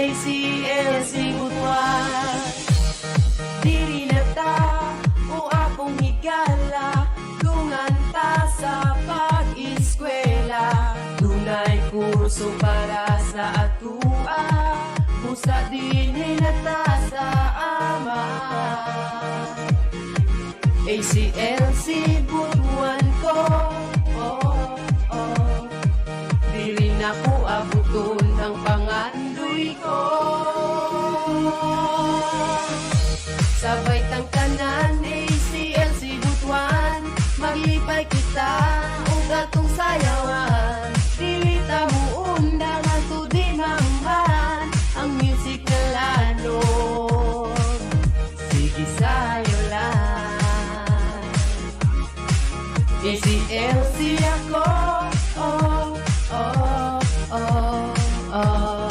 ACLC Butuan. Diri na ta o akong higala, dungan ta sa pag-eskwela. Dunay kurso para sa atua, busa din na ta sa ama. ACLC Butuan ko, oh, oh. Dili na ko abuton ang pangandoy ko. Sabay tang tanan ACLC Butuan, maglipay kita ug atong sayawan. Dili ta muundang ato di manghan ang music na lanon. Sige sayo lang, ACLC ako, oh, oh, oh, oh.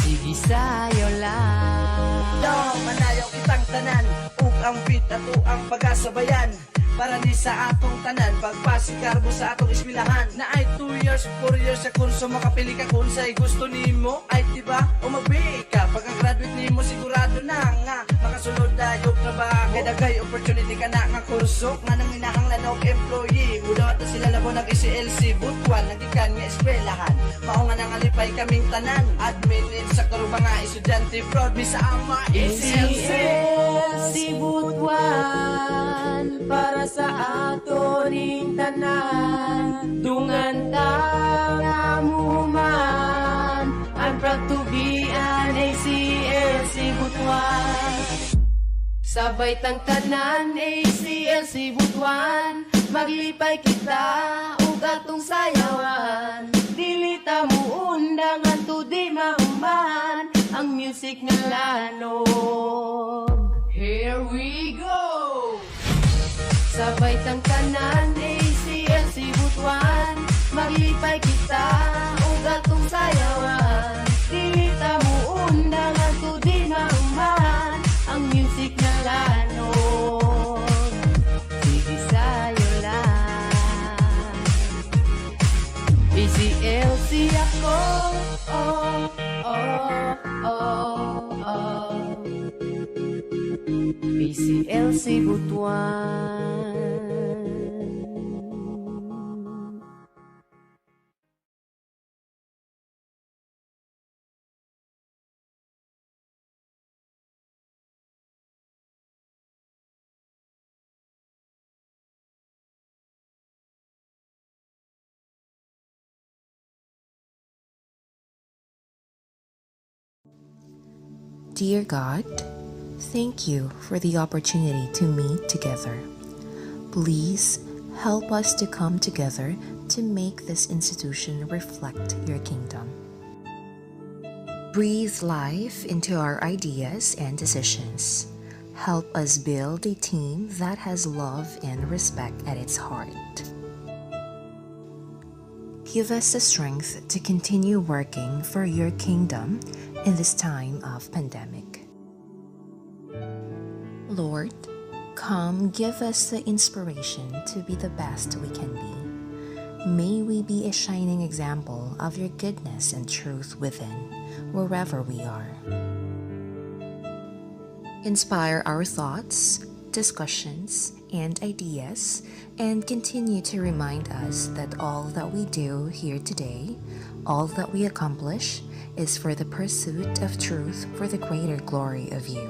Sige sayo lang. Daw manayaw kitang tanan, ug ang beat ato ang pagasabayan. Para ni sa atong tanan, pagpasikarbo sa atong eskwelahan. Na ay 2 years, 4 years sa kurso, makapili ka kung sa'y gusto nimo. Ay diba, o mag-BA ka, pagka-graduate nimo sigurado na nga makasunod na yung trabaho. Kaya dagay opportunity ka na nga kurso, nga nang inahanglan og employee. Mudawat na sila labo ng ACLC Butuan, nagikan nga eskwelahan. Mao nga nangalipay kaming tanan, admin sa karuba nga estudyante fraud, mi sa ama ACLC Butuan, para sa ato ning tanan. Dungan ta nga muhuman, I'm proud to be an ACLC Butuan. Sabay tang tanan ACLC Butuan, maglipay kita ug atong sayawan. Dili ta muundang ato di mahuman ang music nga lanon. Here we go! Sabay tang tanan ACLC Butuan, maglipay kita ug atong sayawan. Dili ta muundang ato di mahuman ang music na lanon. Sige sayo lang, ACLC ako, oh, oh, oh, oh. ACLC Butuan. Dear God, thank you for the opportunity to meet together. Please help us to come together to make this institution reflect your kingdom. Breathe life into our ideas and decisions. Help us build a team that has love and respect at its heart. Give us the strength to continue working for your kingdom in this time of pandemic. Lord, come give us the inspiration to be the best we can be. May we be a shining example of your goodness and truth within, wherever we are. Inspire our thoughts, discussions, and ideas, and continue to remind us that all that we do here today, all that we accomplish, is for the pursuit of truth for the greater glory of you.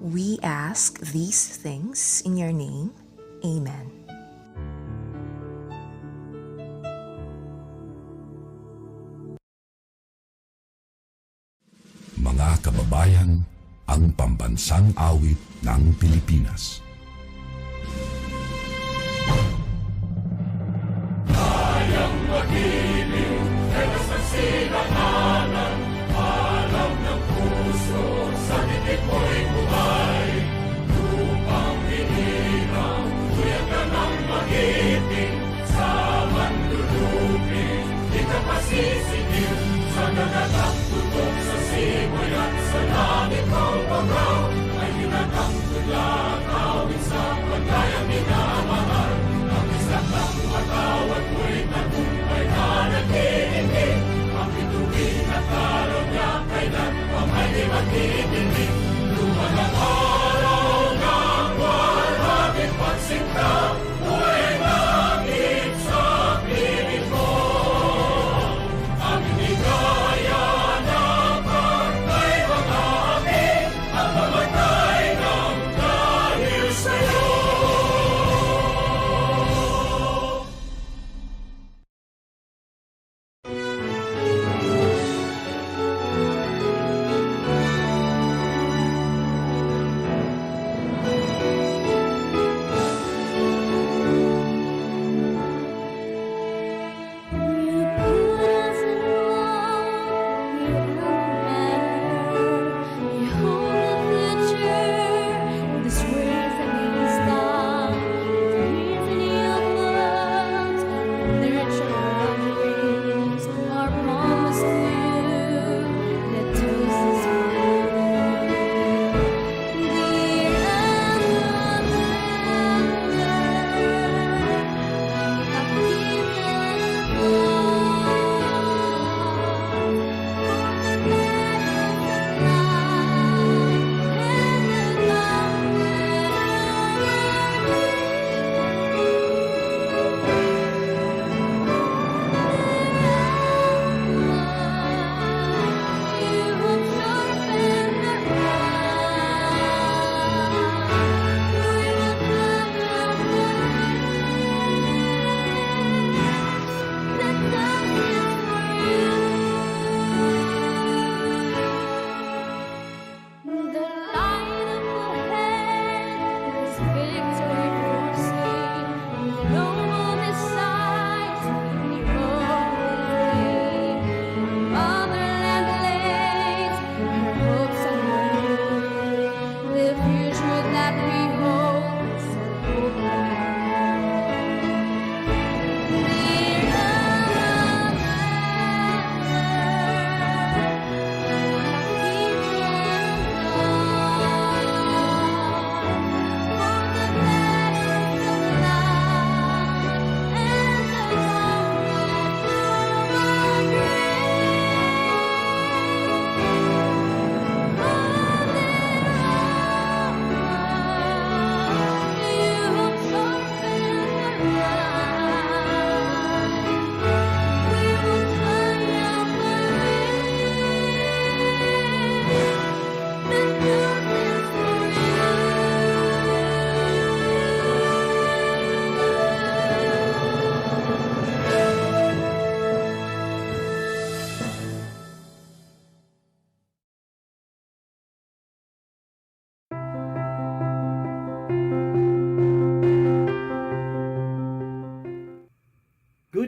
We ask these things in your name. Amen. Mga kababayan, ang pambansang awit ng Pilipinas. Kayang magiliw, telas ng sinakanan, alam ng puso, sa titik mo'y buhay. Lupang hinirang, tuyag ka ng magiting, sa manlulupin, di ka pasisitil, sa nagatak tutok sa simoy at sa langit ng pagaw, ay hinatang tulad, awit sa pagkayang minamahal. Ang isang ng matawad mo'y tagumpay na naghihingi, ang ito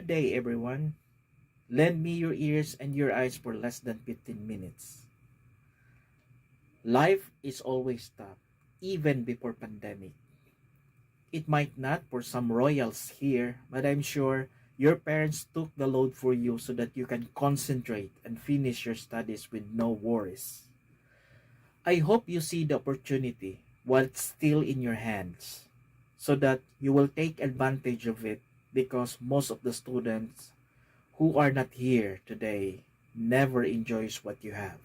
Good day, everyone. Lend me your ears and your eyes for less than 15 minutes. Life is always tough, even before pandemic. It might not for some royals here, but I'm sure your parents took the load for you so that you can concentrate and finish your studies with no worries. I hope you see the opportunity while it's still in your hands so that you will take advantage of it because most of the students who are not here today never enjoys what you have.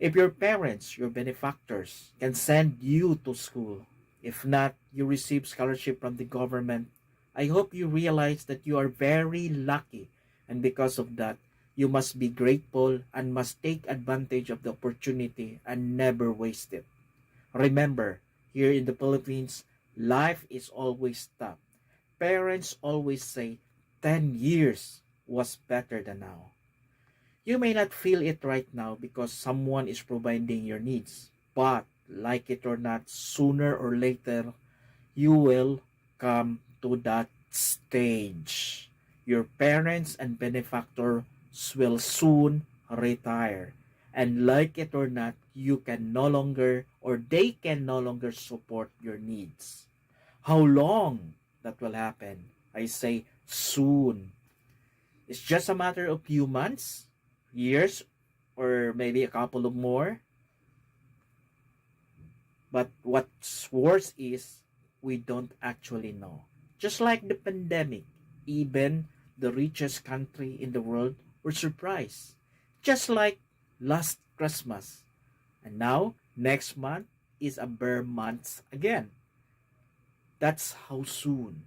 If your parents, your benefactors, can send you to school, if not, you receive scholarship from the government, I hope you realize that you are very lucky, and because of that, you must be grateful and must take advantage of the opportunity and never waste it. Remember, here in the Philippines, life is always tough. Parents always say 10 years was better than now. You may not feel it right now because someone is providing your needs, but like it or not, sooner or later, you will come to that stage. Your parents and benefactors will soon retire. And like it or not, you can no longer or they can no longer support your needs. How long that will happen? I say soon. It's just a matter of few months, years, or maybe a couple of more. But what's worse is we don't actually know. Just like the pandemic, even the richest country in the world were surprised. Just like last Christmas. And now, next month is a bare month again. That's how soon.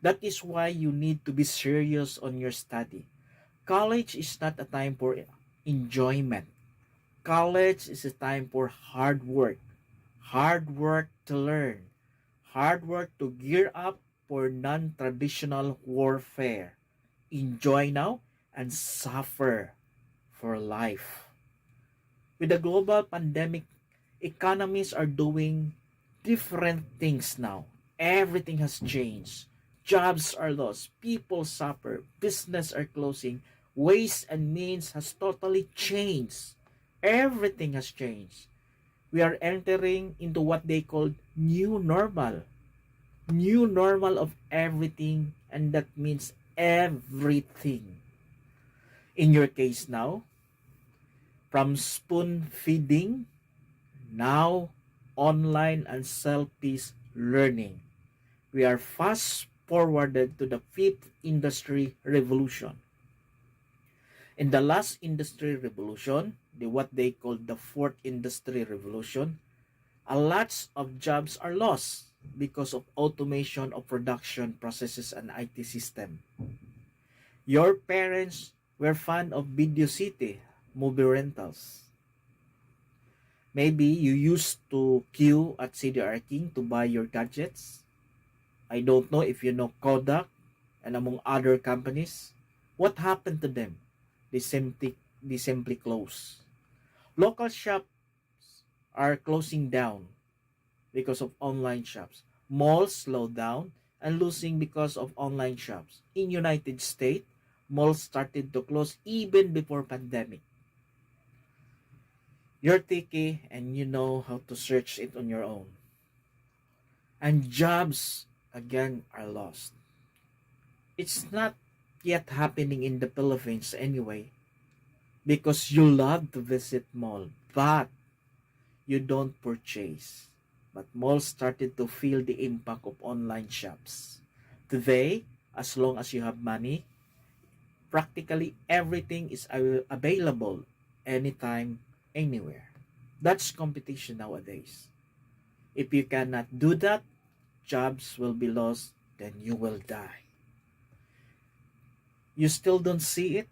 That is why you need to be serious on your study. College is not a time for enjoyment. College is a time for hard work. Hard work to learn. Hard work to gear up for non-traditional warfare. Enjoy now and suffer for life. With the global pandemic, economies are doing different things now. Everything has changed. Jobs are lost, people suffer, business are closing, ways and means has totally changed. Everything has changed. We are entering into what they call new normal. New normal of everything, and that means everything. In your case now, from spoon feeding, now online and self-paced learning. We are fast forwarded to the fifth industry revolution. In the last industry revolution, what they call the fourth industry revolution, a lot of jobs are lost because of automation of production processes and IT system. Your parents were fond of Video City, movie rentals. Maybe you used to queue at CDR King to buy your gadgets. I don't know if you know Kodak and among other companies. What happened to them? They simply close. Local shops are closing down because of online shops. Malls slow down and losing because of online shops. In United States, malls started to close even before pandemic. You're techy and you know how to search it on your own. And jobs again are lost. It's not yet happening in the Philippines anyway because you love to visit mall but you don't purchase. But malls started to feel the impact of online shops. Today, as long as you have money, practically everything is available anytime, anywhere. That's competition nowadays. If you cannot do that, jobs will be lost, then you will die. You still don't see it?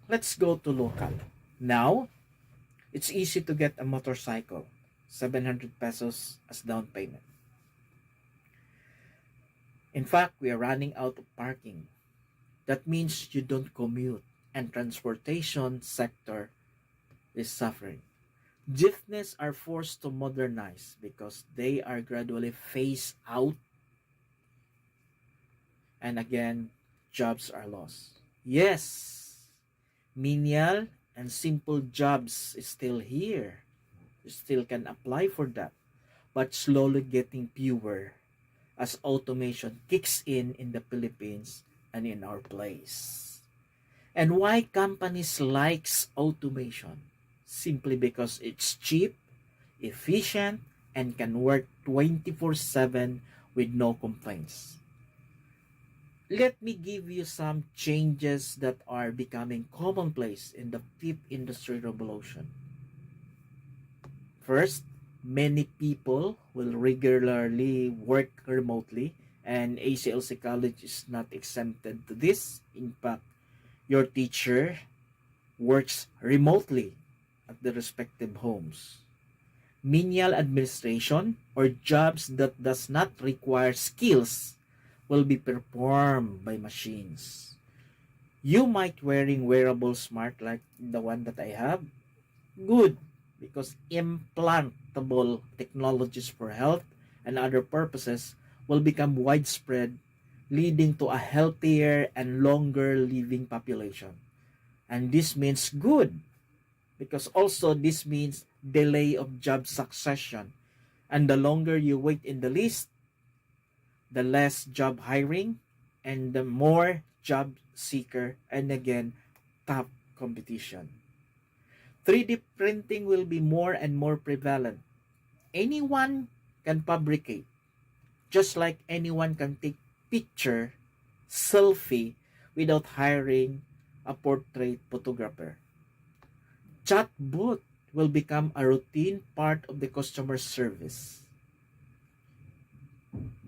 Let's go to local. Now, it's easy to get a motorcycle, 700 pesos as down payment. In fact, we are running out of parking. That means you don't commute and transportation sector is suffering. Jeepneys are forced to modernize because they are gradually phased out. And again, jobs are lost. Yes, menial and simple jobs is still here. You still can apply for that, but slowly getting fewer as automation kicks in the Philippines and in our place. And why companies likes automation? Simply because it's cheap, efficient, and can work 24/7 with no complaints. Let me give you some changes that are becoming commonplace in the fifth industrial revolution. First, many people will regularly work remotely, and ACLC College is not exempted to this. In fact, your teacher works remotely at the respective homes. Menial administration or jobs that does not require skills will be performed by machines. You might wearing wearable smart like the one that I have. Good, because implantable technologies for health and other purposes will become widespread, leading to a healthier and longer living population. And this means good, because also this means delay of job succession. And the longer you wait in the list, the less job hiring and the more job seeker, and again, tough competition. 3D printing will be more and more prevalent. Anyone can fabricate, just like anyone can take picture, selfie, without hiring a portrait photographer. Chatbot will become a routine part of the customer service.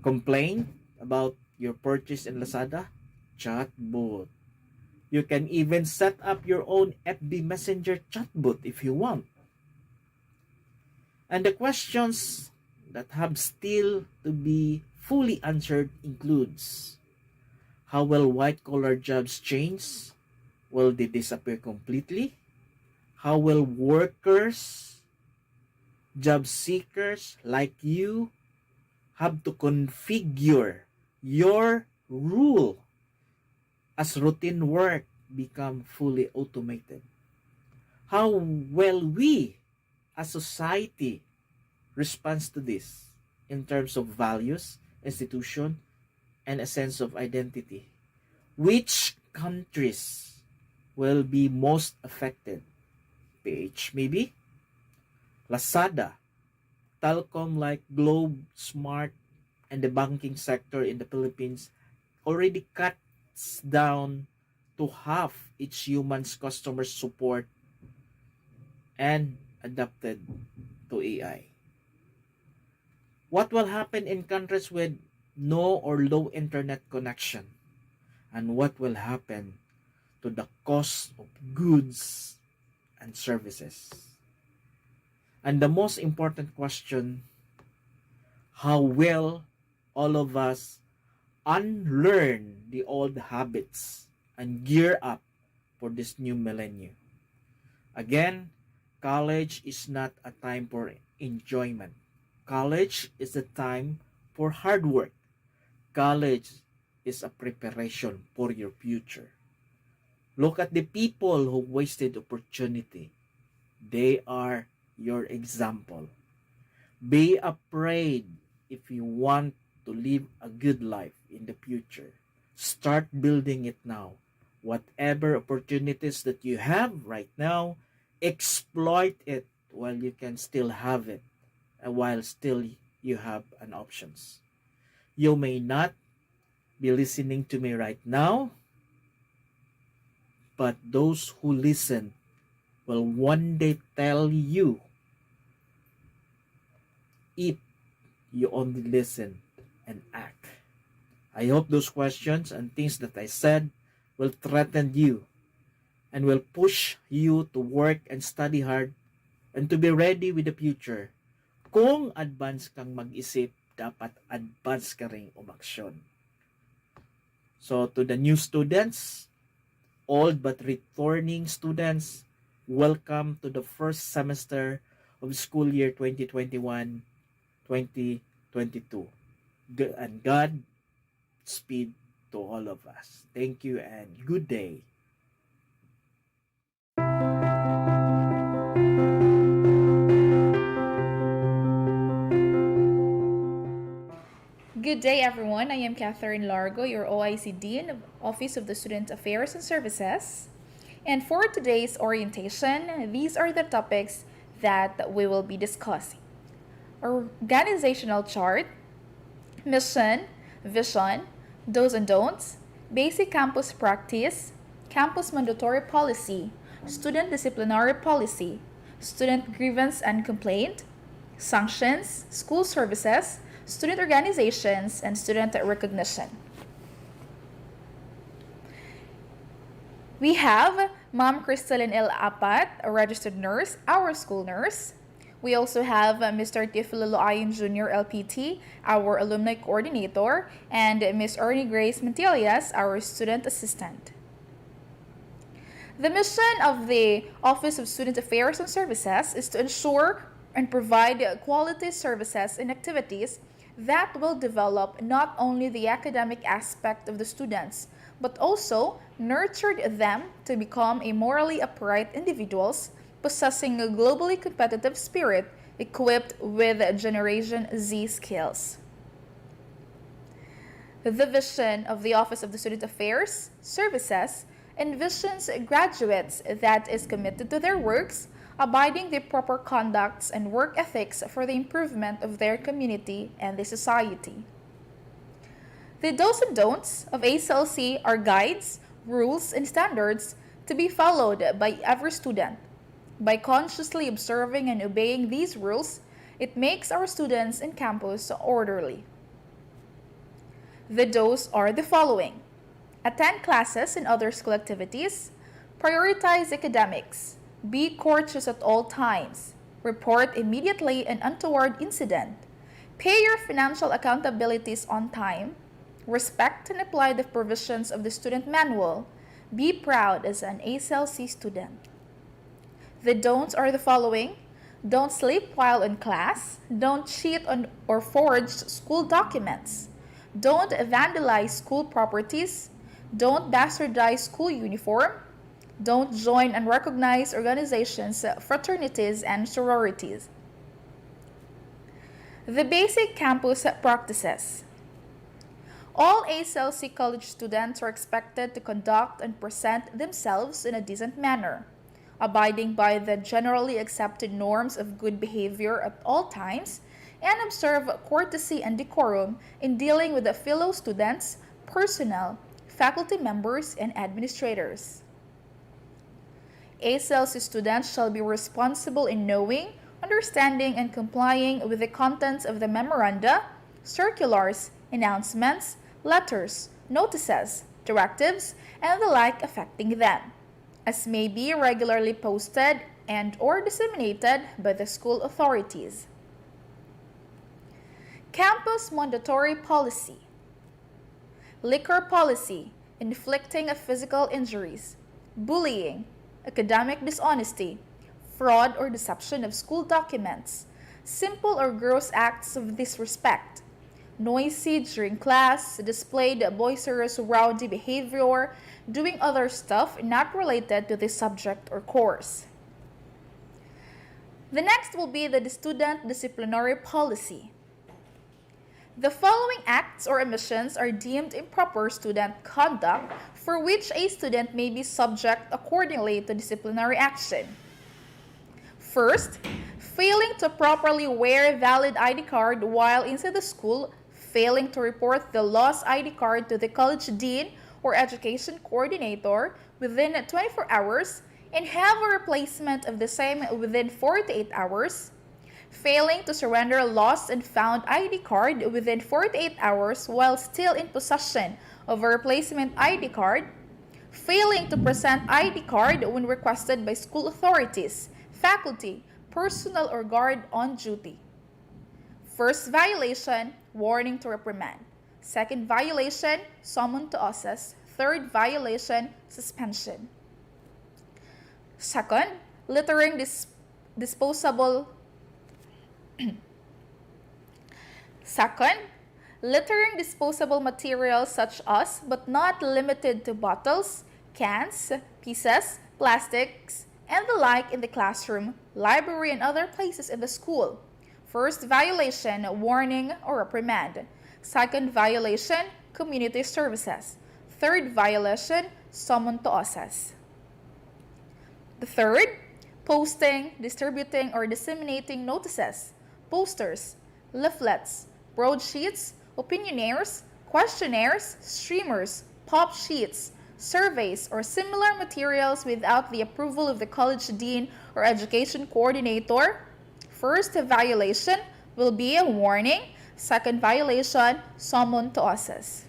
Complain about your purchase in Lazada? Chatbot. You can even set up your own FB Messenger chatbot if you want. And the questions that have still to be fully answered includes: how will white-collar jobs change? Will they disappear completely? How will workers, job seekers like you, have to configure your rule as routine work become fully automated? How will we as society responds to this in terms of values, institution, and a sense of identity? Which countries will be most affected? PH maybe? Lazada, Telcom like Globe, Smart, and the banking sector in the Philippines already cuts down to half its humans customer support and adapted to AI. What will happen in countries with no or low internet connection? And what will happen to the cost of goods and services? And the most important question: how will all of us unlearn the old habits and gear up for this new millennium? Again, college is not a time for enjoyment. College is a time for hard work. College is a preparation for your future. Look at the people who wasted opportunity. They are your example. Be afraid if you want to live a good life in the future. Start building it now. Whatever opportunities that you have right now, exploit it while you can still have it, and while still you have an options. You may not be listening to me right now, but those who listen will one day tell you if you only listen and act. I hope those questions and things that I said will threaten you and will push you to work and study hard and to be ready with the future. Kung advance kang mag-isip, dapat advance ka ring umaksyon. So to the new students, old but returning students, welcome to the first semester of school year 2021-2022. And God speed to all of us. Thank you and good day. Good day, everyone. I am Catherine Largo, your OIC Dean of Office of the Student Affairs and Services. And for today's orientation, these are the topics that we will be discussing: organizational chart, mission, vision, do's and don'ts, basic campus practice, campus mandatory policy, student disciplinary policy, student grievance and complaint, sanctions, school services, student organizations, and student recognition. We have Ma'am Crystalline L. Apat, a registered nurse, our school nurse. We also have Mr. Tifilo Loayon Jr., LPT, our alumni coordinator, and Ms. Ernie Grace Mantillas, our student assistant. The mission of the Office of Student Affairs and Services is to ensure and provide quality services and activities that will develop not only the academic aspect of the students, but also nurture them to become a morally upright individuals possessing a globally competitive spirit equipped with Generation Z skills. The vision of the Office of the Student Affairs Services envisions graduates that is committed to their works, abiding the proper conducts and work ethics for the improvement of their community and the society. The do's and don'ts of ACLC are guides, rules, and standards to be followed by every student. By consciously observing and obeying these rules, it makes our students in campus orderly. The do's are the following: attend classes and other school activities, prioritize academics, be courteous at all times, report immediately an untoward incident, pay your financial accountabilities on time, respect and apply the provisions of the student manual, be proud as an ACLC student. The don'ts are the following: don't sleep while in class, don't cheat on or forge school documents, don't vandalize school properties, don't bastardize school uniform, don't join unrecognized organizations, fraternities, and sororities. The basic campus practices. All ACLC college students are expected to conduct and present themselves in a decent manner, abiding by the generally accepted norms of good behavior at all times, and observe courtesy and decorum in dealing with the fellow students, personnel, faculty members, and administrators. ACLC students shall be responsible in knowing, understanding, and complying with the contents of the memoranda, circulars, announcements, letters, notices, directives, and the like affecting them, as may be regularly posted and or disseminated by the school authorities. Campus mandatory policy. Liquor policy, inflicting of physical injuries, bullying, academic dishonesty, fraud or deception of school documents, simple or gross acts of disrespect, noisy during class, displayed boisterous rowdy behavior, doing other stuff not related to the subject or course. The next will be the student disciplinary policy. The following acts or omissions are deemed improper student conduct for which a student may be subject accordingly to disciplinary action. First, failing to properly wear valid ID card while inside the school, failing to report the lost ID card to the college dean or education coordinator within 24 hours and have a replacement of the same within 48 hours, failing to surrender lost and found ID card within 48 hours while still in possession of a replacement ID card, failing to present ID card when requested by school authorities, faculty, personnel, or guard on duty. First violation, warning to reprimand. Second violation, summon to OSS. Third violation, suspension. Second, littering disposable. Second, littering disposable materials such as, but not limited to, bottles, cans, pieces, plastics, and the like in the classroom, library, and other places in the school. First violation, warning or reprimand. Second violation, community services. Third violation, summon to OSAS. The third, posting, distributing, or disseminating notices, posters, leaflets, broadsheets, opinionaires, questionnaires, streamers, pop sheets, surveys, or similar materials without the approval of the college dean or education coordinator. First violation will be a warning. Second violation, summon to OSAS.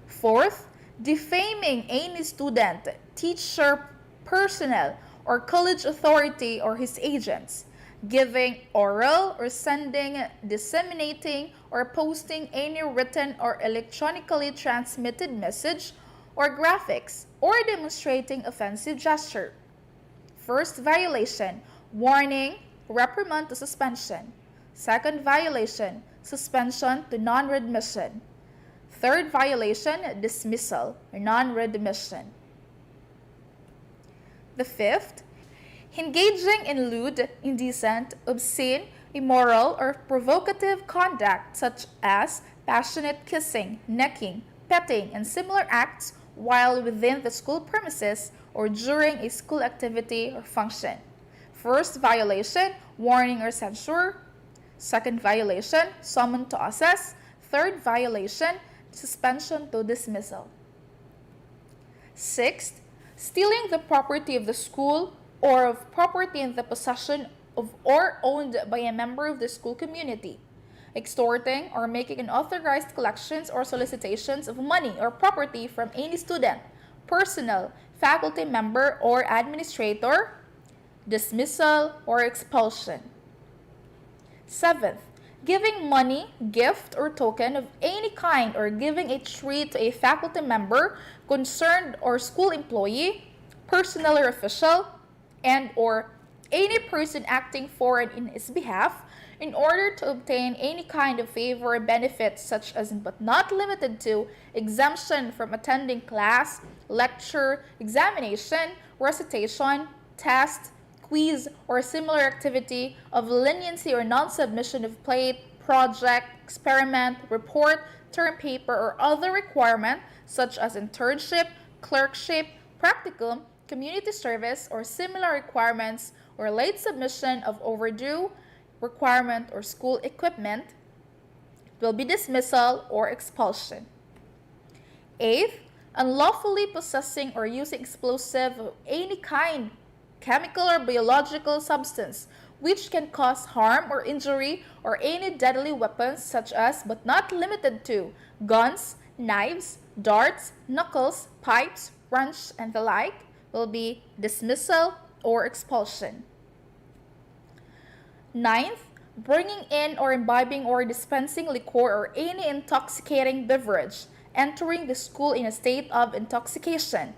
Fourth, defaming any student, teacher, personnel, or college authority or his agents, giving oral or sending, disseminating, or posting any written or electronically transmitted message or graphics, or demonstrating offensive gesture. First violation, warning, reprimand to suspension. Second violation, suspension to non-readmission. Third violation, dismissal or non-readmission. The fifth, engaging in lewd, indecent, obscene, immoral, or provocative conduct such as passionate kissing, necking, petting, and similar acts while within the school premises or during a school activity or function. First violation, warning or censure. Second violation, summon to OSAS. Third violation, suspension to dismissal. Sixth, stealing the property of the school or of property in the possession of or owned by a member of the school community. Extorting or making unauthorized collections or solicitations of money or property from any student, personnel, faculty member, or administrator. Dismissal or expulsion. Seventh, giving money, gift, or token of any kind or giving a treat to a faculty member concerned or school employee, personnel or official, and or any person acting for and in his behalf in order to obtain any kind of favor or benefit such as but not limited to exemption from attending class, lecture, examination, recitation, test, quiz, or similar activity of leniency or non-submission of plate, project, experiment, report, term paper, or other requirement such as internship, clerkship, practicum, community service, or similar requirements, or late submission of overdue requirement or school equipment, will be dismissal or expulsion. Eighth, unlawfully possessing or using explosive of any kind, chemical or biological substance, which can cause harm or injury, or any deadly weapons such as, but not limited to, guns, knives, darts, knuckles, pipes, wrench, and the like, will be dismissal or expulsion. Ninth, bringing in or imbibing or dispensing liquor or any intoxicating beverage, entering the school in a state of intoxication.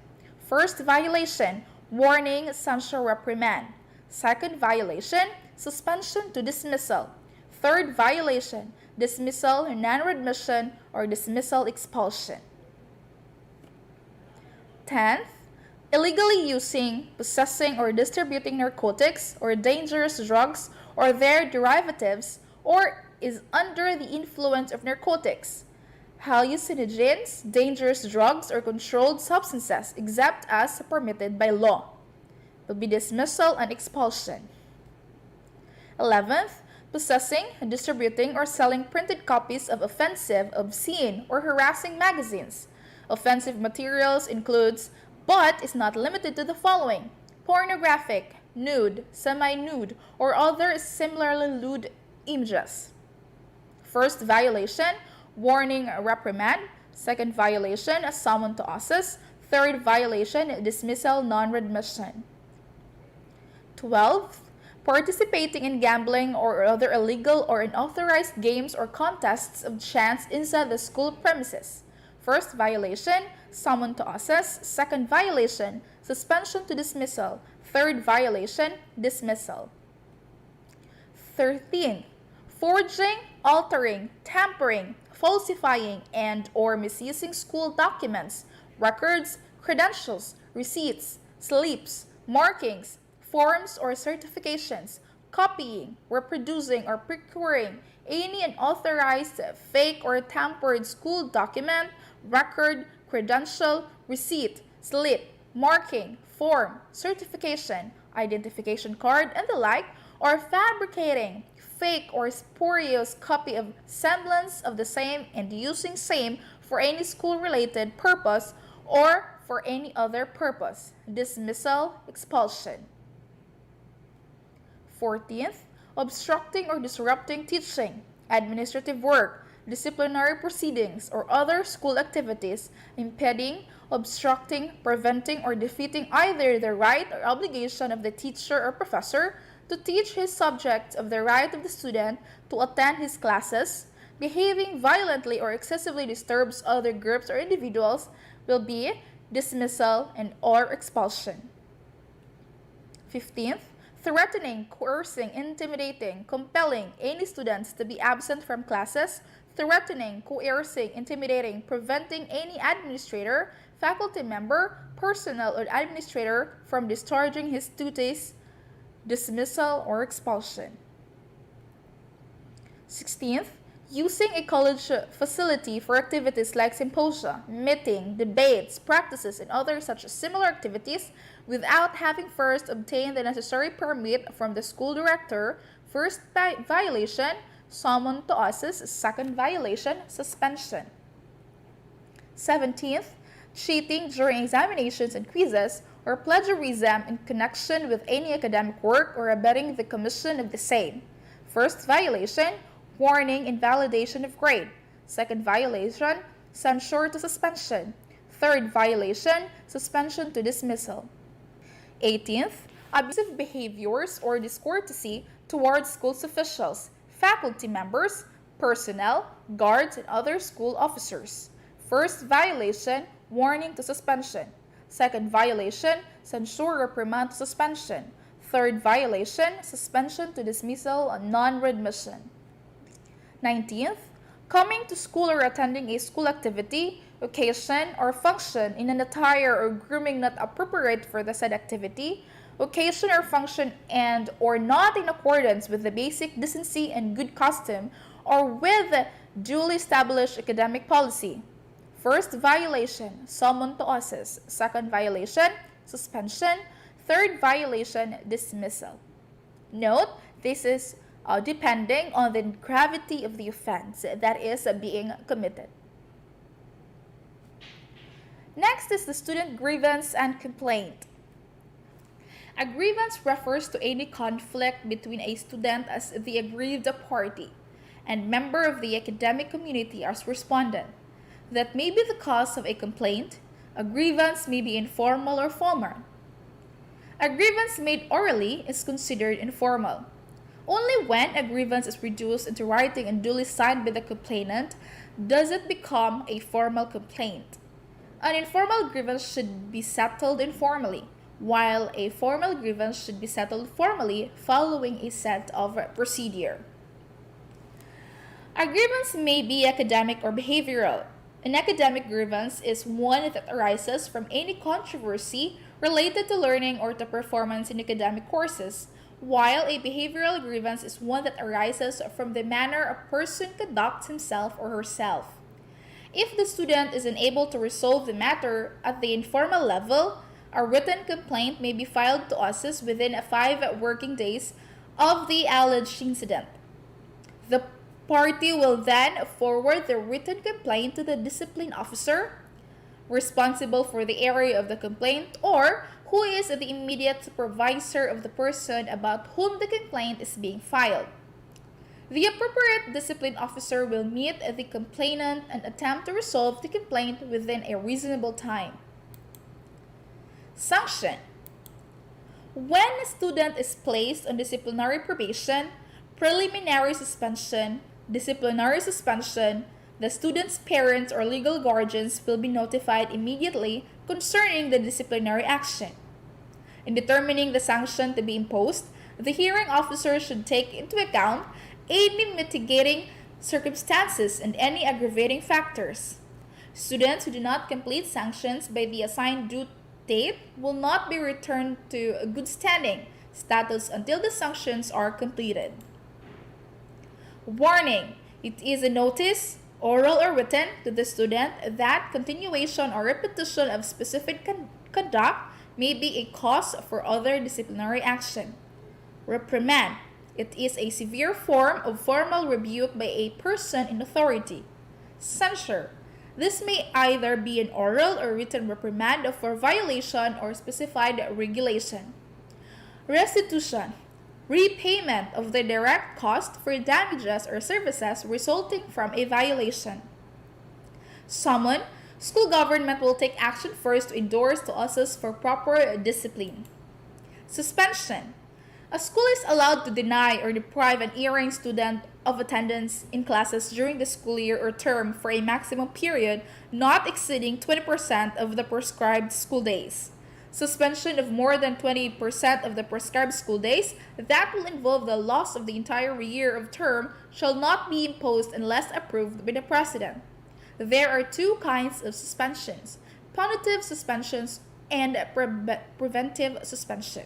First violation, warning, censure, reprimand. Second violation, suspension to dismissal. Third violation, dismissal, non-readmission, or dismissal expulsion. 10th, illegally using, possessing, or distributing narcotics or dangerous drugs or their derivatives, or is under the influence of narcotics, hallucinogens, dangerous drugs, or controlled substances, except as permitted by law, will be dismissal and expulsion. 11th, possessing, distributing, or selling printed copies of offensive, obscene, or harassing magazines. Offensive materials includes, but is not limited to, the following: pornographic, nude, semi-nude, or other similarly lewd images. First violation, warning, reprimand. Second violation, a summon to OSAS. Third violation, dismissal, non-readmission. 12th, participating in gambling or other illegal or unauthorized games or contests of chance inside the school premises. First violation, summon to OSAS. Second violation, suspension to dismissal. Third violation, dismissal. 13th, forging, altering, tampering, falsifying, and or misusing school documents, records, credentials, receipts, slips, markings, forms or certifications, copying, reproducing, or procuring any unauthorized, fake, or tampered school document, record, credential, receipt, slip, marking, form, certification, identification card, and the like, or fabricating fake or spurious copy of semblance of the same and using same for any school-related purpose or for any other purpose. Dismissal, expulsion. 14th, obstructing or disrupting teaching, administrative work, disciplinary proceedings, or other school activities, impeding, obstructing, preventing, or defeating either the right or obligation of the teacher or professor to teach his subject of the right of the student to attend his classes, behaving violently or excessively disturbs other groups or individuals, will be dismissal and or expulsion. 15th, threatening, coercing, intimidating, compelling any students to be absent from classes, threatening, coercing, intimidating, preventing any administrator, faculty member, personnel, or administrator from discharging his duties, dismissal or expulsion. 16th, using a college facility for activities like symposia, meeting, debates, practices, and other such similar activities without having first obtained the necessary permit from the school director. First violation, summon to office. Second violation, suspension. 17th, cheating during examinations and quizzes or plagiarism in connection with any academic work or abetting the commission of the same. First violation, warning, invalidation of grade. Second violation, censure to suspension. Third violation, suspension to dismissal. 18th, abusive behaviors or discourtesy towards school officials, faculty members, personnel, guards, and other school officers. First violation, warning to suspension. Second violation, censure, reprimand to suspension. Third violation, suspension to dismissal on non-readmission. 19th, coming to school or attending a school activity, occasion, or function in an attire or grooming not appropriate for the said activity, occasion or function and or not in accordance with the basic decency and good custom or with duly established academic policy. First violation, summon to office. Second violation, suspension. Third violation, dismissal. Note, this is depending on the gravity of the offense that is being committed. Next is the student grievance and complaint. A grievance refers to any conflict between a student as the aggrieved party and member of the academic community as respondent. That may be the cause of a complaint. A grievance may be informal or formal. A grievance made orally is considered informal. Only when a grievance is reduced into writing and duly signed by the complainant does it become a formal complaint. An informal grievance should be settled informally, while a formal grievance should be settled formally following a set of procedure. A grievance may be academic or behavioral. An academic grievance is one that arises from any controversy related to learning or to performance in academic courses, while a behavioral grievance is one that arises from the manner a person conducts himself or herself. If the student is unable to resolve the matter at the informal level, a written complaint may be filed to us within 5 working days of the alleged incident. The party will then forward the written complaint to the discipline officer responsible for the area of the complaint or who is the immediate supervisor of the person about whom the complaint is being filed. The appropriate discipline officer will meet the complainant and attempt to resolve the complaint within a reasonable time. Sanction. When a student is placed on disciplinary probation, preliminary suspension, disciplinary suspension, the student's parents or legal guardians will be notified immediately concerning the disciplinary action. In determining the sanction to be imposed, the hearing officer should take into account any mitigating circumstances, and any aggravating factors. Students who do not complete sanctions by the assigned due date will not be returned to good standing status until the sanctions are completed. Warning: it is a notice, oral or written, to the student that continuation or repetition of specific conduct may be a cause for other disciplinary action. Reprimand: it is a severe form of formal rebuke by a person in authority. Censure: this may either be an oral or written reprimand for violation or specified regulation. Restitution: repayment of the direct cost for damages or services resulting from a violation. Summon: school government will take action first to endorse to assess for proper discipline. Suspension: a school is allowed to deny or deprive an erring student of attendance in classes during the school year or term for a maximum period not exceeding 20% of the prescribed school days. Suspension of more than 20% of the prescribed school days that will involve the loss of the entire year of term shall not be imposed unless approved by the president. There are two kinds of suspensions: punitive suspensions and preventive suspension.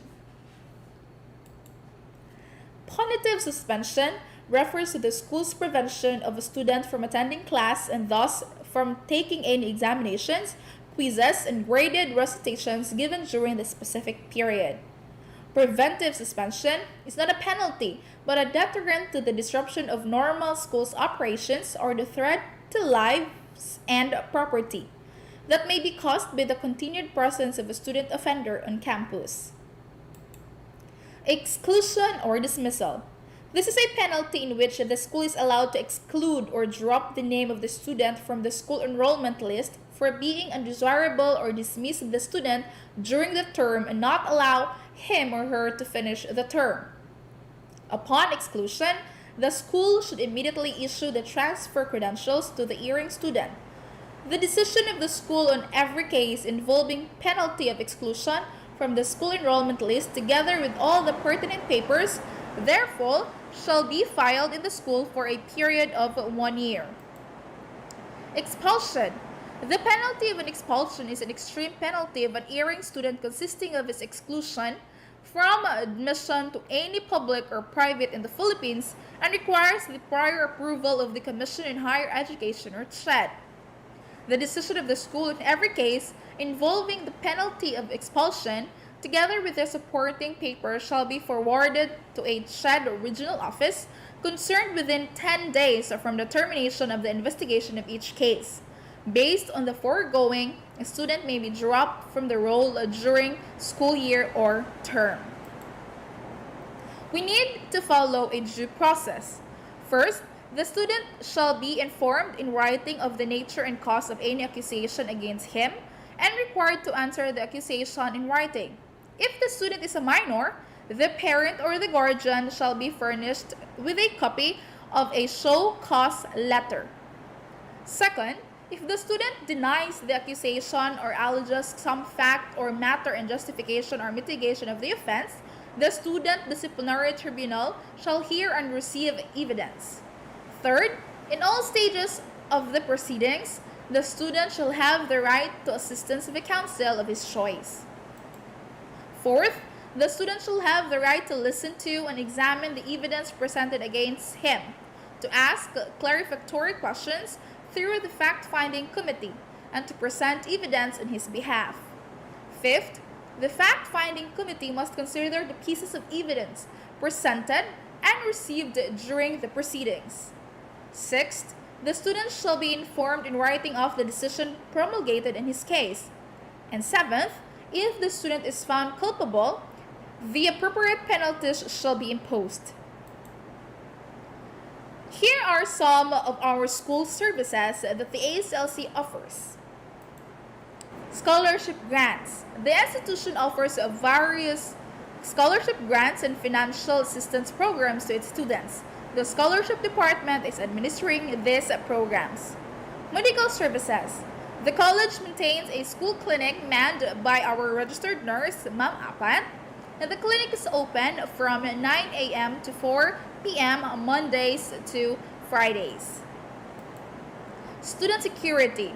Punitive suspension refers to the school's prevention of a student from attending class and thus from taking any examinations, quizzes, and graded recitations given during the specific period. Preventive suspension is not a penalty, but a deterrent to the disruption of normal school's operations or the threat to lives and property that may be caused by the continued presence of a student offender on campus. Exclusion or dismissal. This is a penalty in which the school is allowed to exclude or drop the name of the student from the school enrollment list for being undesirable or dismiss the student during the term and not allow him or her to finish the term. Upon exclusion, the school should immediately issue the transfer credentials to the erring student. The decision of the school on every case involving penalty of exclusion from the school enrollment list, together with all the pertinent papers, therefore, shall be filed in the school for a period of 1 year. Expulsion. The penalty of an expulsion is an extreme penalty of an erring student consisting of his exclusion from admission to any public or private in the Philippines and requires the prior approval of the Commission in Higher Education or CHED. The decision of the school in every case involving the penalty of expulsion, together with the supporting papers, shall be forwarded to a CHED regional office concerned within 10 days from the termination of the investigation of each case. Based on the foregoing, a student may be dropped from the roll during school year or term. We need to follow a due process. First, the student shall be informed in writing of the nature and cause of any accusation against him and required to answer the accusation in writing. If the student is a minor, the parent or the guardian shall be furnished with a copy of a show cause letter. Second, if the student denies the accusation or alleges some fact or matter in justification or mitigation of the offense, the student disciplinary tribunal shall hear and receive evidence. Third, in all stages of the proceedings, the student shall have the right to assistance of a counsel of his choice. Fourth, the student shall have the right to listen to and examine the evidence presented against him, to ask clarificatory questions through the fact-finding committee, and to present evidence on his behalf. Fifth, the fact-finding committee must consider the pieces of evidence presented and received during the proceedings. Sixth, the student shall be informed in writing of the decision promulgated in his case. And seventh, if the student is found culpable, the appropriate penalties shall be imposed. Here are some of our school services that the ACLC offers. Scholarship grants. The institution offers various scholarship grants and financial assistance programs to its students. The scholarship department is administering these programs. Medical services. The college maintains a school clinic manned by our registered nurse, Ma'am Apat, and the clinic is open from 9 a.m. to 4 p.m. Mondays to Fridays. Student security.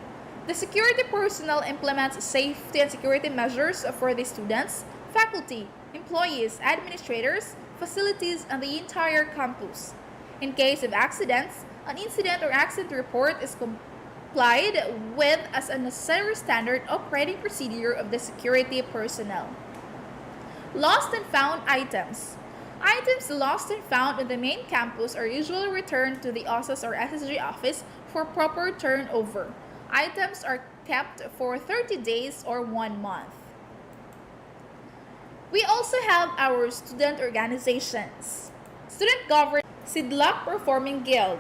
The security personnel implements safety and security measures for the students, faculty, employees, administrators, facilities, and the entire campus. In case of accidents, an incident or accident report is complied with as a necessary standard operating procedure of the security personnel. Lost and found items. Items lost and found in the main campus are usually returned to the OSAS or SSG office for proper turnover. Items are kept for 30 days or 1 month. We also have our student organizations. Student Government Sidlak Performing Guild.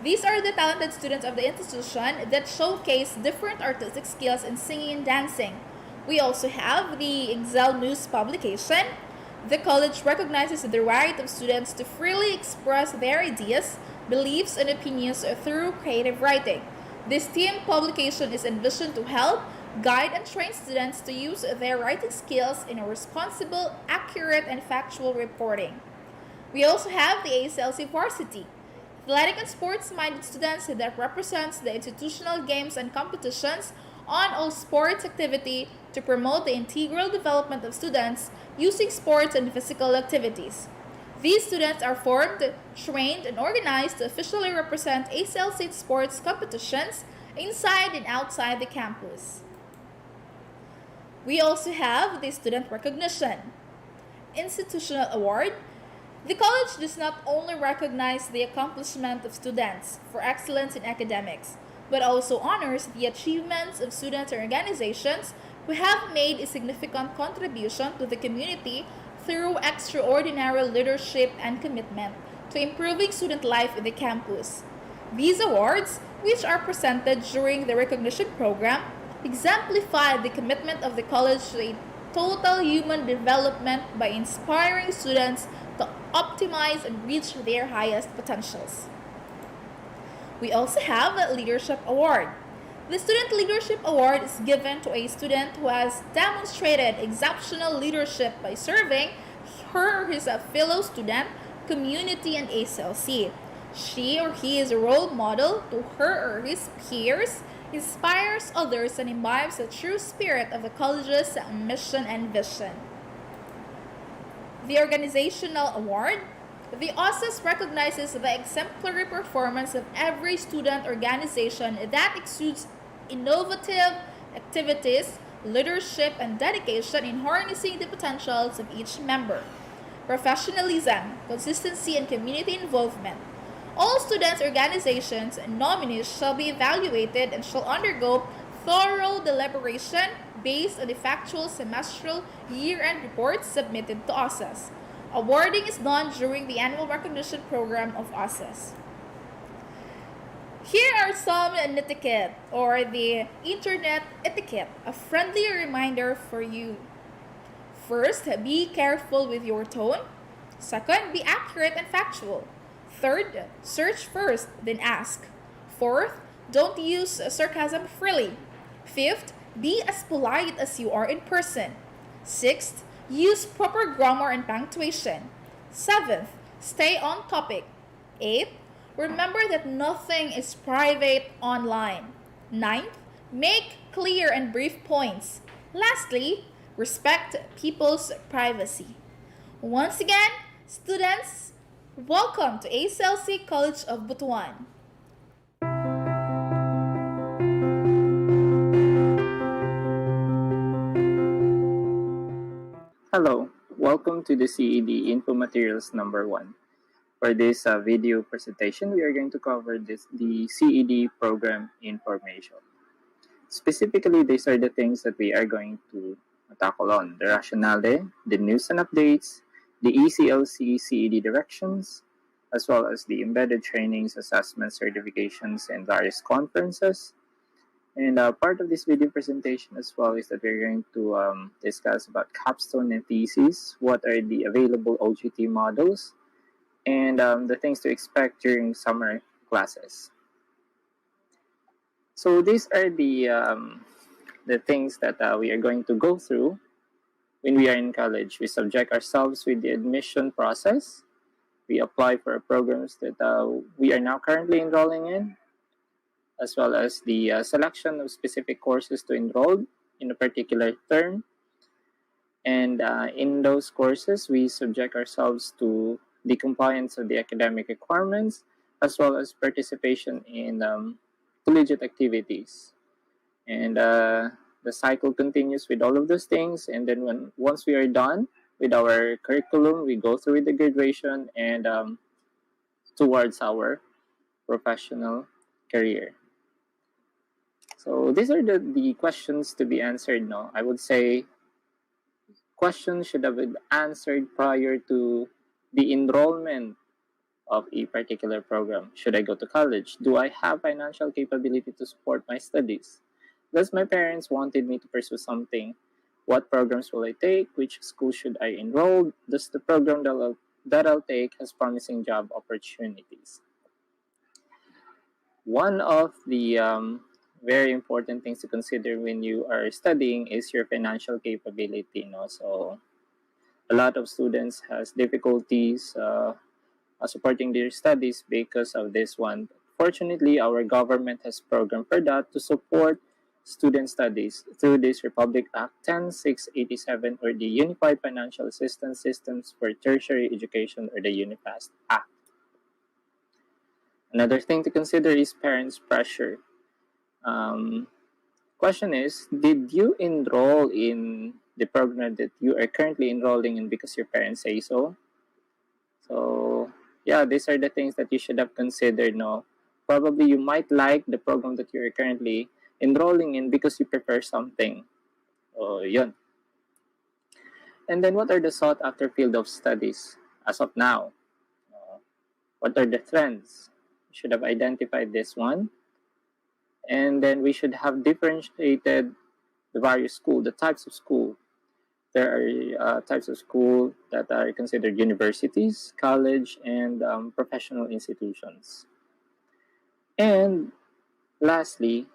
These are the talented students of the institution that showcase different artistic skills in singing and dancing. We also have the Excel News publication. The college recognizes the right of students to freely express their ideas, beliefs, and opinions through creative writing. This team publication is envisioned to help, guide, and train students to use their writing skills in a responsible, accurate, and factual reporting. We also have the ACLC Varsity, athletic and sports-minded students that represents the institutional games and competitions on all sports activity to promote the integral development of students using sports and physical activities. These students are formed, trained, and organized to officially represent ACLC sports competitions inside and outside the campus. We also have the Student Recognition Institutional Award. The college does not only recognize the accomplishment of students for excellence in academics, but also honors the achievements of students and organizations who have made a significant contribution to the community through extraordinary leadership and commitment to improving student life in the campus. These awards, which are presented during the recognition program, exemplify the commitment of the college to a total human development by inspiring students to optimize and reach their highest potentials. We also have a Leadership Award. The Student Leadership Award is given to a student who has demonstrated exceptional leadership by serving her or his fellow student, community, and ACLC. She or he is a role model to her or his peers, inspires others, and imbibes the true spirit of the college's mission and vision. The Organizational Award. The OSAS recognizes the exemplary performance of every student organization that exudes innovative activities, leadership, and dedication in harnessing the potentials of each member. Professionalism, consistency, and community involvement. All students' organizations and nominees shall be evaluated and shall undergo thorough deliberation based on the factual semestral year-end reports submitted to OSAS. Awarding is done during the annual recognition program of OSAS. Here are some etiquette or the internet etiquette, a friendly reminder for you. First, be careful with your tone. Second, be accurate and factual. Third, search first, then ask. Fourth, don't use sarcasm freely. Fifth, be as polite as you are in person. Sixth, use proper grammar and punctuation. Seventh, stay on topic. Eighth, remember that nothing is private online. Ninth, make clear and brief points. Lastly, respect people's privacy. Once again, students, welcome to ACLC College of Butuan. Hello, welcome to the CED Info Materials number 1. For this video presentation, we are going to cover the CED program information. Specifically, these are the things that we are going to tackle on: the rationale, the news and updates, the ACLC CED directions, as well as the embedded trainings, assessments, certifications, and various conferences. And part of this video presentation as well is that we're going to discuss about capstone and thesis, what are the available OGT models, and the things to expect during summer classes. So these are the things that we are going to go through when we are in college. We subject ourselves with the admission process, We apply for programs that we are now currently enrolling in, as well as the selection of specific courses to enroll in a particular term. And in those courses, we subject ourselves to the compliance of the academic requirements, as well as participation in collegiate activities. And the cycle continues with all of those things. And then once we are done with our curriculum, we go through the graduation and towards our professional career. So these are the questions to be answered. No, I would say questions should have been answered prior to the enrollment of a particular program. Should I go to college? Do I have financial capability to support my studies? Does my parents wanted me to pursue something? What programs will I take? Which school should I enroll? Does the program that I'll take has promising job opportunities? One of the very important things to consider when you are studying is your financial capability. No? So a lot of students has difficulties supporting their studies because of this one. Fortunately, our government has program for that to support student studies through this Republic Act 10687 or the Unified Financial Assistance Systems for Tertiary Education or the UNIFAST Act. Another thing to consider is parents' pressure. Question is, did you enroll in the program that you are currently enrolling in because your parents say so? So yeah, these are the things that you should have considered. No, probably you might like the program that you're currently enrolling in because you prefer something. Oh, yun. And then what are the sought after field of studies as of now? What are the trends? You should have identified this one. And then we should have differentiated the various school, the types of school. There are types of school that are considered universities, college, and professional institutions. And lastly,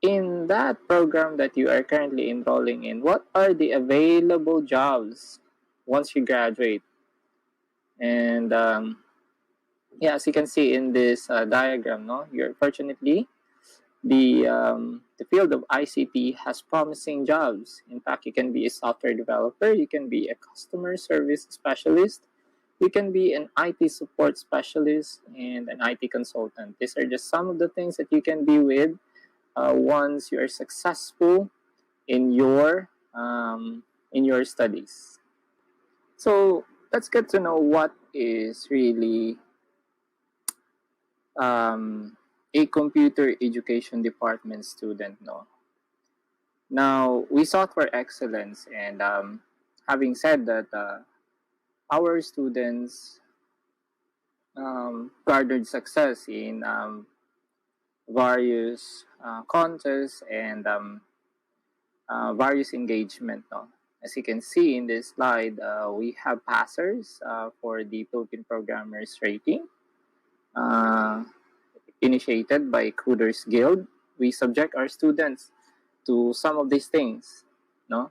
in that program that you are currently enrolling in, what are the available jobs once you graduate? And yeah, as you can see in this diagram, no, you're fortunately the field of ICT has promising jobs. In fact, you can be a software developer, you can be a customer service specialist, you can be an IT support specialist, and an IT consultant. These are just some of the things that you can be with once you are successful in your studies. So let's get to know what is really a computer education department student. No. Now we sought for excellence, and having said that, our students garnered success in various contests and various engagement. No? As you can see in this slide, we have passers for the Philippine Programmers Rating, initiated by Coders Guild. We subject our students to some of these things. No?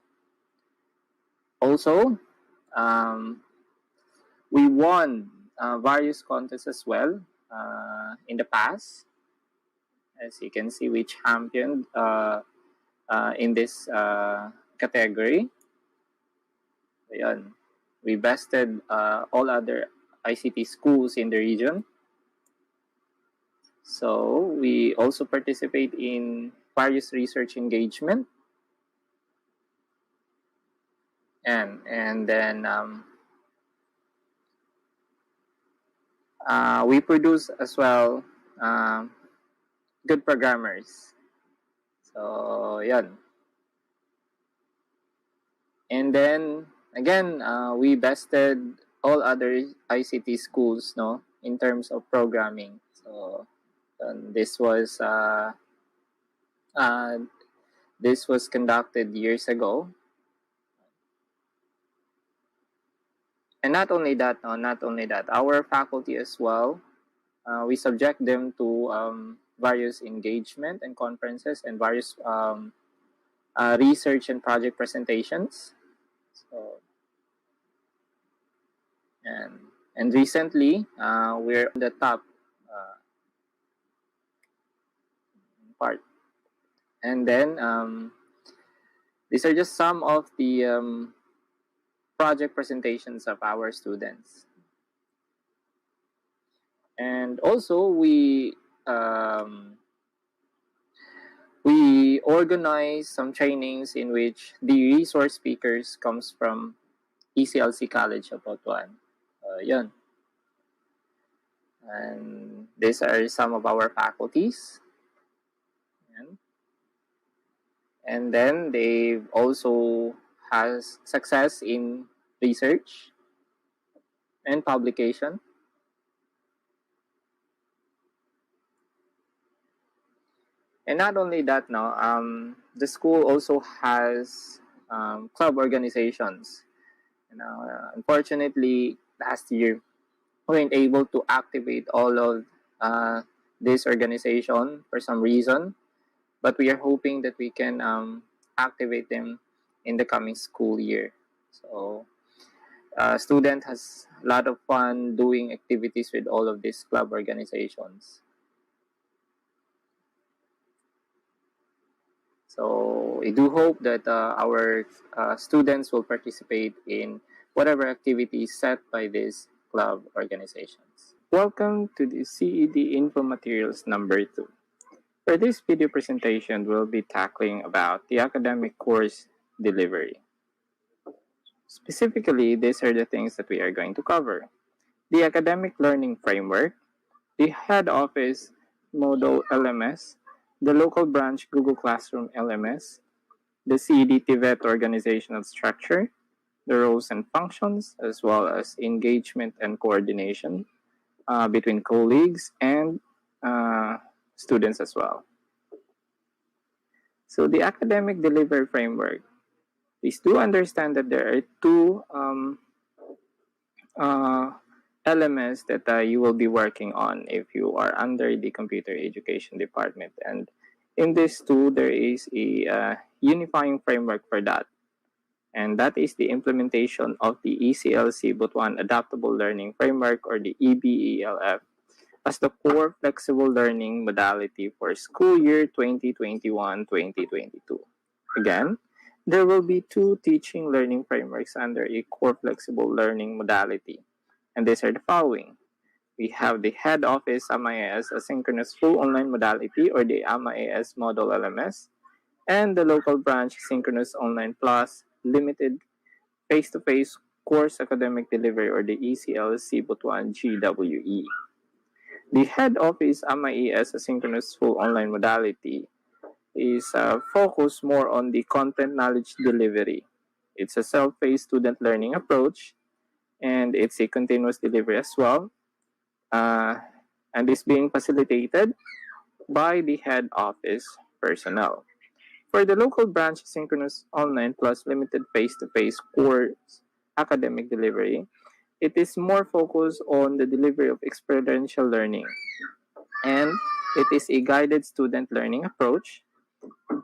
Also, we won various contests as well in the past. As you can see, we championed in this category. Ayan. We bested all other ICT schools in the region. So we also participate in various research engagement. And then we produce as well good programmers. So, yan. And then, again, we bested all other ICT schools, no, in terms of programming. So, this was conducted years ago. And not only that, our faculty as well, we subject them to various engagement and conferences and various research and project presentations. So, And recently, we're on the top part. And then, these are just some of the project presentations of our students. And also, we organize some trainings in which the resource speakers comes from ACLC College of Butuan. Yun. And these are some of our faculties. Yan. And then they also has success in research and publication. And not only that, no, the school also has club organizations. Unfortunately, last year we weren't able to activate all of this organization for some reason, but we are hoping that we can activate them in the coming school year. So, student has a lot of fun doing activities with all of these club organizations. So I do hope that our students will participate in whatever activities set by these club organizations. Welcome to the CED Info Materials number 2. For this video presentation, we'll be tackling about the academic course delivery. Specifically, these are the things that we are going to cover: the academic learning framework, the head office model LMS, the local branch Google Classroom LMS, the CED TVET organizational structure, the roles and functions, as well as engagement and coordination between colleagues and students as well. So the academic delivery framework, please do understand that there are two elements that you will be working on if you are under the computer education department. And in this two, there is a unifying framework for that. And that is the implementation of the ACLC Butuan Adaptable Learning Framework, or the EBELF, as the core flexible learning modality for school year 2021-2022. Again, there will be two teaching learning frameworks under a core flexible learning modality. And these are the following. We have the head office MIS asynchronous full online modality, or the MIS model LMS, and the local branch synchronous online plus limited face-to-face course academic delivery, or the ACLC Butuan GWE. The head office MIS asynchronous full online modality is focused more on the content knowledge delivery. It's a self-paced student learning approach, and it's a continuous delivery as well, and is being facilitated by the head office personnel. For the local branch synchronous online plus limited face-to-face course academic delivery, it is more focused on the delivery of experiential learning, and it is a guided student learning approach.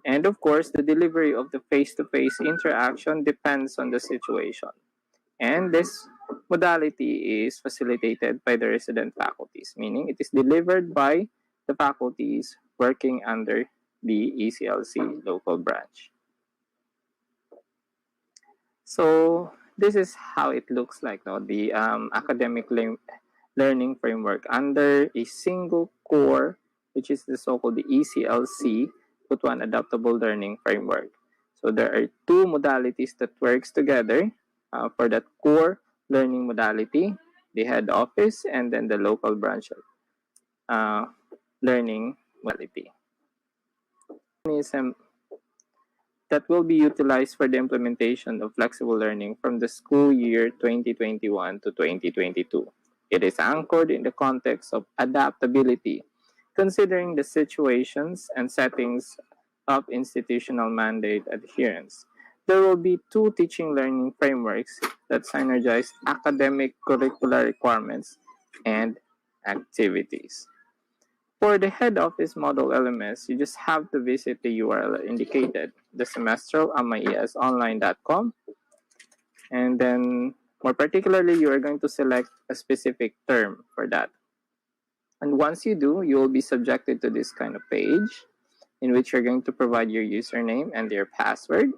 And of course, the delivery of the face-to-face interaction depends on the situation. And this modality is facilitated by the resident faculties, meaning it is delivered by the faculties working under the ACLC local branch. So this is how it looks like now, the academic learning framework under a single core, which is the so-called the ACLC Butuan Adaptable Learning Framework. So there are two modalities that works together for that core learning modality: the head office and then the local branch learning modality. That will be utilized for the implementation of flexible learning from the school year 2021 to 2022. It is anchored in the context of adaptability, considering the situations and settings of institutional mandate adherence. There will be two teaching learning frameworks that synergize academic curricular requirements and activities. For the head office model LMS, you just have to visit the URL indicated, thesemestral.misonline.com, and then More particularly, you are going to select a specific term for that. And once you do, you will be subjected to this kind of page in which you're going to provide your username and your password.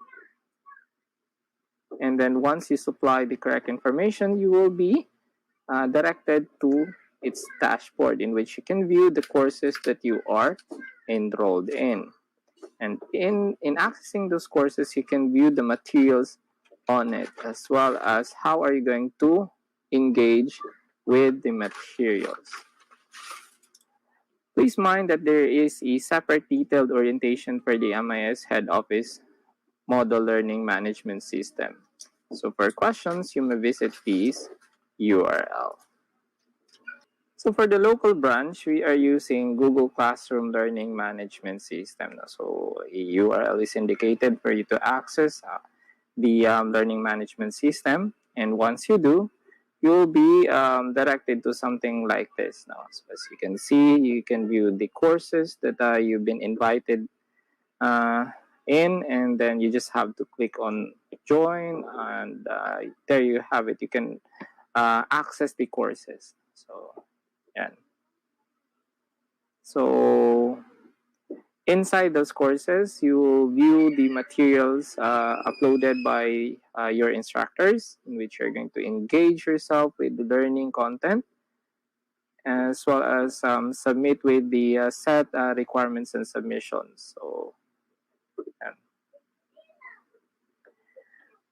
And then once you supply the correct information, you will be directed to its dashboard in which you can view the courses that you are enrolled in. And in accessing those courses, you can view the materials on it, as well as how are you going to engage with the materials. Please mind that there is a separate detailed orientation for the MIS Head Office Model Learning Management System. So for questions, you may visit this URL. So for the local branch, we are using Google Classroom Learning Management System. So a URL is indicated for you to access the learning management system. And once you do, you'll be directed to something like this. Now, so as you can see, you can view the courses that you've been invited in, and then you just have to click on join, and there you have it. You can access the courses. So, yeah. So inside those courses, you will view the materials uploaded by your instructors, in which you're going to engage yourself with the learning content, as well as submit with the set requirements and submissions. So, yeah.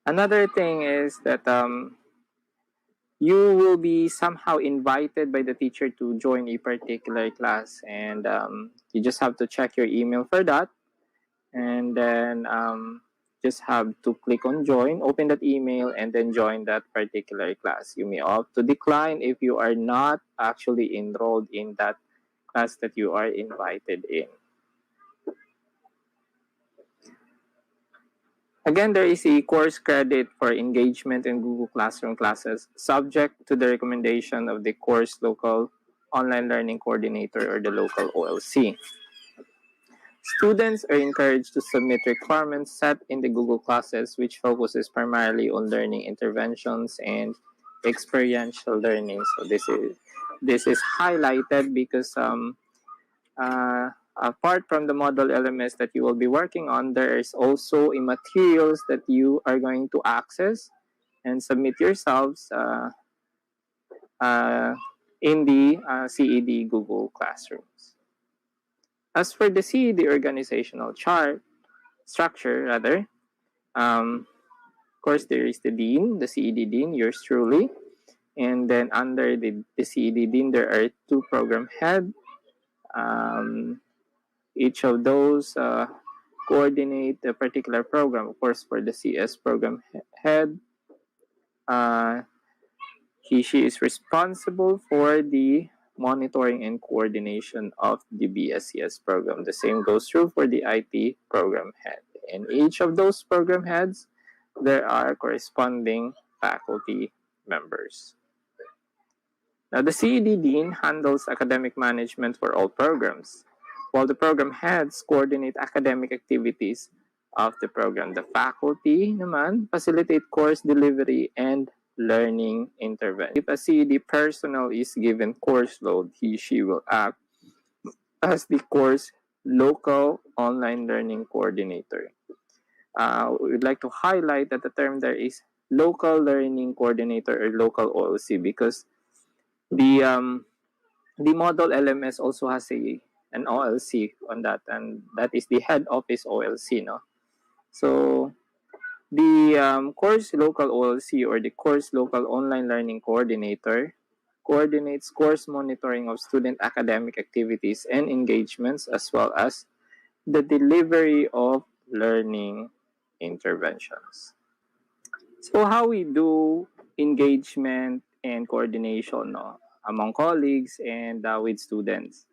Another thing is that you will be somehow invited by the teacher to join a particular class, and you just have to check your email for that, and then just have to click on join, open that email, and then join that particular class. You may opt to decline if you are not actually enrolled in that class that you are invited in. Again, there is a course credit for engagement in Google Classroom classes, subject to the recommendation of the course local online learning coordinator or the local OLC. Students are encouraged to submit requirements set in the Google classes, which focuses primarily on learning interventions and experiential learning. So this is highlighted because apart from the model LMS that you will be working on, there is also a materials that you are going to access and submit yourselves in the CED Google Classrooms. As for the CED organizational structure, of course, there is the Dean, the CED Dean, yours truly. And then under the CED Dean, there are 2 program heads. Each of those coordinate a particular program. Of course, for the CS program head, she is responsible for the monitoring and coordination of the BSCS program. The same goes true for the IT program head. In each of those program heads, there are corresponding faculty members. Now, the CED Dean handles academic management for all programs, while the program heads coordinate academic activities of the program. The faculty naman facilitate course delivery and learning intervention. If a CED personnel is given course load, she will act as the course local online learning coordinator. We would like to highlight that the term there is local learning coordinator or local OLC, because the model LMS also has an OLC on that, and that is the head office OLC, no? So the course local OLC, or the course local online learning coordinator, coordinates course monitoring of student academic activities and engagements, as well as the delivery of learning interventions. So how we do engagement and coordination, no, among colleagues and with students.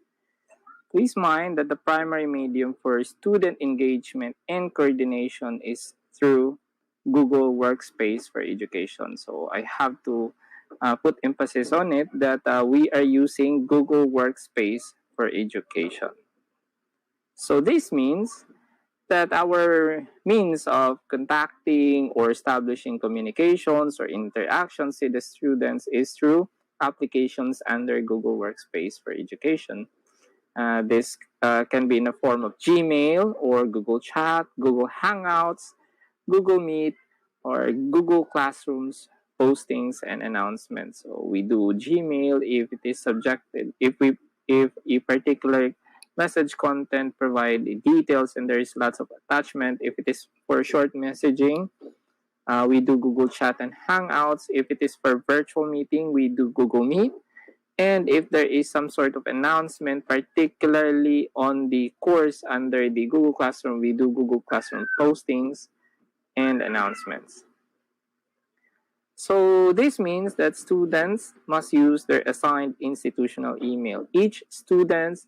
Please mind that the primary medium for student engagement and coordination is through Google Workspace for education. So I have to put emphasis on it that we are using Google Workspace for education. So this means that our means of contacting or establishing communications or interactions with the students is through applications under Google Workspace for Education. This can be in the form of Gmail or Google Chat, Google Hangouts, Google Meet, or Google Classrooms postings and announcements. So we do Gmail if it is subjected, if a particular message content provide details and there is lots of attachment. If it is for short messaging, we do Google Chat and Hangouts. If it is for virtual meeting, we do Google Meet. And if there is some sort of announcement, particularly on the course under the Google Classroom, we do Google Classroom postings and announcements. So this means that students must use their assigned institutional email. Each student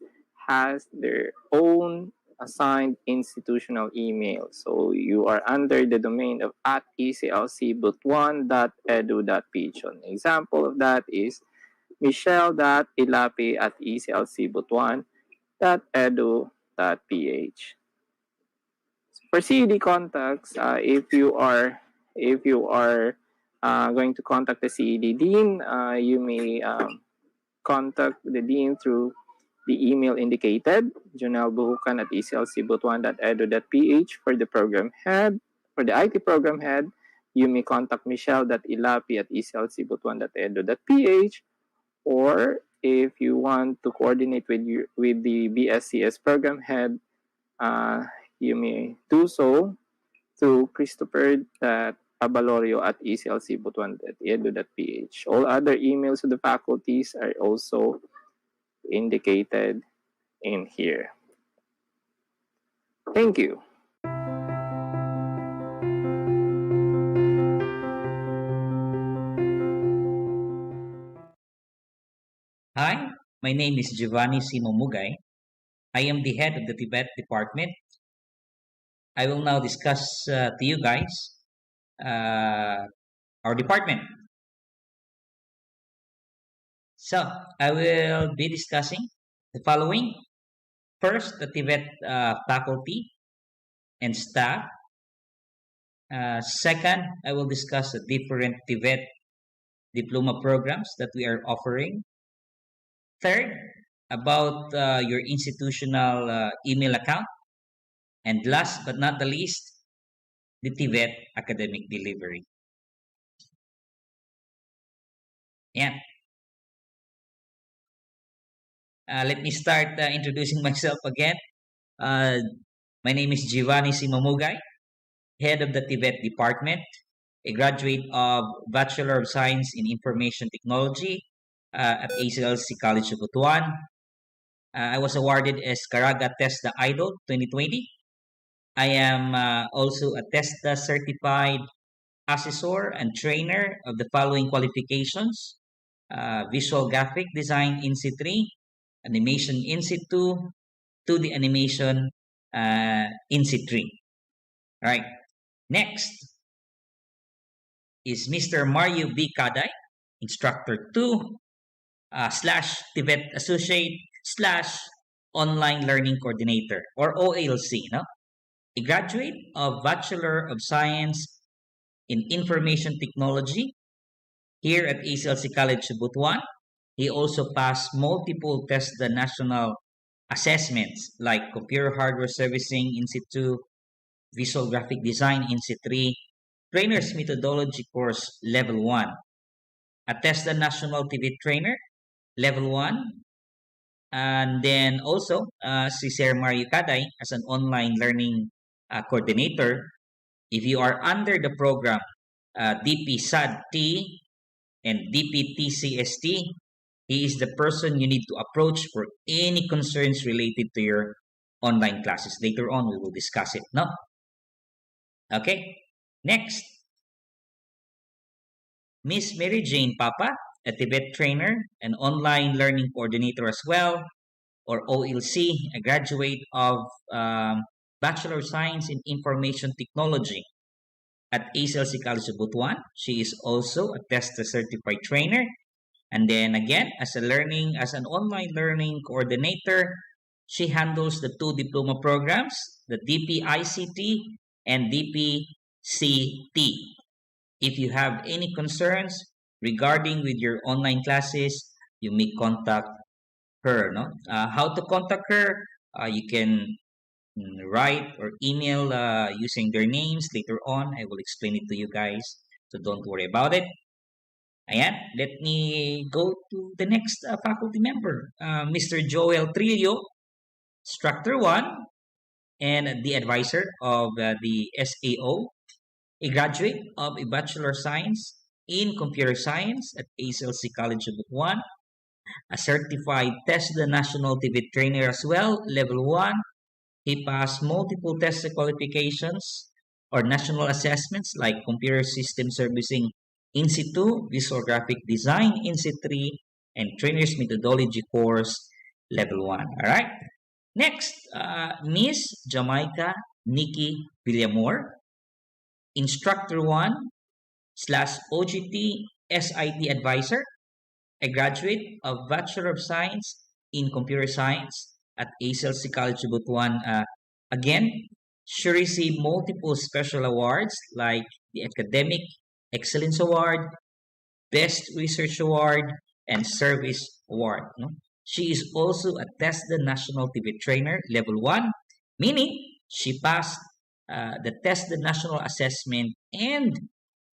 has their own assigned institutional email. So you are under the domain of @aclcbutuan.edu.ph. An example of that is michelle.ilapi@eclcbutuan.edu.ph. For CED contacts, if you are going to contact the CED Dean, you may contact the Dean through the email indicated, jonelbuhukan@eclcbutuan.edu.ph. For the program head, for the IT program head, you may contact michelle.ilapi@eclcbutuan.edu.ph. Or if you want to coordinate with the BSCS program head, you may do so through christopher.abalorio@eclcbutuan.edu.ph. All other emails to the faculties are also indicated in here. Thank you. Hi, my name is Giovanni Simomugay. I am the head of the Tibet department. I will now discuss to you guys our department. So, I will be discussing the following. First, the Tibet faculty and staff. Second, I will discuss the different Tibet diploma programs that we are offering. Third, about your institutional email account. And last but not the least, the Tibet academic delivery. Yeah. Let me start introducing myself again. My name is Giovanni Simomugay, head of the Tibet department, a graduate of Bachelor of Science in Information Technology at ACLC College of Butuan. I was awarded as Caraga TESDA Idol 2020. I am also a TESDA certified assessor and trainer of the following qualifications: Visual Graphic Design INSI 3, Animation INSI 2, 2D Animation INSI 3. All right. Next is Mr. Mario B. Kaday, Instructor 2 / Tibet Associate / Online Learning Coordinator, or OALC, no? A graduate of Bachelor of Science in Information Technology here at ACLC College of Butuan. He also passed multiple TESDA national assessments like Computer Hardware Servicing INSI 2, Visual Graphic Design INSI 3, Trainer's Methodology Course Level 1, a TESDA National TV Trainer Level 1, and then also si Sir Mario Kaday as an online learning coordinator. If you are under the program DP SAD-T and DP TCST, he is the person you need to approach for any concerns related to your online classes. Later on, we will discuss it, no? Okay, next. Miss Mary Jane Papa, a Tibet trainer and online learning coordinator as well, or OLC, a graduate of Bachelor of Science in Information Technology at ACLC College of Butuan. She is also a TESDA certified trainer. And then again, as an online learning coordinator, she handles the 2 diploma programs, the DPICT and DPCT. If you have any concerns regarding with your online classes, you may contact her. No, how to contact her? You can write or email using their names later on. I will explain it to you guys, so don't worry about it. Ayan, let me go to the next faculty member, Mr. Joel Trillo, Instructor 1 and the advisor of the SAO, a graduate of a Bachelor of Science in Computer Science at ACLC College of Butuan, a certified TESDA National TV trainer as well, level 1. He passed multiple test qualifications or national assessments like Computer System Servicing in situ, Visual Graphic Design in situ, and Trainer's Methodology course level 1. All right. Next, Miss Jamaica Nikki Villamor, Instructor 1 / OGT SIT Advisor, a graduate of Bachelor of Science in Computer Science at ACLC College of Butuan. Again, she received multiple special awards like the Academic Excellence Award, Best Research Award, and Service Award. No? She is also a TESDA National TV Trainer Level 1, meaning she passed the TESDA National Assessment and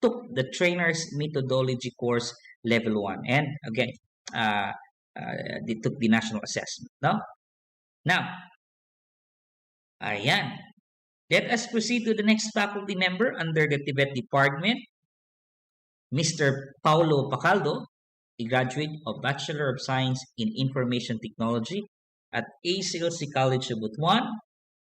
took the Trainer's Methodology course Level 1. And again, they took the National Assessment. No? Now, ayan. Let us proceed to the next faculty member under the Tibet Department, Mr. Paulo Pacaldo, a graduate of Bachelor of Science in Information Technology at ACLC College of Butuan,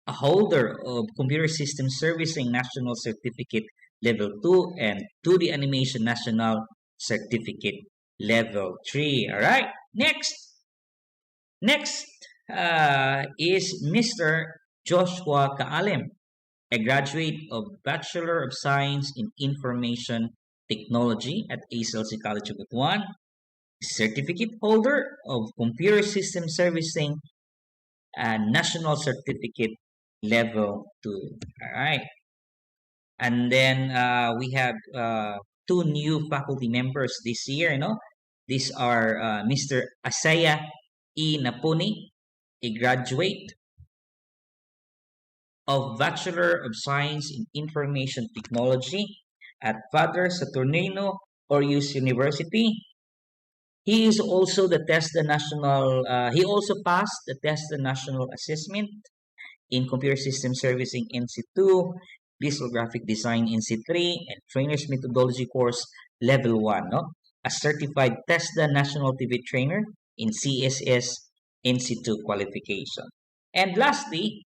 a holder of Computer System Servicing National Certificate Level 2 and 2D Animation National Certificate Level 3. All right, next is Mr. Joshua Kaalem, a graduate of Bachelor of Science in Information Technology at ACLC College of Butuan, certificate holder of Computer System Servicing National Certificate Level 2. All right. And then we have two new faculty members this year. These are Mr. Asaya E. Napuni, a graduate of Bachelor of Science in Information Technology at Father Saturnino Orius University. He is also the TESDA National. He also passed the TESDA National Assessment in Computer System Servicing NC2, Visual Graphic Design NC3, and Trainer's Methodology course Level 1. A certified TESDA National TV Trainer in CSS NC2 qualification. And lastly,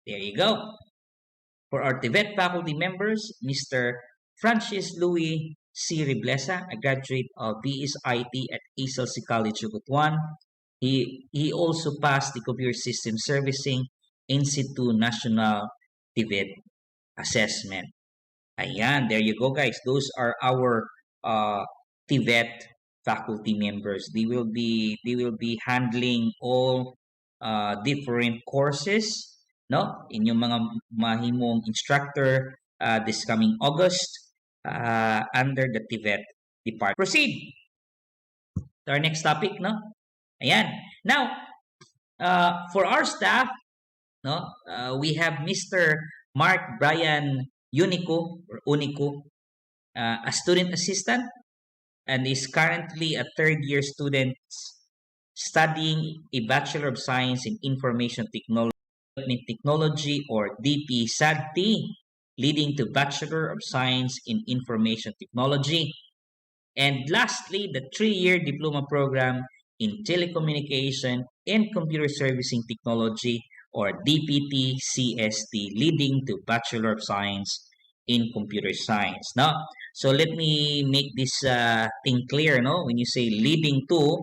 there you go. For our Tibet faculty members, Mr. Francis Louis C. Riblesa, a graduate of BSIT at ACLC College of Butuan. He also passed the Computer System Servicing NC2 National Tibet Assessment. Ayan, there you go, guys. Those are our Tibet faculty members. They will be handling all different courses, inyong mga mahimong instructor this coming August under the Tibet Department. Proceed to our next topic, Ayan. Now, for our staff, we have Mr. Mark Brian Unico, a student assistant, and is currently a third-year student studying a Bachelor of Science in Information Technology or DPSADT, leading to Bachelor of Science in Information Technology. And lastly, the 3-year diploma program in Telecommunication and Computer Servicing Technology or DPT CST, leading to Bachelor of Science in Computer Science. So let me make this thing clear. When you say leading to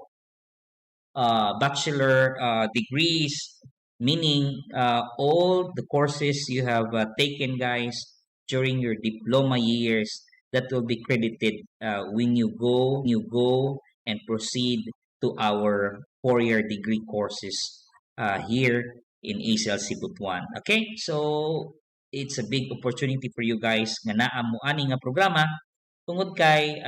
bachelor degrees, meaning all the courses you have taken, guys, during your diploma years, that will be credited when you go and proceed to our 4-year degree courses here in ACLC Butuan. Okay? So it's a big opportunity for you guys nga naa mo ani nga programa tungod kay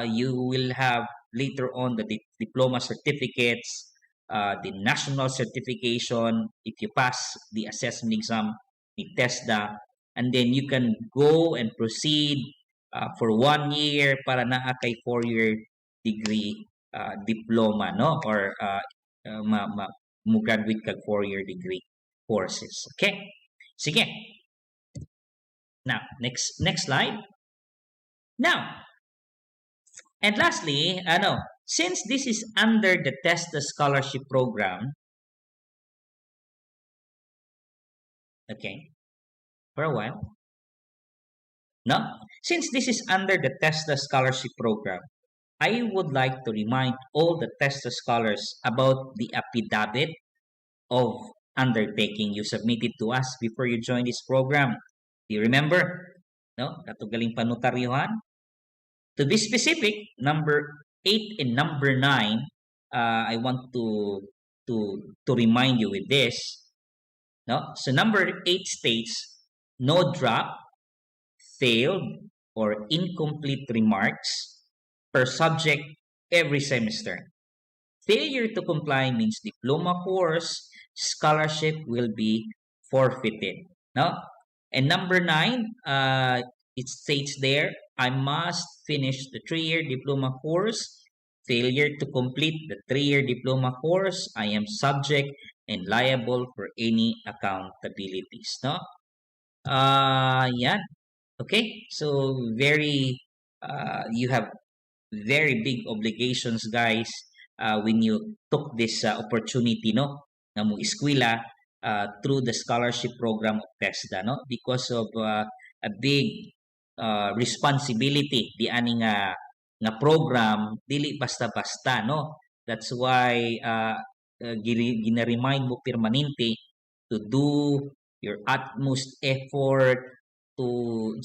you will have later on the diploma certificates, the national certification if you pass the assessment exam, the TESDA, and then you can go and proceed for 1 year para naa kay 4-year degree diploma, no? Or mo graduate kag 4-year degree courses. Okay? Sige. Now, next slide. Now, and lastly, since this is under the TESDA scholarship program, okay, for a while, no? Since this is under the TESDA scholarship program, I would like to remind all the TESDA scholars about the affidavit of undertaking you submitted to us before you join this program. Do you remember? No? Katugaling panotaryohan. To be specific, number 8 and number 9, I want to remind you with this. No? So number 8 states, no drop, failed, or incomplete remarks per subject every semester. Failure to comply means diploma course scholarship will be forfeited. No? And number 9, it states there, I must finish the 3-year diploma course. Failure to complete the 3-year diploma course, I am subject and liable for any accountabilities. No? Yan. Okay? So, you have very big obligations, guys, when you took this opportunity, no? Na mo eskwela through the scholarship program of TESDA, no? Because of a big responsibility di ani nga program dili basta-basta, no? That's why gina-remind mo permanente to do your utmost effort to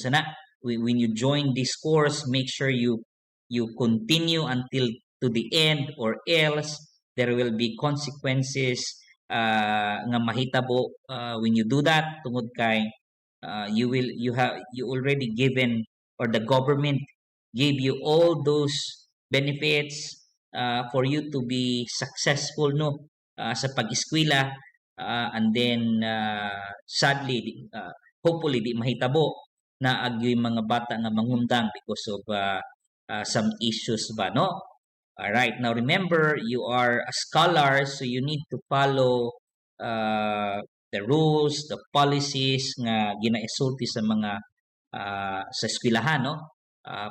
when you join this course, make sure you continue until to the end, or else there will be consequences nga mahitabo when you do that tungod kay you already given, or the government gave you all those benefits for you to be successful, no, sa pag-eskwela, and then sadly hopefully di mahitabo na agyoy mga bata nga mangundang because of some issues ba, no? All right, now remember, you are a scholar, so you need to follow the rules, the policies nga ginaisulti sa mga sa eskwelahan, no?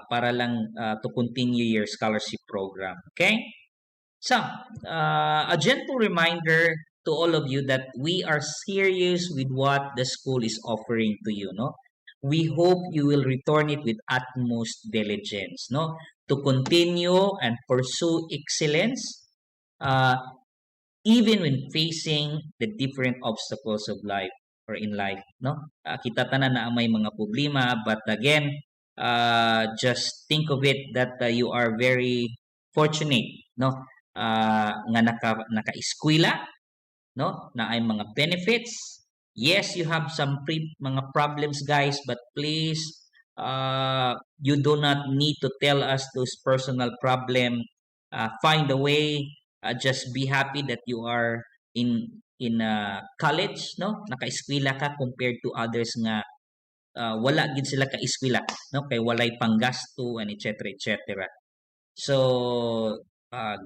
Para lang to continue your scholarship program. Okay? So, a gentle reminder to all of you that we are serious with what the school is offering to you, no? We hope you will return it with utmost diligence, no? To continue and pursue excellence, even when facing the different obstacles of life or in life, no? Kita tanan na may mga problema, but again, just think of it that you are very fortunate, no? Nga naka-eskwela, no? Na ay mga benefits. Yes, you have some mga problems, guys, but please, you do not need to tell us those personal problem. Find a way. Just be happy that you are in college, no? Naka-eskwela ka compared to others nga wala gid sila ka eskwela, no? Kay walay panggasto and etc. So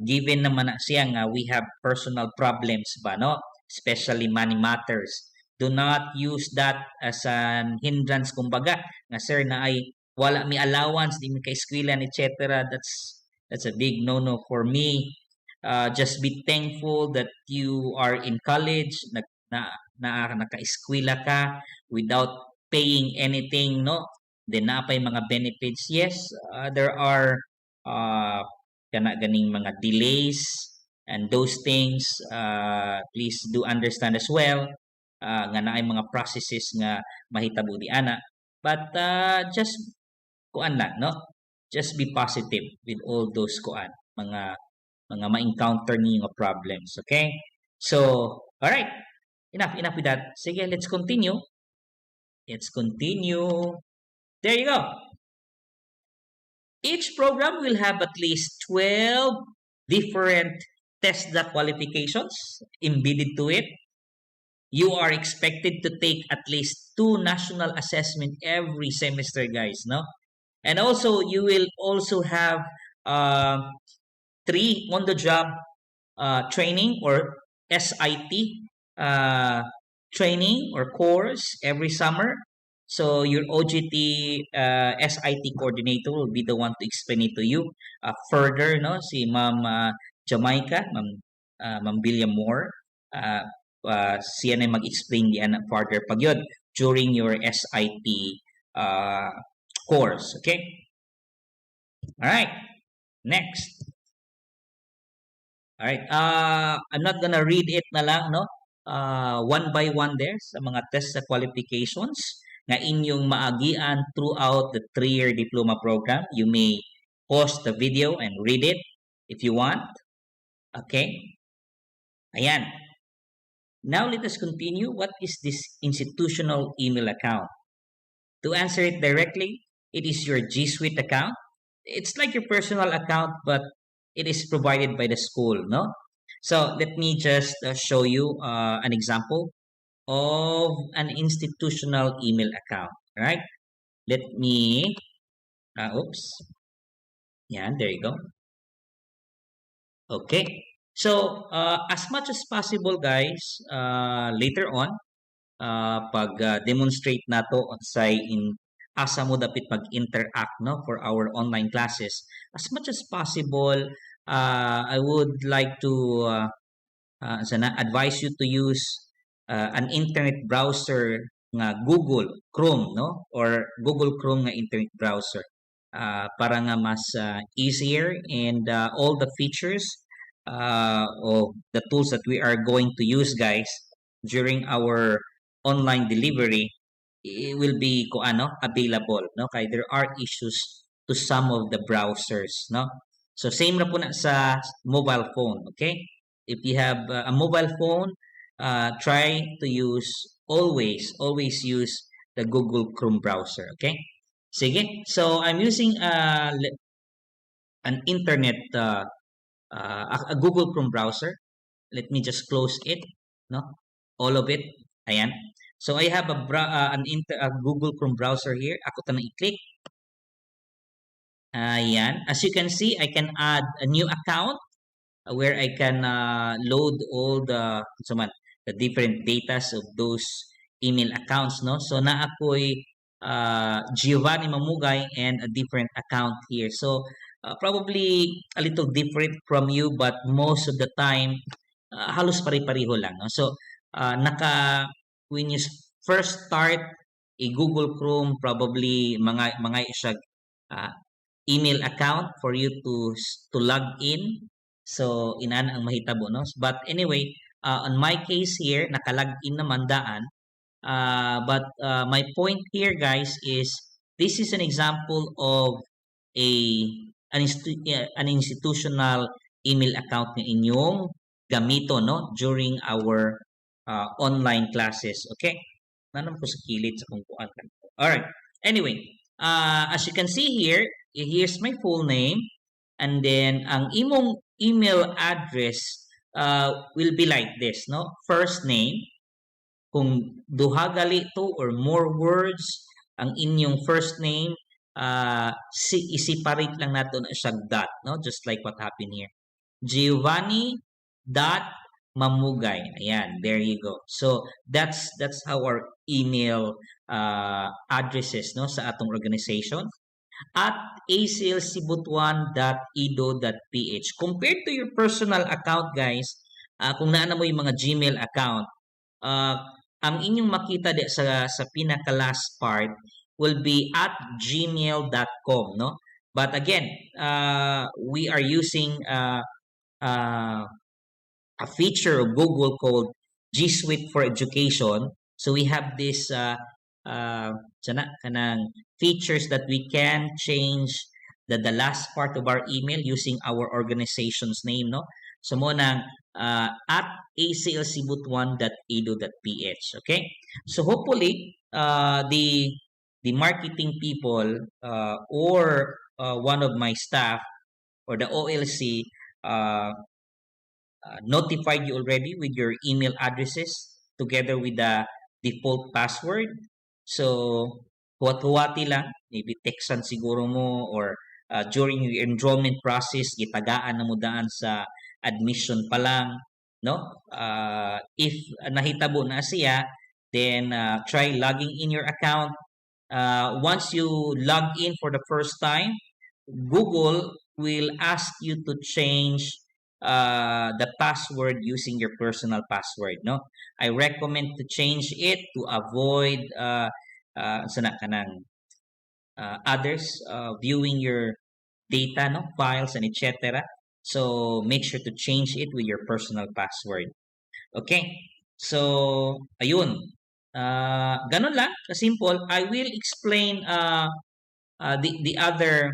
given naman na siya nga we have personal problems ba, no? Especially money matters. Do not use that as an hindrance, kumbaga, nga sir na ay wala mi allowance, di mi ka eskwela, etc. That's a big no-no for me. Just be thankful that you are in college, naka-eskwela ka without paying anything, no? Then napay mga benefits. Yes, there are ganing mga delays and those things. Please do understand as well nga naay mga processes nga mahitabo di ana. But just kuan lang, no? Just be positive with all those kuan mga ma-encounter ninyo problems, okay? So, all right. Enough with that. Sige, let's continue. Let's continue. There you go. Each program will have at least 12 different TESDA qualifications embedded to it. You are expected to take at least 2 national assessment every semester, guys, no? And also, you will also have 3 on-the-job training or SIT training or course every summer. So your OGT SIT coordinator will be the one to explain it to you further, no? Si Ma'am Jamaica, Ma'am William Moore, siya na mag-explain diyan further pag yun during your SIT course. Okay? All right. Next. All right. I'm not gonna read it na lang, no? One by one there sa mga test sa qualifications na inyong maagian throughout the 3-year diploma program. You may pause the video and read it if you want. Okay? Ayan. Now let us continue. What is this institutional email account? To answer it directly, it is your G Suite account. It's like your personal account, but it is provided by the school, no? So let me just show you an example of an institutional email account, right? Let me, oops. Yeah, there you go. Okay. So, as much as possible, guys, later on, pag-demonstrate na to say in asa mo dapat mag-interact, no, for our online classes. As much as possible, I would like to advise you to use an internet browser nga Google Chrome, no, or Google Chrome nga internet browser para nga mas easier and all the features of the tools that we are going to use, guys, during our online delivery, it will be available, no, kaya there are issues to some of the browsers, no. So same na po na sa mobile phone. Okay, if you have a mobile phone, try to use always use the Google Chrome browser. Okay, sige. So I'm using an internet a Google Chrome browser. Let me just close it, no, all of it. Ayan. So I have a Google Chrome browser here. Ako tanang i-click. Ayan. As you can see, I can add a new account where I can load all the different datas of those email accounts, no? So na ako'y Giovanni Mamugay and a different account here. So probably a little different from you, but most of the time halos pare-pareho lang, no? So when you first start a Google Chrome, probably mga siya email account for you to log in. So inan ang mahitabo, no? But anyway, on my case here, naka-log in naman daan. But my point here, guys, is this is an example of an institutional email account na inyong gamito, no, during our online classes. Okay? Nanam ko sa kilid sa kung kuan. Alright. Anyway, as you can see here, here's my full name, and then ang imong email address will be like this, no? First name, kung duha gali to or more words ang inyong first name, i-separate lang nato na siya dot, no? Just like what happened here. Giovanni dot Mamugay. Ayan, there you go. So that's how our email addresses, no, sa atong organization. At aclcbutuan.edu.ph. Compared to your personal account, guys, kung naana mo yung mga Gmail account, ang inyong makita sa pinaka-last part will be at gmail.com, no? But again, we are using a feature of Google called G Suite for Education. So we have this features that we can change the last part of our email using our organization's name, no? So mo nang at aclcbutuan.edu.ph. Okay? So hopefully the marketing people or one of my staff or the OLC notified you already with your email addresses together with the default password. So, huwat-huwati lang. Maybe textan siguro mo or during your enrollment process, gitagaan na mo daan sa admission pa lang. No? If nahitabo na siya, then try logging in your account. Once you log in for the first time, Google will ask you to change the password using your personal password. No, I recommend to change it to avoid sana kanang others viewing your data, no, files and etc. So make sure to change it with your personal password. Okay. So ayun. Ganun lang, simple. I will explain the other,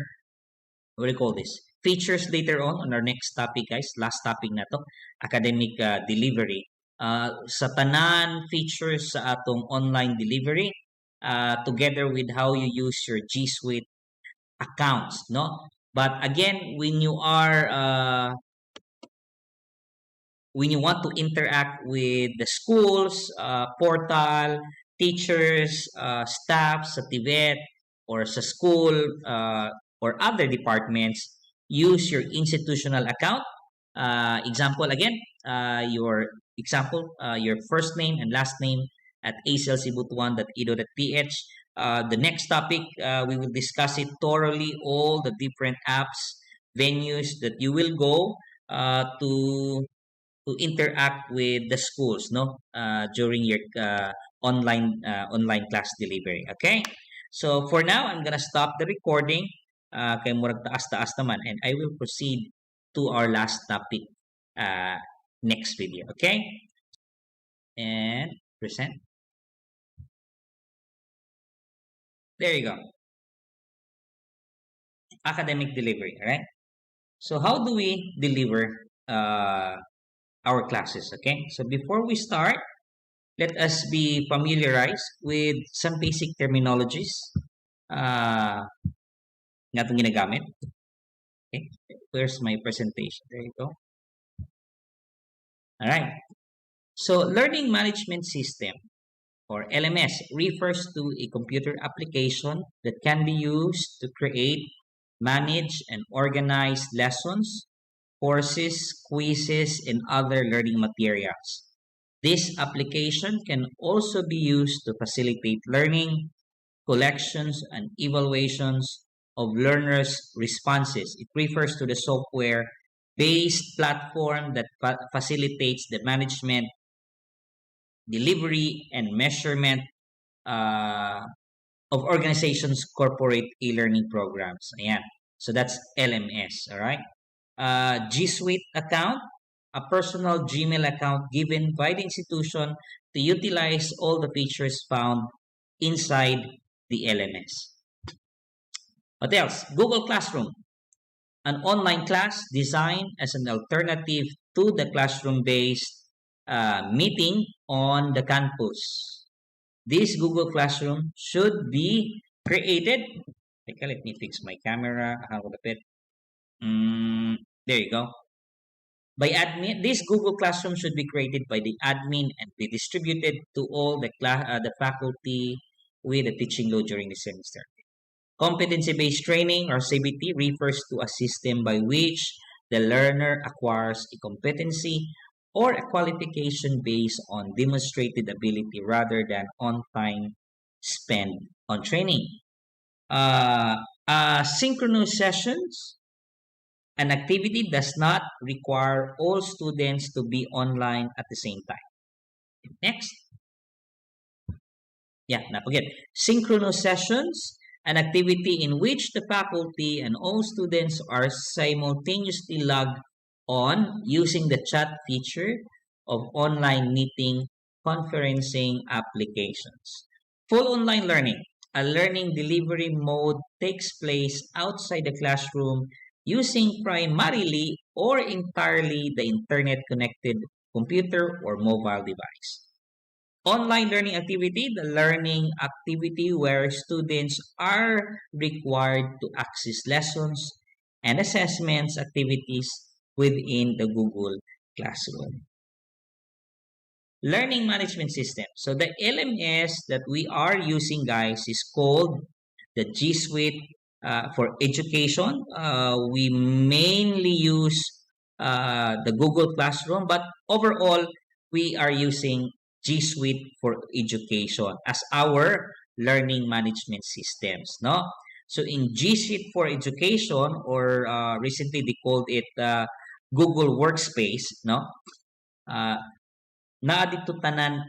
what do you call this, features later on our next topic, guys. Last topic na to, academic delivery. Sa tanan features sa atong online delivery, together with how you use your G Suite accounts, no? But again, when you want to interact with the schools, portal, teachers, staff sa TVET or sa school or other departments, use your institutional account. Example again, your first name and last name at aclcbutuan.edu.ph. The next topic, we will discuss it thoroughly, all the different apps, venues that you will go to interact with the schools, no, during your online class delivery. Okay, so for now I'm gonna stop the recording kay murag taas naman, and I will proceed to our last topic next video. Okay, and present. There you go. Academic delivery. All right, so how do we deliver our classes? Okay, so before we start, let us be familiarized with some basic terminologies nga itong ginagamit. Okay, where's my presentation? There you go. All right, so learning management system or LMS refers to a computer application that can be used to create, manage, and organize lessons, courses, quizzes, and other learning materials. This application can also be used to facilitate learning, collections, and evaluations of learners' responses. It refers to the software-based platform that facilitates the management, delivery, and measurement of organizations' corporate e-learning programs. Ayan. So that's LMS, all right? G Suite account, a personal Gmail account given by the institution to utilize all the features found inside the LMS. What else? Google Classroom, an online class designed as an alternative to the classroom-based meeting on the campus. This Google Classroom should be created. Okay, let me fix my camera. How a bit. There you go. By admin, this Google Classroom should be created by the admin and be distributed to all the faculty with a teaching load during the semester. Competency-based training or CBT refers to a system by which the learner acquires a competency or a qualification based on demonstrated ability rather than on time spent on training. Synchronous sessions. An activity does not require all students to be online at the same time. Next. Yeah, forget. Synchronous sessions, an activity in which the faculty and all students are simultaneously logged on using the chat feature of online meeting conferencing applications. Full online learning. A learning delivery mode takes place outside the classroom using primarily or entirely the internet-connected computer or mobile device. Online learning activity, the learning activity where students are required to access lessons and assessments activities within the Google Classroom. Learning management system. So the LMS that we are using, guys, is called the G Suite for education. We mainly use the Google Classroom, but overall, we are using G Suite for education as our learning management systems. No, so in G Suite for education, or recently they called it Google Workspace. No, uh, naa dito tanan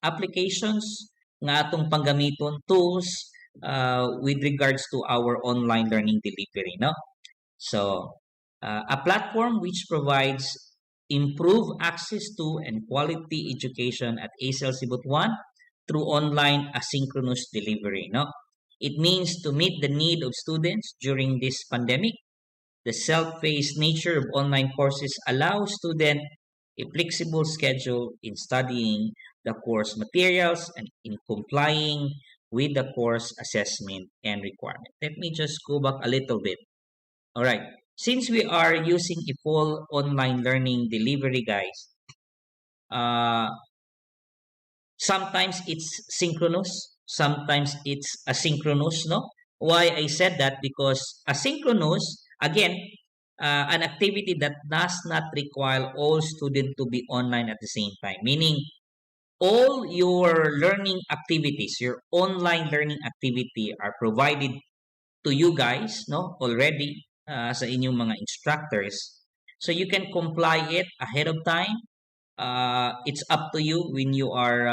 applications nga atong panggamiton, tools with regards to our online learning delivery, no? So a platform which provides improved access to and quality education at ACLC Butuan through online asynchronous delivery, no? It means to meet the need of students during this pandemic. The self-paced nature of online courses allows students a flexible schedule in studying the course materials and in complying with the course assessment and requirement. Let me just go back a little bit. All right. Since we are using a full online learning delivery, guys, uh, sometimes it's synchronous, sometimes it's asynchronous, no? Why I said that? Because asynchronous, again, an activity that does not require all students to be online at the same time. Meaning, all your learning activities, your online learning activity are provided to you guys, no, already sa inyong mga instructors. So you can comply it ahead of time. It's up to you when you are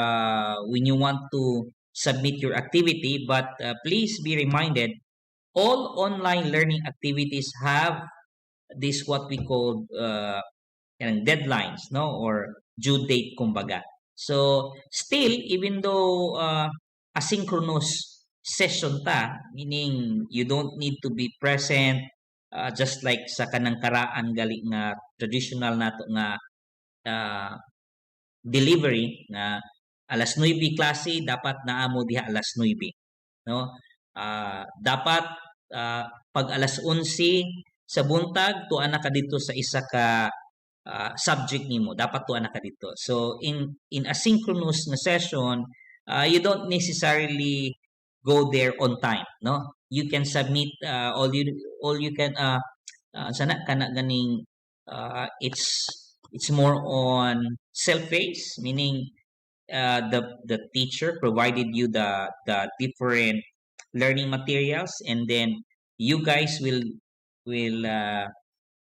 when you want to submit your activity, but please be reminded, all online learning activities have this what we call deadlines, no, or due date, kumbaga. So still, even though asynchronous session ta, meaning you don't need to be present, just like sa kanang karaan gali nga traditional nato nga uh, delivery na alas 9 klase, dapat naamo diha alas 9, no? Dapat pag alas 11 sa buntag tuan na ka dito sa isa ka subject nimo, dapat tuan na ka dito. So in asynchronous na session, you don't necessarily go there on time, no? You can submit all you can sana kana ganing it's more on self-paced, meaning the teacher provided you the different learning materials, and then you guys will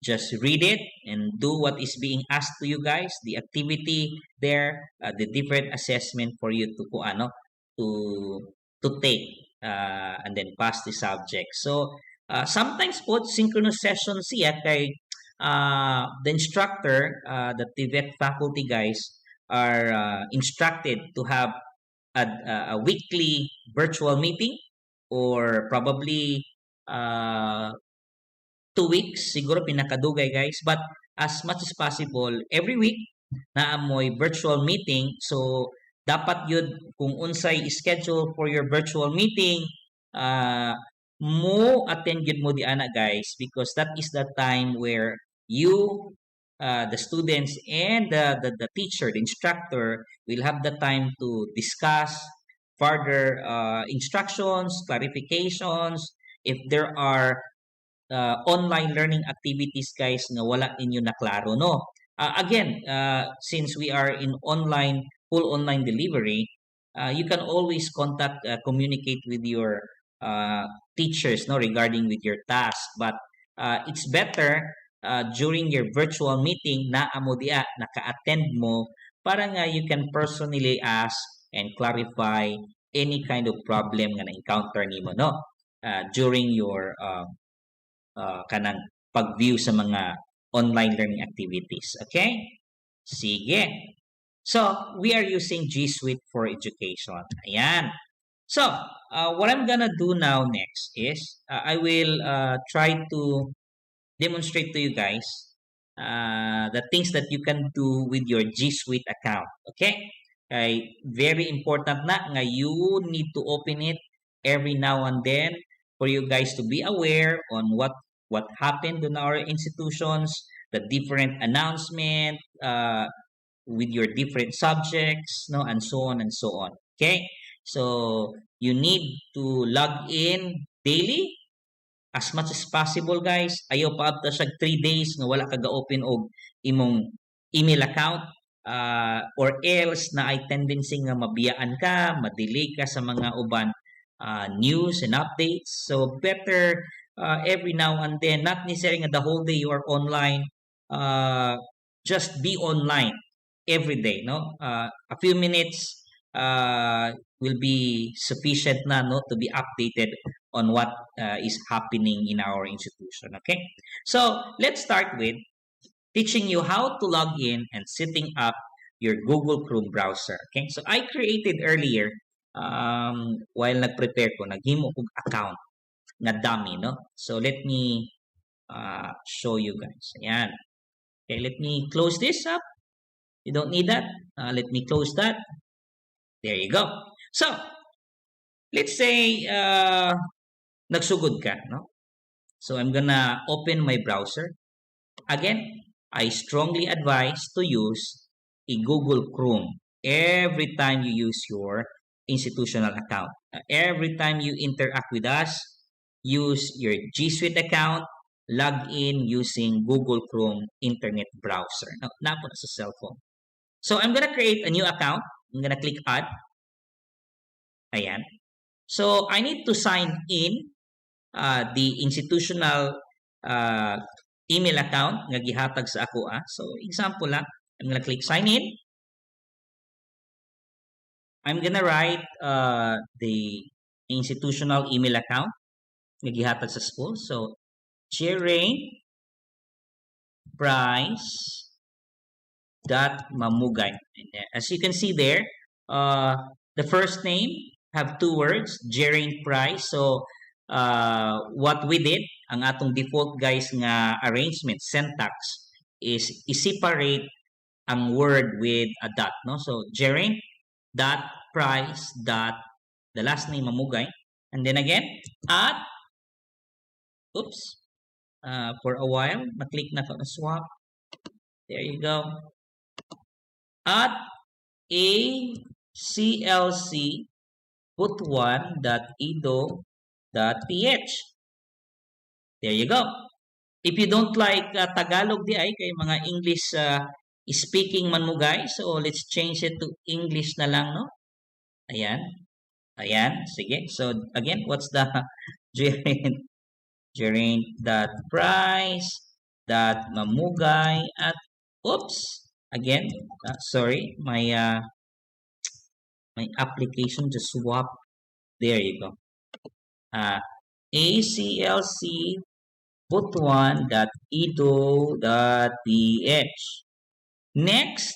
just read it and do what is being asked to you guys, the activity there, the different assessment for you to ano to take and then pass the subject. So sometimes po synchronous sessions siya kay the instructor, the TVET faculty guys are instructed to have a weekly virtual meeting, or probably 2 weeks siguro pinakadugay, guys, but as much as possible every week na amoy virtual meeting. So dapat yun kung unsay schedule for your virtual meeting, mo attend yun mo di ana, guys, because that is the time where you the students and the teacher, the instructor, will have the time to discuss further instructions, clarifications, if there are online learning activities, guys, na wala ninyo na klaro, no? Again, since we are in full online delivery, you can always communicate with your teachers, no, regarding with your task. But it's better during your virtual meeting na amo dia naka-attend mo, para nga you can personally ask and clarify any kind of problem nga na-encounter nimo, no, during your kanang pag-view sa mga online learning activities. Okay? Sige. So, we are using G Suite for education. Ayan. So, what I'm gonna do now next is I will try to demonstrate to you guys the things that you can do with your G Suite account. Okay? Very important na nga you need to open it every now and then for you guys to be aware on what happened in our institutions, the different announcement with your different subjects, no, and so on and so on. Okay? So you need to log in daily as much as possible, guys. Ayaw pa after sa 3 days nga wala ka ga-open og imong email account or else na ay tendency nga mabiyaan ka, madelay ka sa mga uban news and updates. So better every now and then, not necessarily nga the whole day you are online, just be online every day, no? A few minutes will be sufficient na, no, to be updated on what is happening in our institution. Okay, so let's start with teaching you how to log in and setting up your Google Chrome browser. Okay, so I created earlier while nag-prepare ko, naghimo kog account na dummy, no? So let me show you guys. Ayan. Okay, let me close this up. You don't need that. Let me close that. There you go. So, let's say nagsugod ka, no? So, I'm gonna open my browser. Again, I strongly advise to use a Google Chrome every time you use your institutional account. Every time you interact with us, use your G Suite account, log in using Google Chrome Internet Browser. Now, napo sa cellphone. So, I'm gonna create a new account. I'm gonna click Add. Ayan. So, I need to sign in the institutional email account nga gihatag sa ako. So, example lang, I'm gonna click Sign In. I'm gonna write the institutional email account nga gihatag sa school. So, Jerain Price .mamugay. As you can see there, the first name have 2 words, Jerain Price. So, what we did, ang atong default guys nga arrangement, syntax, is i-separate ang word with a dot, no? So, Jerain dot price dot the last name mamugay, and then again at for a while na-click na to, swap. There you go. At ACLC Butuan.edu.ph. There you go. If you don't like Tagalog di ay kay mga English speaking man mo guys, so let's change it to English na lang, no? Ayan. Ayan, sige. So again, what's the Jerain.price.mamugay at again, sorry, my application just swapped. There you go. ACLC Butuan.edu.ph. Next,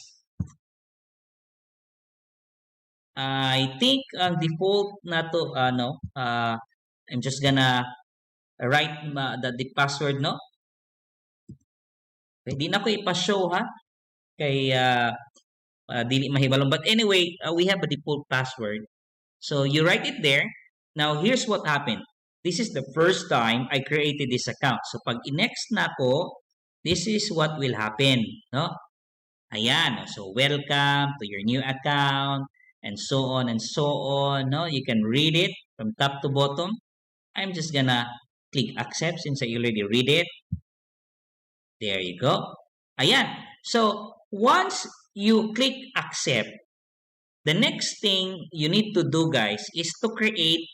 I think ang default na to, I'm just gonna write the password, no? Hindi na ko ipa-show, ha? Kay dili mahibalong. But anyway, we have a default password. So you write it there. Now, here's what happened. This is the first time I created this account. So pag i-next na ko, this is what will happen, no? Ayan. So welcome to your new account and so on and so on, no? You can read it from top to bottom. I'm just gonna click accept since I already read it. There you go. Ayan. So once you click accept, the next thing you need to do, guys, is to create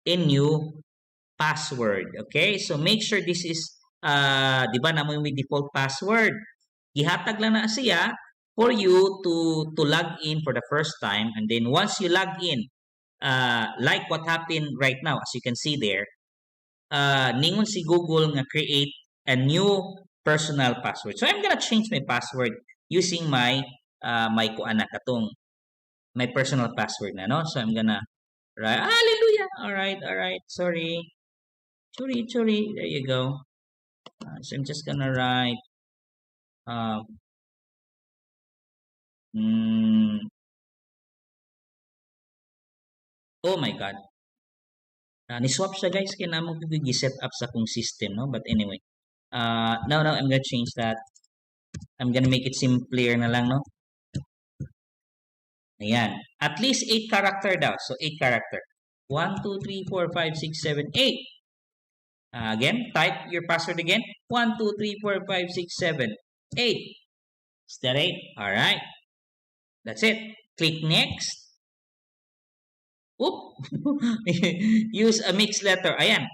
a new password. Okay? So make sure this is, di ba naman may default password. Ihatag lang na siya for you to log in for the first time. And then once you log in, like what happened right now, as you can see there, ningon si Google nga create a new personal password. So I'm gonna change my password using my my personal password na, no? So I'm gonna write, hallelujah. All right. Sorry. There you go. So I'm just gonna write uh, oh my god, ni-swap siya guys, kaya naman ko set up sa akong system, no? But anyway, now I'm gonna change that. I'm gonna make it simpler na lang, no? Ayan. At least 8 character daw. So 8 character. 1, 2, 3, 4, 5, 6, 7, 8. Again, type your password again. 1, 2, 3, 4, 5, 6, 7, 8. Is that 8? Alright. That's it. Click next. Oop! Use a mixed letter. Ayan.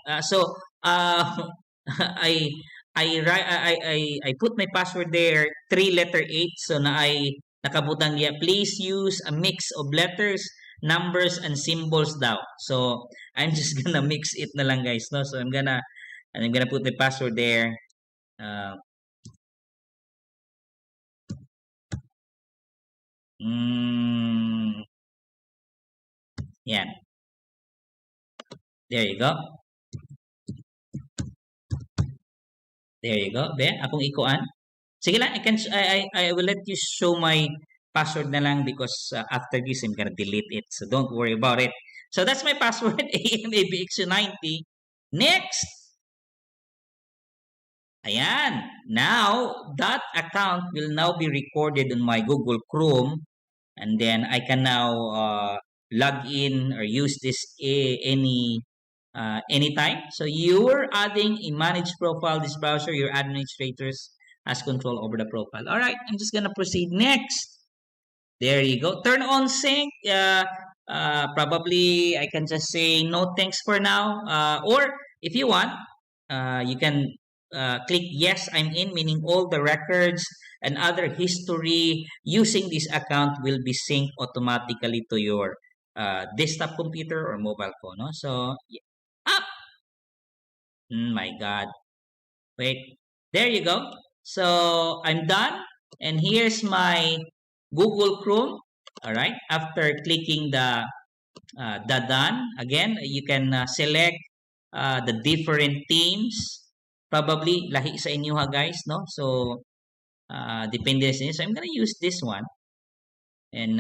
I I put my password there 3 letter 8 so na ay nakabutang niya. Please use a mix of letters, numbers and symbols daw. So I'm just gonna mix it na lang guys, no? So I'm gonna put my password there. Yan. There you go. There you go. Be, akong ikuan. Sige lang, I will let you show my password na lang because after this I'm gonna delete it. So don't worry about it. So that's my password, AMABXU90. Next. Ayan. Now, that account will now be recorded on my Google Chrome. And then I can now log in or use this anytime. So you're adding a managed profile, this browser, your administrators has control over the profile. All right, I'm just gonna proceed next. There you go. Turn on sync. Probably I can just say no thanks for now. Or if you want, you can click yes, I'm in, meaning all the records and other history using this account will be synced automatically to your desktop computer or mobile phone. No? So, up! My God. Wait. There you go. So, I'm done. And here's my Google Chrome. All right. After clicking the done, again, you can select the different themes. Probably lahi sa inyo ha guys, no? So, depende sa inyo. So, I'm gonna use this one. And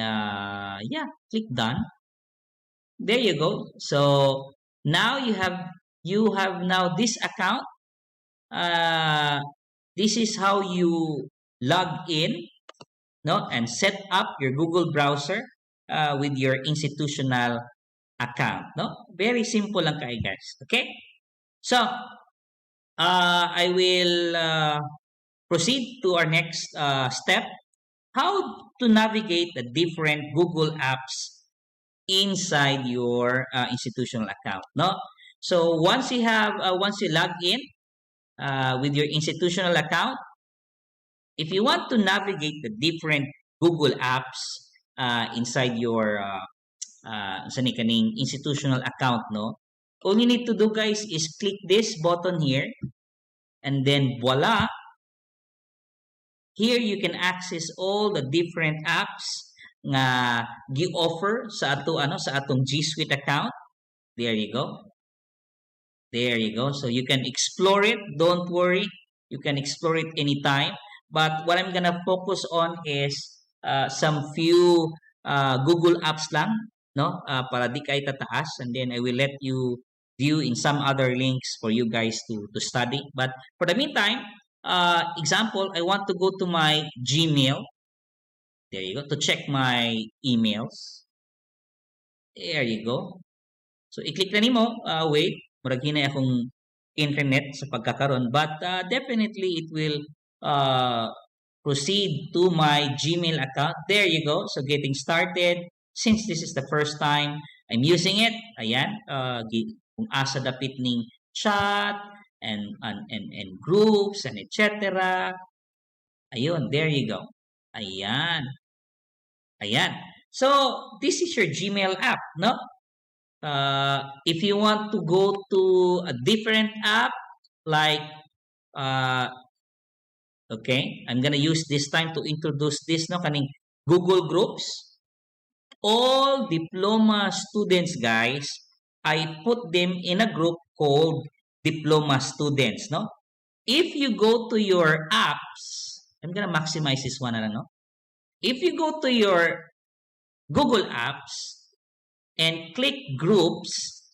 yeah, click done. There you go. So, now you have now this account. This is how you log in, no? And set up your Google browser with your institutional account, no? Very simple lang kayo guys. Okay? So, I will proceed to our next step. How to navigate the different Google apps inside your institutional account, no? So once you log in with your institutional account, if you want to navigate the different Google apps inside your institutional account, no? All you need to do guys is click this button here and then voila, here you can access all the different apps nga gi-offer sa atong G Suite account. There you go. There you go. So you can explore it. Don't worry. You can explore it anytime. But what I'm gonna focus on is some few Google apps lang, no? Para di kayo tataas, and then I will let you view in some other links for you guys to study. But for the meantime, example, I want to go to my Gmail. There you go. To check my emails. There you go. So, i-click na nimo. Wait. Murag hinay akong internet sa pagkakaroon. But definitely, it will proceed to my Gmail account. There you go. So, getting started. Since this is the first time I'm using it, ayan, kung asa dapit ning chat, and groups and etc. Ayun, there you go. Ayan. Ayan. So, this is your Gmail app, no? If you want to go to a different app, like, okay, I'm gonna use this time to introduce this, no? Kaning Google Groups. All diploma students, guys, I put them in a group called Diploma students, no? if you go to your apps, I'm gonna maximize this one, no? If you go to your Google Apps and click Groups,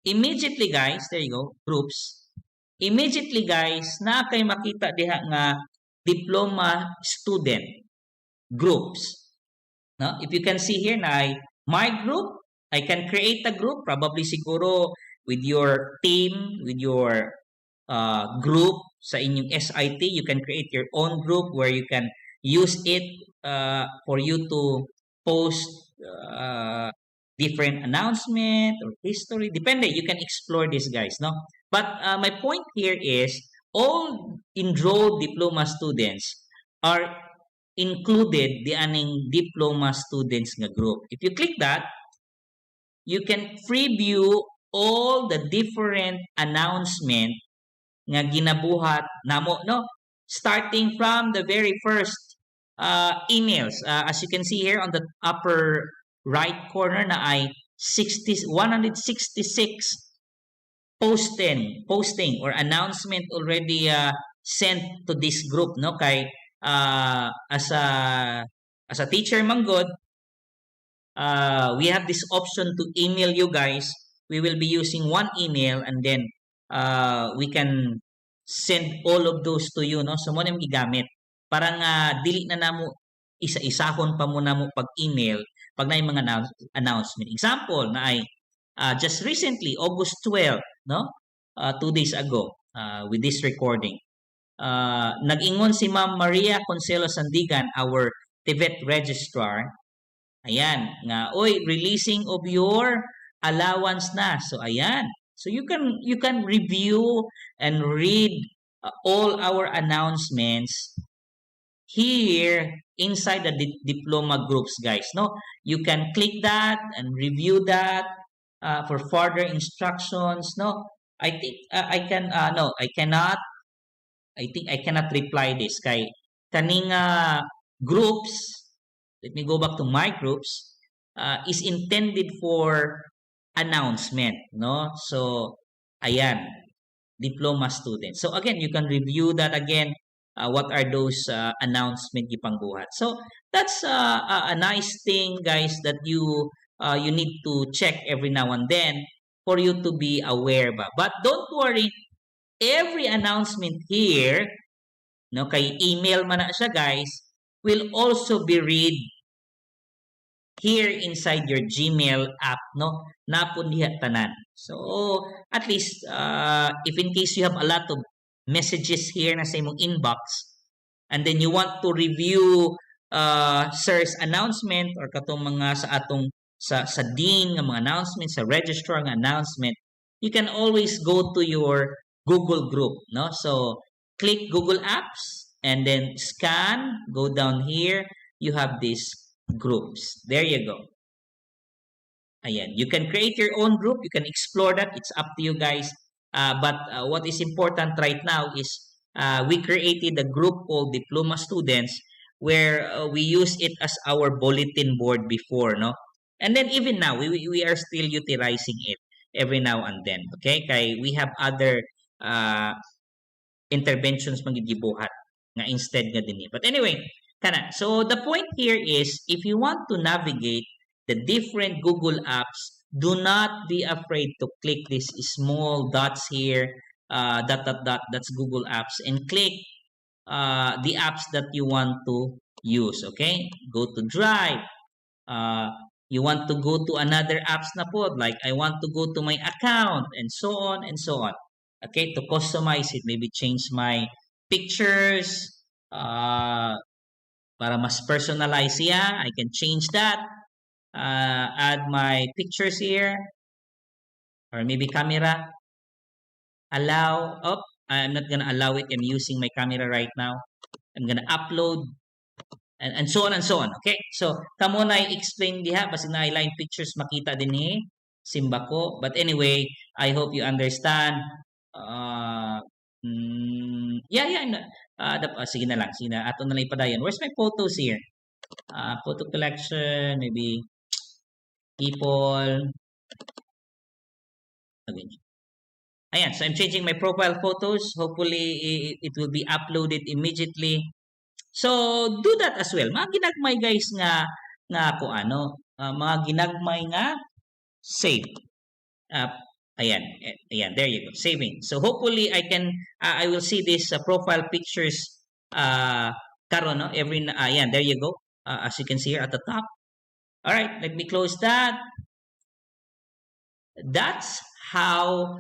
immediately guys, there you go, Groups. Immediately guys, na kay makita diha nga diploma student groups. No? If you can see here na my group, I can create a group, probably siguro with your team, with your group sa inyong SIT, you can create your own group where you can use it for you to post different announcement or history. Depende, you can explore this, guys, no? But my point here is all enrolled diploma students are included the aning diploma students nga group. If you click that, you can preview all the different announcement nga ginabuhat namo, no? Starting from the very first emails. As you can see here on the upper right corner na ay 166 posting or announcement already sent to this group, no? Kay as a teacher manggod, we have this option to email you guys. We will be using one email and then we can send all of those to you, no? So mo nang gigamit. Parang dili na namo isa-isahon pa mo namo pag email pag na yung mga announcement. Example na ay just recently August 12, no? 2 days ago with this recording. Nag-ingon si Ma'am Maria Conselo Sandigan, our TVET registrar. Ayan, nga oy, releasing of your allowance na. So ayan. So you can review and read all our announcements here inside the diploma groups, guys, no? You can click that and review that for further instructions, no? I think I can no, I cannot. I think I cannot reply this kay kaning groups. Let me go back to my groups. Is intended for announcement, no? So ayan, diploma students. So again, you can review that again. What are those announcement gipangbuhat? So that's a nice thing, guys, that you need to check every now and then for you to be aware ba. But don't worry, every announcement here, no, kay email man na siya, guys, will also be read here inside your Gmail app, no? Napon diha tanan. So at least if in case you have a lot of messages here na sa imong inbox and then you want to review sir's announcement or katong mga sa atong sa dean nga mga announcement, sa registrar nga announcement, you can always go to your Google group, no? So click Google Apps and then scan, go down here, you have these groups. There you go. Ayan, you can create your own group, you can explore that, it's up to you guys. But what is important right now is we created a group called Diploma Students where we use it as our bulletin board before, no? And then even now, we are still utilizing it every now and then, okay? Kay we have other interventions magigibuhat nga instead nga dinhi. But anyway, kana. So the point here is if you want to navigate the different Google apps, do not be afraid to click these small dots here, dot, that's Google Apps, and click the apps that you want to use, okay? Go to Drive. You want to go to another apps na po, like I want to go to my account, and so on and so on. Okay, to customize it, maybe change my pictures, para mas personalize siya, I can change that. Add my pictures here or maybe camera, allow. I'm not gonna allow it, I'm using my camera right now. I'm gonna upload and so on and so on. Okay, so kamo na i-explain diha basi na line pictures makita din ni simba ko. But anyway, I hope you understand. Sige na lang, ato na lang ipadayon. Where's my photos here? Photo collection, maybe people. Ayan, so I'm changing my profile photos. Hopefully, it will be uploaded immediately. So, do that as well. Mga ginagmay guys nga kung ano, mga ginagmay nga save. Ayan, there you go, saving. So, hopefully, I will see this profile pictures karon, no? Ayan, there you go. As you can see here at the top. All right, let me close that. That's how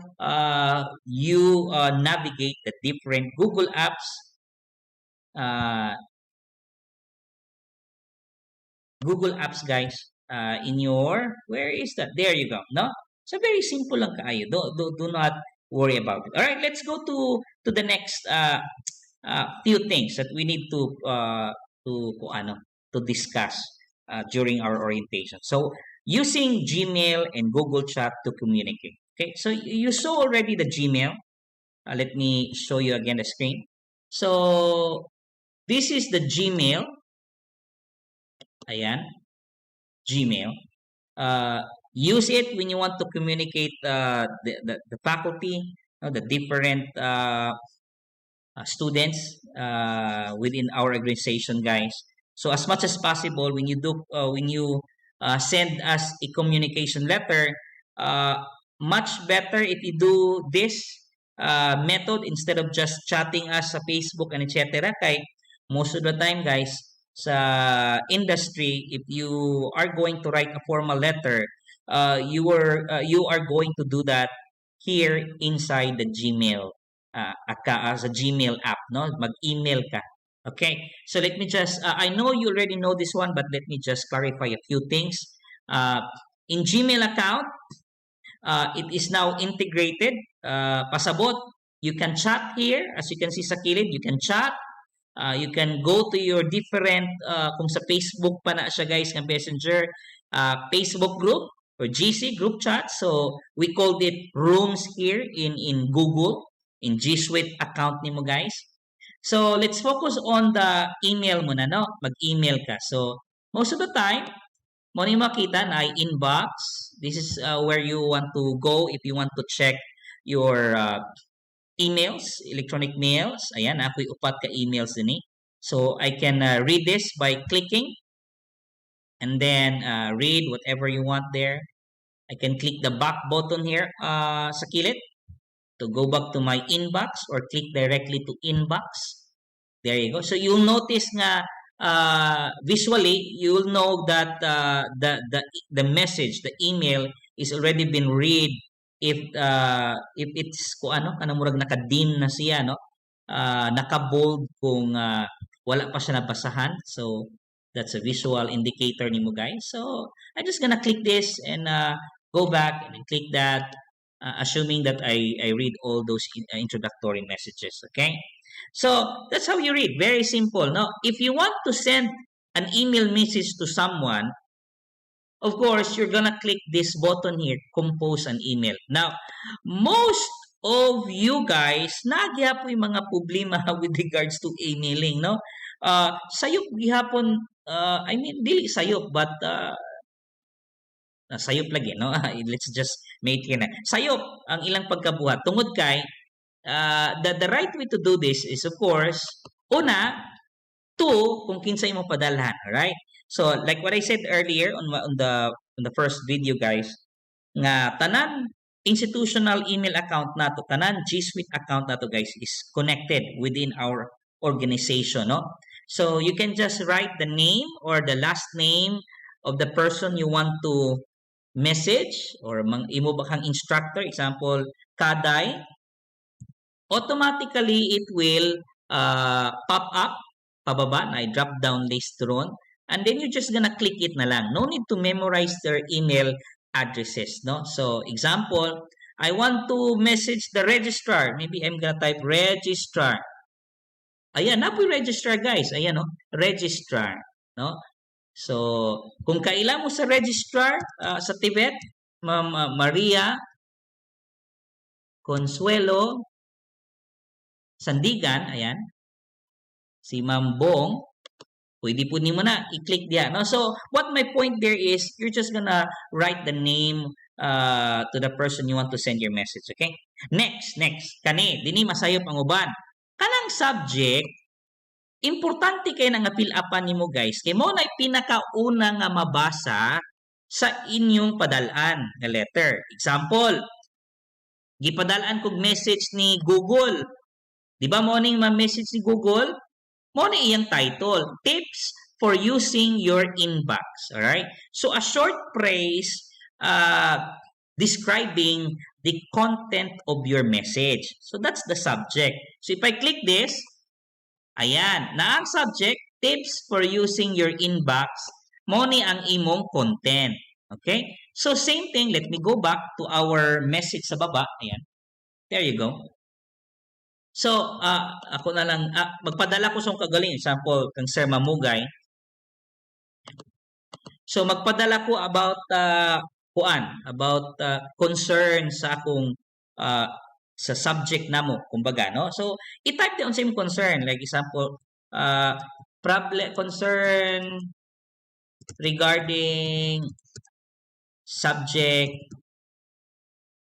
you navigate the different Google apps. Google Apps, guys, in your, where is that? There you go, no? So, very simple lang kaayo. Do not worry about it. All right, let's go to the next few things that we need to discuss during our orientation. So, using Gmail and Google Chat to communicate. Okay, so you saw already the Gmail. Let me show you again the screen. So, this is the Gmail. Ayan, Gmail. Use it when you want to communicate the faculty, the different students within our organization, guys. So as much as possible, when you send us a communication letter, much better if you do this method instead of just chatting us sa Facebook and etc. Kay most of the time, guys, sa industry, if you are going to write a formal letter, you are going to do that here inside the Gmail sa Gmail app, no? Mag-email ka. Okay? So let me just I know you already know this one, but let me just clarify a few things. In Gmail account, it is now integrated. Pasabot, you can chat here. As you can see sa kilid, you can chat. You can go to your different, kung sa Facebook pa na siya, guys, ng Messenger, Facebook group or GC, group chat. So, we called it rooms here in Google, in G Suite account nimo, guys. So, let's focus on the email muna, no? Mag-email ka. So, most of the time, mo ni makita na ay inbox. This is where you want to go if you want to check your emails, electronic mails. Ayan, ako'y upat ka emails din eh. So, I can read this by clicking and then read whatever you want there. I can click the back button here sa kilid to go back to my inbox or click directly to inbox. There you go. So, you'll notice nga visually, you'll know that the message, the email is already been read if it's kanang murag naka-dim na siya, no? Naka-bold kung wala pa siya nabasahan. So that's a visual indicator nimo, guys. So I'm just gonna click this and go back and click that, assuming that I read all those introductory messages. Okay, so that's how you read. Very simple, no? If you want to send an email message to someone, of course, you're gonna click this button here, compose an email. Now, most of you guys, nagya po yung mga problema with regards to emailing, no? Sayop gihapon, I mean, dili sayop, but sayop lagi, no? Let's just make it na. Sayop ang ilang pagkabuhat. Tungod kay, the right way to do this is, of course, una, kung kinsa imo padalhan, right? So, like what I said earlier on the first video, guys, nga tanan institutional email account nato, tanan G Suite account nato, guys, is connected within our organization, no? So, you can just write the name or the last name of the person you want to message or imo ba kang instructor, example, Kaday. Automatically, it will pop up pababa na drop down list ron, and then you're just gonna click it na lang. No need to memorize their email addresses, no? So, example, I want to message the registrar. Maybe I'm gonna type registrar. Ayan, na po registrar, guys. Ayan, no? Registrar, no? So, kung kailan mo sa registrar sa Tibet, Ma'am Maria Consuelo Sandigan, ayan, si Ma'am Bong pwede po nimo na i-click diya, no? So, what my point there is, you're just gonna write the name to the person you want to send your message, okay? Next. Kani, dini masayop ang uban. Kanang subject, importante kay nga fill upan nimo guys. Kay mo na pinakauna nga mabasa sa inyong padalaan nga letter. Example, gipadalaan kog message ni Google. Di ba mo ning ma-message ni Google? Mo na iyang title, Tips for Using Your Inbox. Alright? So, a short phrase describing the content of your message. So, that's the subject. So, if I click this, ayan, na ang subject, Tips for Using Your Inbox, mo ni ang imong content. Okay? So, same thing. Let me go back to our message sa baba. Ayan. There you go. So, ako na lang, magpadala ko sa kagaling. Example, kang Sir Mamugay. So, magpadala ko about, concern sa akong, sa subject namo, kumbaga, no? So, i-type doon sa imong concern. Like, example, concern regarding subject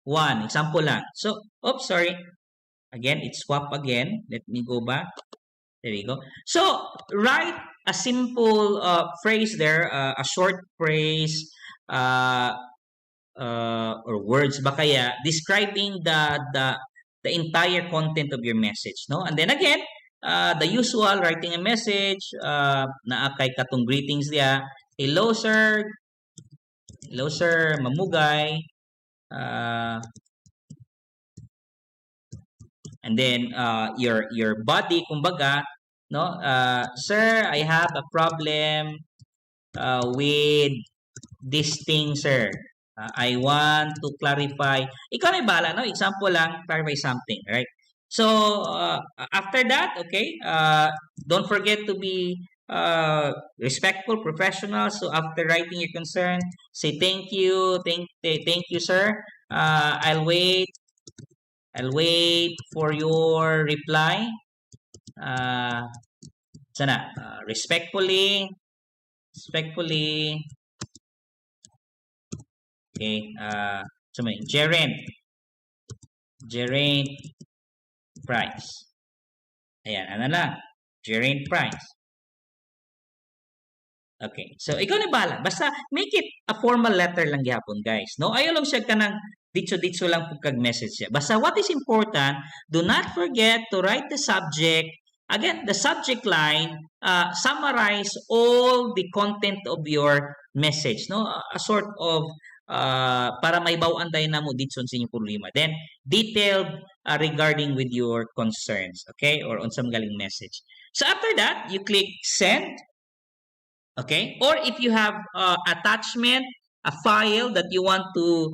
1. Example lang. So, oops, sorry. Again, it's swap again. Let me go back. There you go. So, write a simple phrase there, a short phrase or words ba kaya describing the entire content of your message, no? And then again, the usual writing a message na kay katong greetings dia. Hello sir, Mamugay. And then your body, kumbaga, no? Sir, I have a problem with this thing, sir. I want to clarify. Ikaw na bala, no? Example lang, clarify something, right? So after that, okay, don't forget to be respectful, professional. So after writing your concern, say thank you, thank you, sir. I'll wait for your reply. Sana, respectfully. Okay, Gerent Price. Ayan, ano lang? Gerent Price. Okay, so ikaw na bala. Basta make it a formal letter lang gyapon, guys. No, ayaw lang siya ka ng ditso lang po kag-message siya. Basta what is important, do not forget to write the subject. Again, the subject line, summarize all the content of your message. No, a sort of para may bawaan tayo na mo dito sa inyong problema. Then, detailed regarding with your concerns. Okay, or on some galing message. So after that, you click send. Okay, or if you have attachment, a file that you want to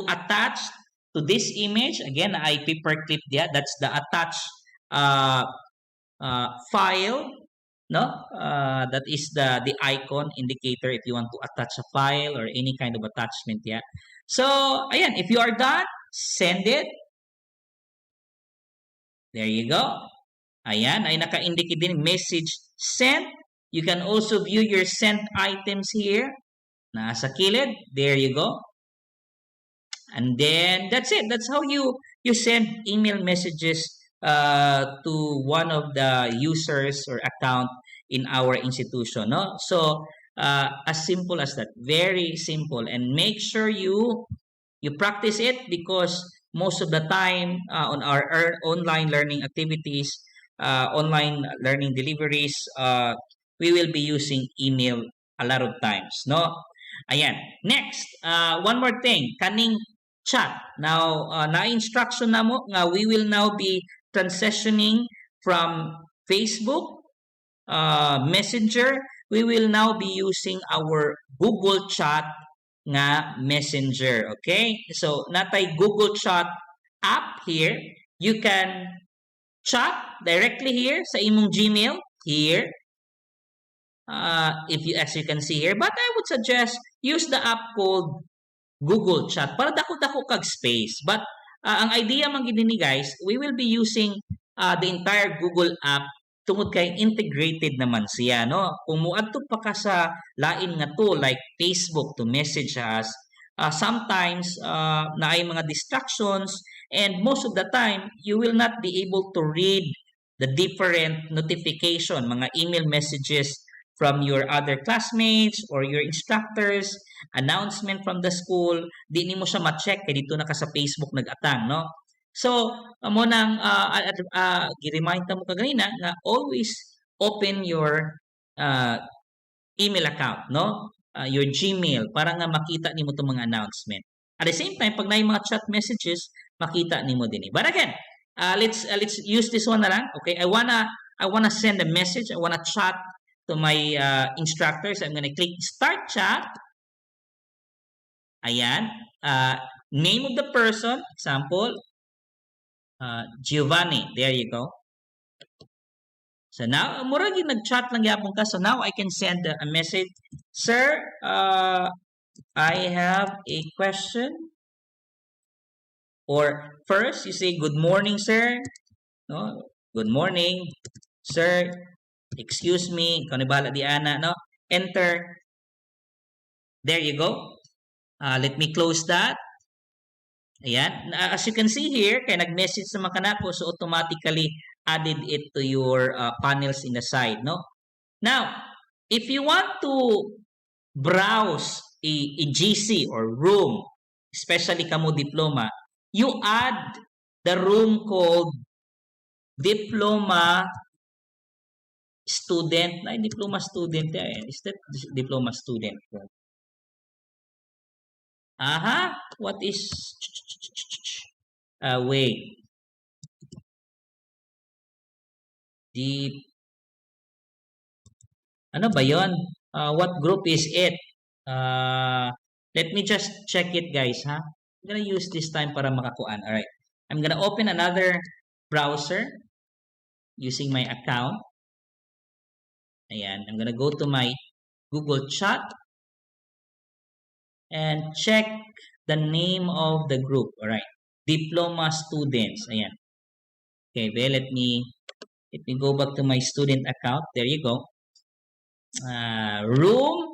attach to this image, again, I paperclip there. That's the attached file, no? That is the icon indicator if you want to attach a file or any kind of attachment, yeah. So, ayan, if you are done, send it. There you go. Ayan, ay naka-indicate din message sent. You can also view your sent items here. Nasa kilid. There you go. And then that's it. That's how you send email messages to one of the users or account in our institution. No? So as simple as that. Very simple. And make sure you practice it because most of the time on our online learning activities, online learning deliveries, we will be using email a lot of times. No? Ayan. Next, one more thing. Kaning chat. Now, na-instruction na mo nga we will now be transitioning from Facebook, Messenger. We will now be using our Google Chat nga Messenger. Okay? So, natay Google Chat app here. You can chat directly here sa imong Gmail here. If you, as you can see here. But I would suggest use the app called Google Chat para dako-dako kag space. But ang idea man gid ni guys, we will be using the entire Google app tungod kay integrated naman siya, no? Kung muadto pa ka sa lain nga tool like Facebook to message us, sometimes naay mga distractions, and most of the time you will not be able to read the different notification, mga email messages from your other classmates or your instructors, announcement from the school, di nimo siya ma-check kay dito na ka sa Facebook nag-atang, no? So, mo nang gi-remind ta mo kaganina nga always open your email account, no? Your Gmail para nga makita nimo tong mga announcement. At the same time, pag naay mga chat messages, makita nimo din. But again, let's use this one na lang. Okay, I wanna send a message. I wanna chat to my instructors. I'm gonna click start chat. Ayan. Name of the person, example, Giovanni. There you go. So now, murag yung nag-chat lang yapon ka. So now I can send a message. Sir, I have a question. Or first, you say, good morning, sir. No? Good morning, sir. Excuse me. Ikaw ni bahala di ana, no? Enter. There you go. Let me close that. Ayan. As you can see here, kaya nag-message naman ka na po, so automatically added it to your panels in the side, no? Now, if you want to browse a GC or room, especially kamo diploma, you add the room called Diploma Student. Ay, Diploma Student. Is that Diploma Student? Aha, what is wait. Ano ba 'yon? What group is it? Let me just check it, guys, ha. I'm gonna use this time para makakuan. All right. I'm gonna open another browser using my account. Ayan. I'm gonna go to my Google Chat and check the name of the group. All right. Diploma students. Ayan. Okay, well, let me go back to my student account. There you go. Room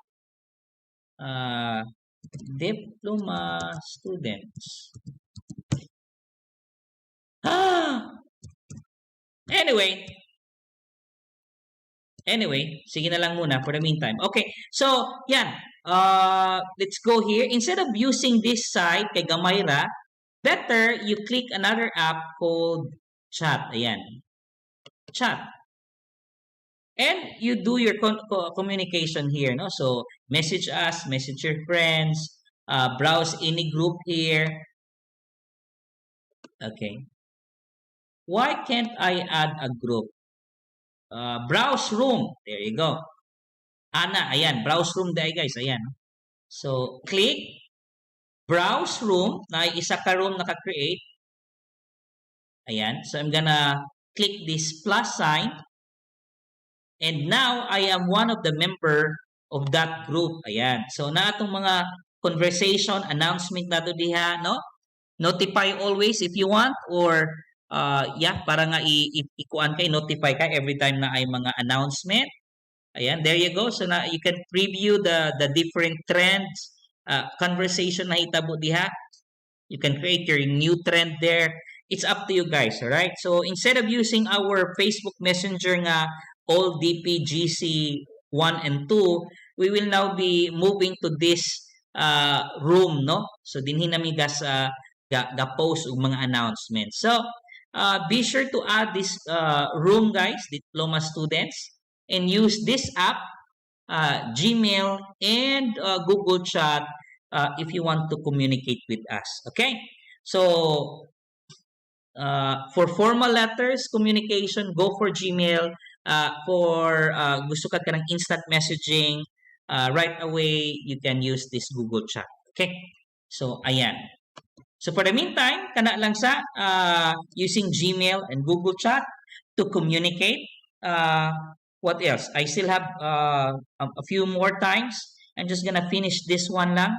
Diploma students. Anyway, sige na lang muna for the meantime. Okay, so yan. Let's go here. Instead of using this site kay Gamayra, better you click another app called Chat. Ayan. Chat. And you do your communication here, no? So, message us, message your friends, browse any group here. Okay. Why can't I add a group? Browse room. There you go. Ana, ayan. Browse room dahil, guys. Ayan. So, click. Browse room. Na isa ka room naka-create. Ayan. So, I'm gonna click this plus sign. And now, I am one of the member of that group. Ayan. So, na itong mga conversation, announcement na ito diha, no? Notify always if you want, or yeah, para nga ikuan kay notify ka every time na ay mga announcement. Ayan, there you go. So na you can preview the different trends, conversation na hitabo diha. You can create your new trend there. It's up to you guys, all right? So instead of using our Facebook Messenger nga all DPGC 1 and 2, we will now be moving to this room, no? So dinhi nami gas ga-post og mga announcements. So be sure to add this room, guys, Diploma students, and use this app, Gmail, and Google Chat if you want to communicate with us. Okay? So for formal letters, communication, go for Gmail. For gusto ka ng instant messaging, right away, you can use this Google Chat. Okay? So, ayan. So, for the meantime, kana lang sa using Gmail and Google Chat to communicate. What else? I still have a few more times. I'm just gonna finish this one lang.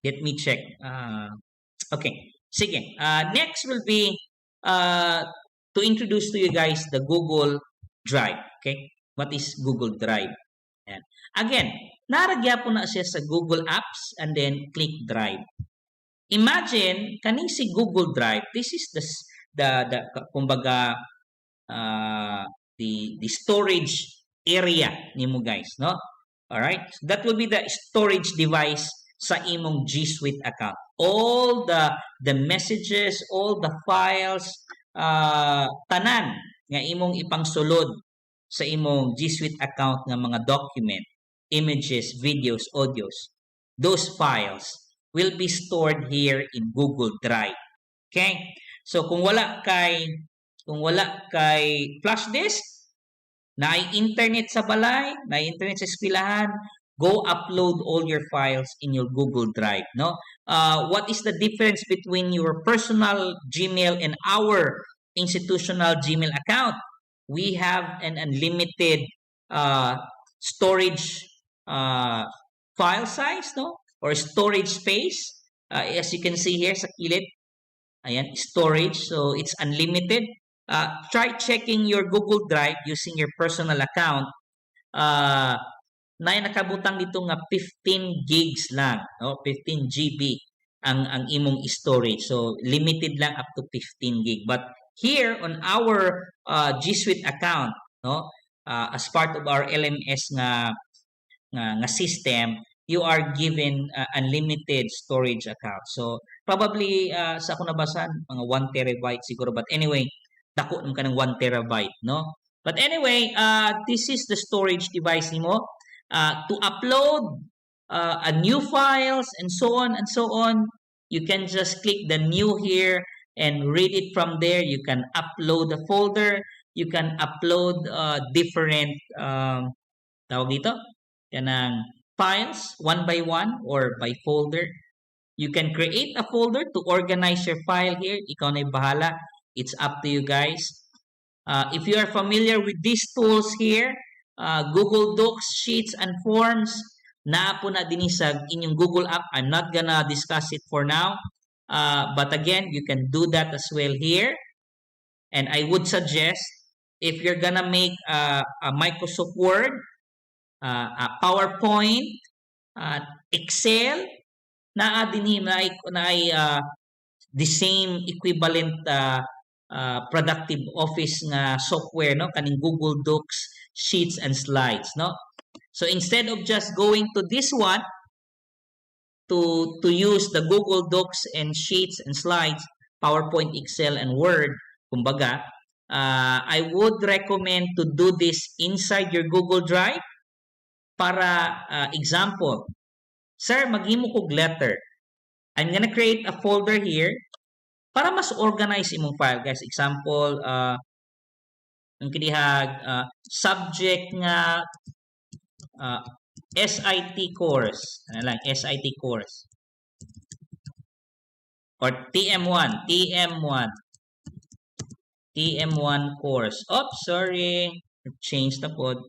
Let me check. Okay. Sige. Next will be to introduce to you guys the Google Drive. Okay? What is Google Drive? Yan. Again, naragya po na siya sa Google Apps and then click Drive. Imagine, kaning si Google Drive, this is the kumbaga, the storage area nimo guys, no? Alright? So that will be the storage device sa imong G Suite account. All the messages, all the files, tanan nga imong ipangsulod sa imong G Suite account nga mga document, images, videos, audios, those files will be stored here in Google Drive. Okay? So kung wala kay flash disk, naay internet sa balay, naay internet sa eskwelahan, go upload all your files in your Google Drive, no? What is the difference between your personal Gmail and our institutional Gmail account? We have an unlimited storage file size, no? Or storage space. As you can see here sa kilid, ayan, storage. So it's unlimited. Try checking your Google Drive using your personal account. Na nakabutang dito nga 15 gigs lang, no? 15 GB ang imong storage. So limited lang up to 15 gig. But here on our G Suite account, no, as part of our LMS nga system, you are given unlimited storage account. So probably sa ako nabasan mga 1 terabyte siguro, but anyway, dako man kanang 1 terabyte, no? But anyway, this is the storage device nimo. To upload a new files and so on and so on, you can just click the new here and read it from there. You can upload a folder. You can upload different tawag dito, kanang files one by one or by folder. You can create a folder to organize your file here. Ikaw na bahala. It's up to you guys. If you are familiar with these tools here, Google Docs, Sheets, and Forms, naa po na din sa inyong Google app. I'm not gonna discuss it for now. But again, you can do that as well here. And I would suggest, if you're gonna make a Microsoft Word, a PowerPoint, Excel, naa din na ay the same equivalent productive office nga software, no, kaning Google Docs, Sheets, and Slides, no? So instead of just going to this one to use the Google Docs and Sheets and Slides, PowerPoint, Excel, and Word, kumbaga, I would recommend to do this inside your Google Drive. Para example, sir, maghimo kog letter. I'm gonna create a folder here para mas organize imong file, guys. Example, ang kinihag subject nga SIT course. Ano lang, SIT course. Or TM1 course. Oops, sorry. Change the pod.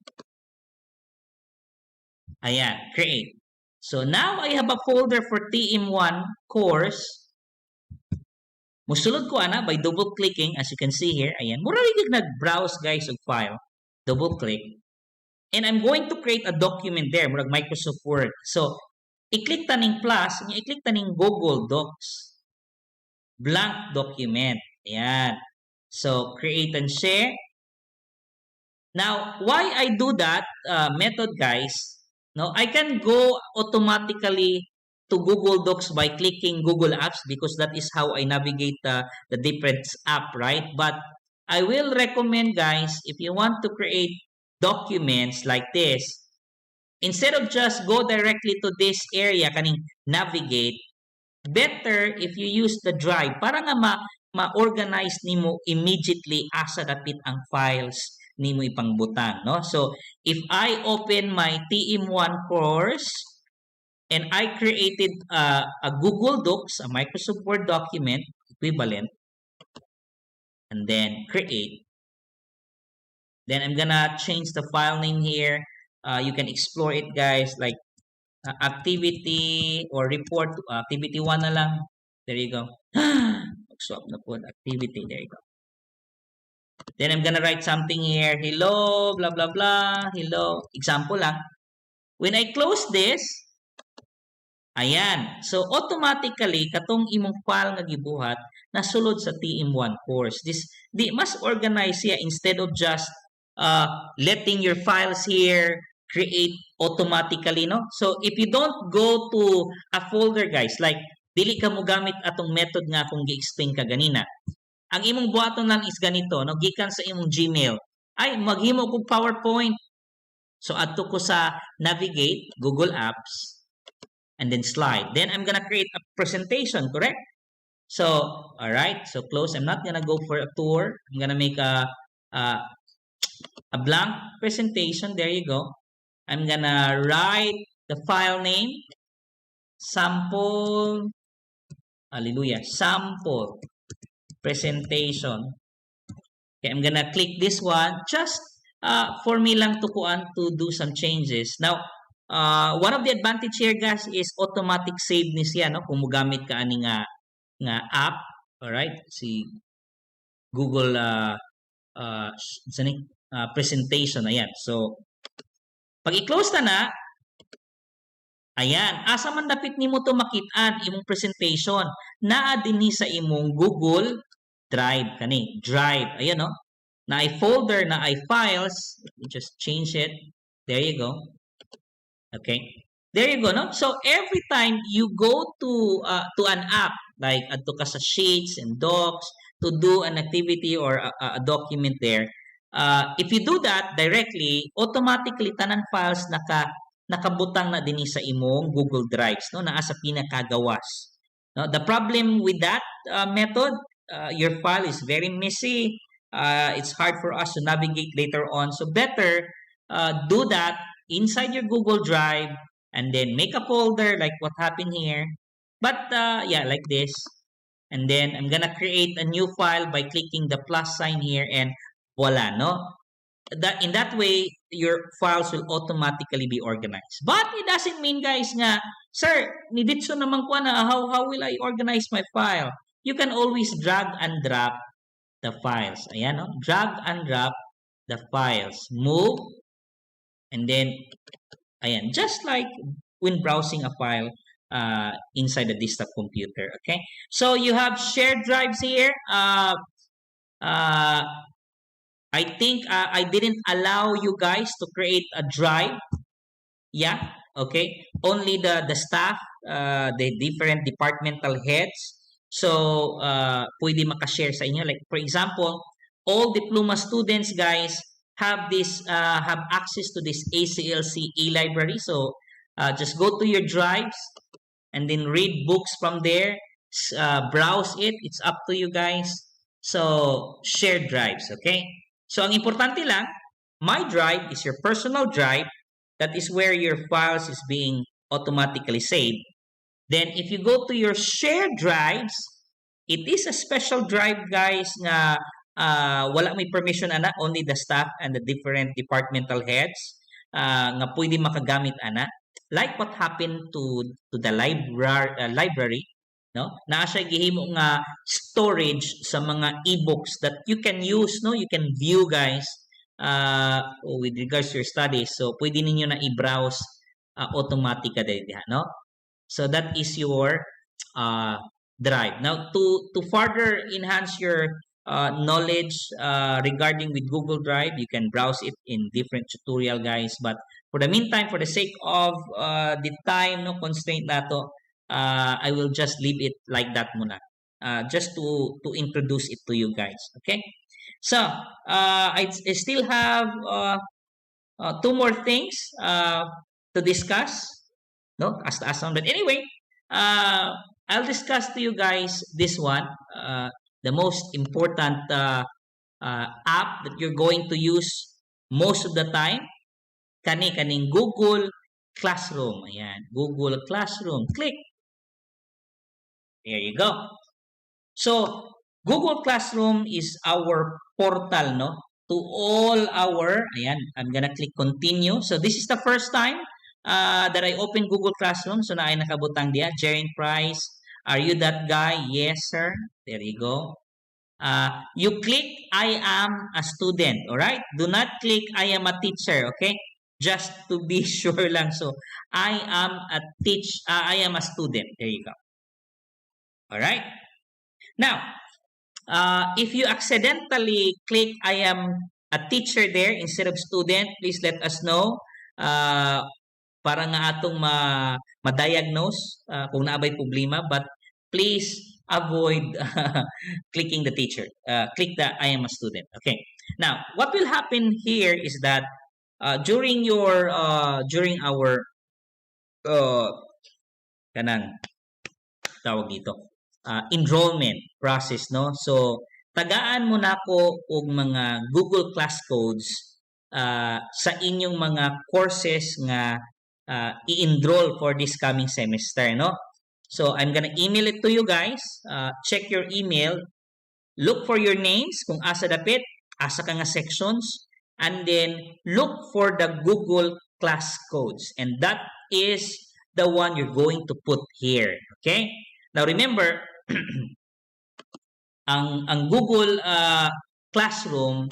Ayan, create. So now I have a folder for TM1 course. Musulod ko ana by double clicking, as you can see here. Ayan, mura rin nag-browse guys of file. Double click. And I'm going to create a document there, murag Microsoft Word. So i-click taning plus, i-click taning Google Docs. Blank document. Ayan. So create and share. Now, why I do that method, guys? No, I can go automatically to Google Docs by clicking Google Apps because that is how I navigate the different app, right? But I will recommend, guys, if you want to create documents like this, instead of just go directly to this area, kaning navigate, better if you use the drive para nga ma-organize nimo immediately asa dapit ang files nimo ipangbutang, no? So if I open my TM1 course and I created a Google Docs, a Microsoft Word document equivalent, and then create, then I'm gonna change the file name here. You can explore it, guys, like activity or report, activity 1 na lang. There you go. Swap na po activity. There you go. Then I'm gonna write something here. Hello, blah, blah, blah. Hello. Example lang. When I close this, ayan. So, automatically, katong imong file nga gibuhat, nasulod sa TM1 course. Di mas organize siya instead of just letting your files here create automatically, no? So, if you don't go to a folder, guys, like, dili ka mo gamit atong method nga kung gi-explain ka ganina. Ang imong buhaton lang is ganito, no? Gikan sa imong Gmail. Ay, maghimo kog PowerPoint. So, adto ko sa Navigate, Google Apps, and then Slide. Then, I'm gonna create a presentation, correct? So, alright. So, close. I'm not gonna go for a tour. I'm gonna make a blank presentation. There you go. I'm gonna write the file name. Sample. Hallelujah. Sample presentation. Okay, I'm gonna click this one just for me lang to do some changes. Now, one of the advantage here, guys, is automatic save ni siya, no? Kung mugamit ka ani nga app, all right? Si Google presentation, ayan. So, pag i-close na, ayan, asa man dapit nimo to makit-an imong presentation, naa dinhi sa imong Google Drive kani, Drive. Ayan, no? Na ay folder, na ay files. Just change it. There you go. Okay. There you go, no? So every time you go to an app, like adto ka sa sheets and docs to do an activity or a document there, if you do that directly, automatically tanan files nakabutang na dinhi sa imong Google Drives, no? Naa sa pinakagawas. No? The problem with that method, your file is very messy. It's hard for us to navigate later on. So better do that inside your Google Drive and then make a folder like what happened here. But yeah, like this. And then I'm gonna create a new file by clicking the plus sign here and voila, no? In that way, your files will automatically be organized. But it doesn't mean, guys, nga, sir, niditso naman ko na, how will I organize my file? You can always drag and drop the files. Ayan, no? Drag and drop the files. Move. And then, ayan, just like when browsing a file inside a desktop computer. Okay? So, you have shared drives here. I think I didn't allow you guys to create a drive. Yeah, okay. Only the staff, the different departmental heads. So, pwede makashare sa inyo. Like, for example, all diploma students, guys, have access to this ACLC e-library. So, just go to your drives and then read books from there. Browse it. It's up to you guys. So, share drives, okay? So, ang importante lang, my drive is your personal drive. That is where your files is being automatically saved. Then, if you go to your shared drives, it is a special drive, guys, nga wala may permission, ana. Only the staff and the different departmental heads nga pwede makagamit, ana. Like what happened to the library, no? Naa siya gihimo nga storage sa mga e-books that you can use, no? You can view, guys, with regards to your studies. So, pwede ninyo na i-browse automatically, no? So, that is your drive. Now, to further enhance your knowledge regarding with Google Drive, you can browse it in different tutorial, guys. But for the meantime, for the sake of the time, no constraint nato, I will just leave it like that muna. Just to introduce it to you guys. Okay? So, I still have 2 more things to discuss. No? But anyway, I'll discuss to you guys this one. The most important app that you're going to use most of the time. Kaning Google Classroom. Ayan. Google Classroom. Click. There you go. So, Google Classroom is our portal, no? To all our, ayan, I'm gonna click continue. So, this is the first time that I open Google Classroom. So, na ay nakabutang diya. Jering Price. Are you that guy? Yes, sir. There you go. You click I am a student, all right? Do not click I am a teacher, okay? Just to be sure lang. So, I am I am a student. There you go. All right? Now, if you accidentally click I am a teacher there instead of student, please let us know. Para nga atong ma-diagnose kung naabay problema, but please avoid clicking the teacher. Click the I am a student. Okay. Now, what will happen here is that during our kanang tawag dito enrollment process, no? So tagaan mo na ko og mga Google Class codes sa inyong mga courses nga i-enroll for this coming semester, no? So I'm gonna email it to you guys. Check your email. Look for your names kung asa dapit, asa ka nga sections, and then look for the Google Class codes, and that is the one you're going to put here. Okay? Now remember, ang Google Classroom,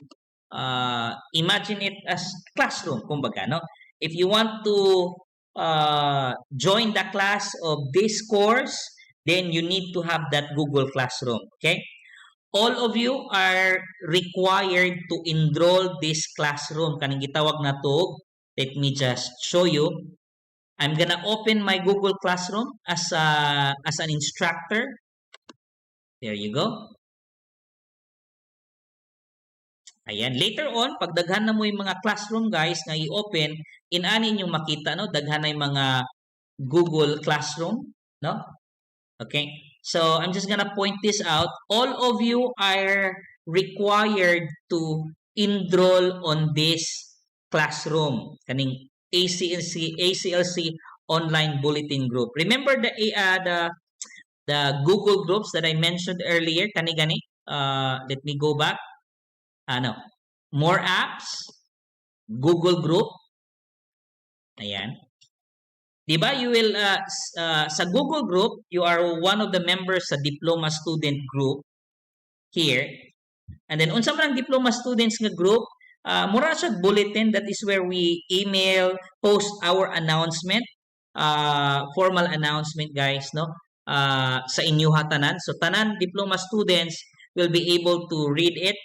imagine it as classroom, kumbaga, no? If you want to join the class of this course, then you need to have that Google Classroom. Okay? All of you are required to enroll this classroom. Kanang gitawag na to, let me just show you. I'm gonna open my Google Classroom as an instructor. There you go. Ayan. Later on, pag daghan na mo yung mga classroom, guys, nga i-open, inani yung makita, no? Daghan na yung mga Google Classroom, no? Okay. So, I'm just gonna point this out. All of you are required to enroll on this classroom. Kaning ACLC online bulletin group. Remember the Google groups that I mentioned earlier? Kani-gani. Let me go back. More apps, Google group. Ayan. Diba? You will sa Google group, you are one of the members sa Diploma student group here. And then unsa man ang Diploma students nga group, mura siya bulletin, that is where we email, post our announcement, formal announcement, guys, no? Sa inyo tanan. So tanan Diploma students will be able to read it.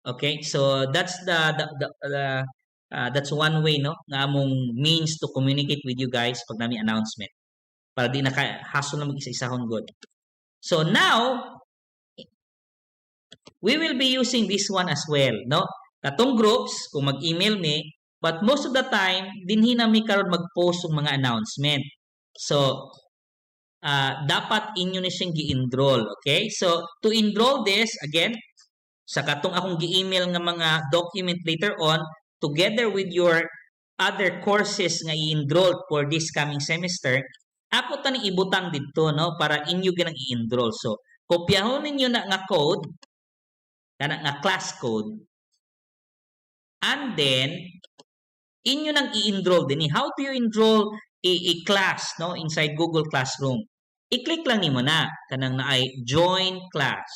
Okay? So that's that's one way, no, nga among means to communicate with you guys pag nami announcement, para di naka-hassle na mag-isa-isahon good. So now we will be using this one as well, no? Katong groups kung mag-email me, but most of the time dinhi na mi karon mag-post ng mga announcement. So dapat inyo ni siyang gi-enroll. Okay? So to enroll this again, sa katong akong gi-email nga mga document later on, together with your other courses nga i-enroll for this coming semester, ako tani ibutang dito, no, para inyo ganang i-enroll. So kopyahon ninyo na nga code, kana nga class code, and then inyo nang i-enroll din. How do you enroll a class, no, inside Google Classroom? I-click lang nimo na kanang naay join class.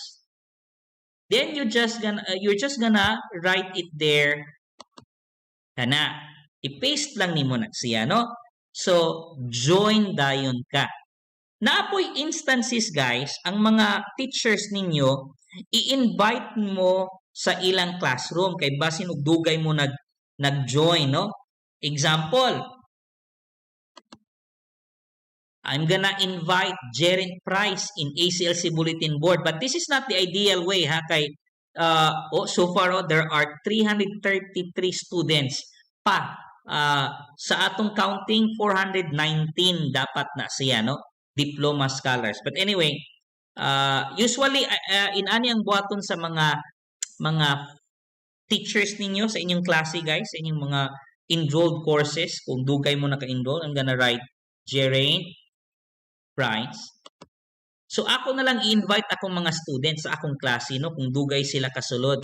Then you're just gonna write it there. Kana, i-paste lang nimo na siya, no? So, join dayon ka. Naapoy instances, guys, ang mga teachers ninyo, i-invite mo sa ilang classroom kay basin og dugay mo nag-join, no? Example, I'm gonna invite Jerin Price in ACLC Bulletin Board, but this is not the ideal way, ha? Kay so far there are 333 students pa. Sa atong counting, 419 dapat na siya, no? Diploma scholars. But anyway, usually inani ang buhaton sa mga teachers ninyo sa inyong klase, guys, sa inyong mga enrolled courses. Kung dugay mo naka-enroll, I'm gonna write Jerin Price. So ako na lang i-invite akong mga students sa akong klase, no, kung dugay sila kasulod.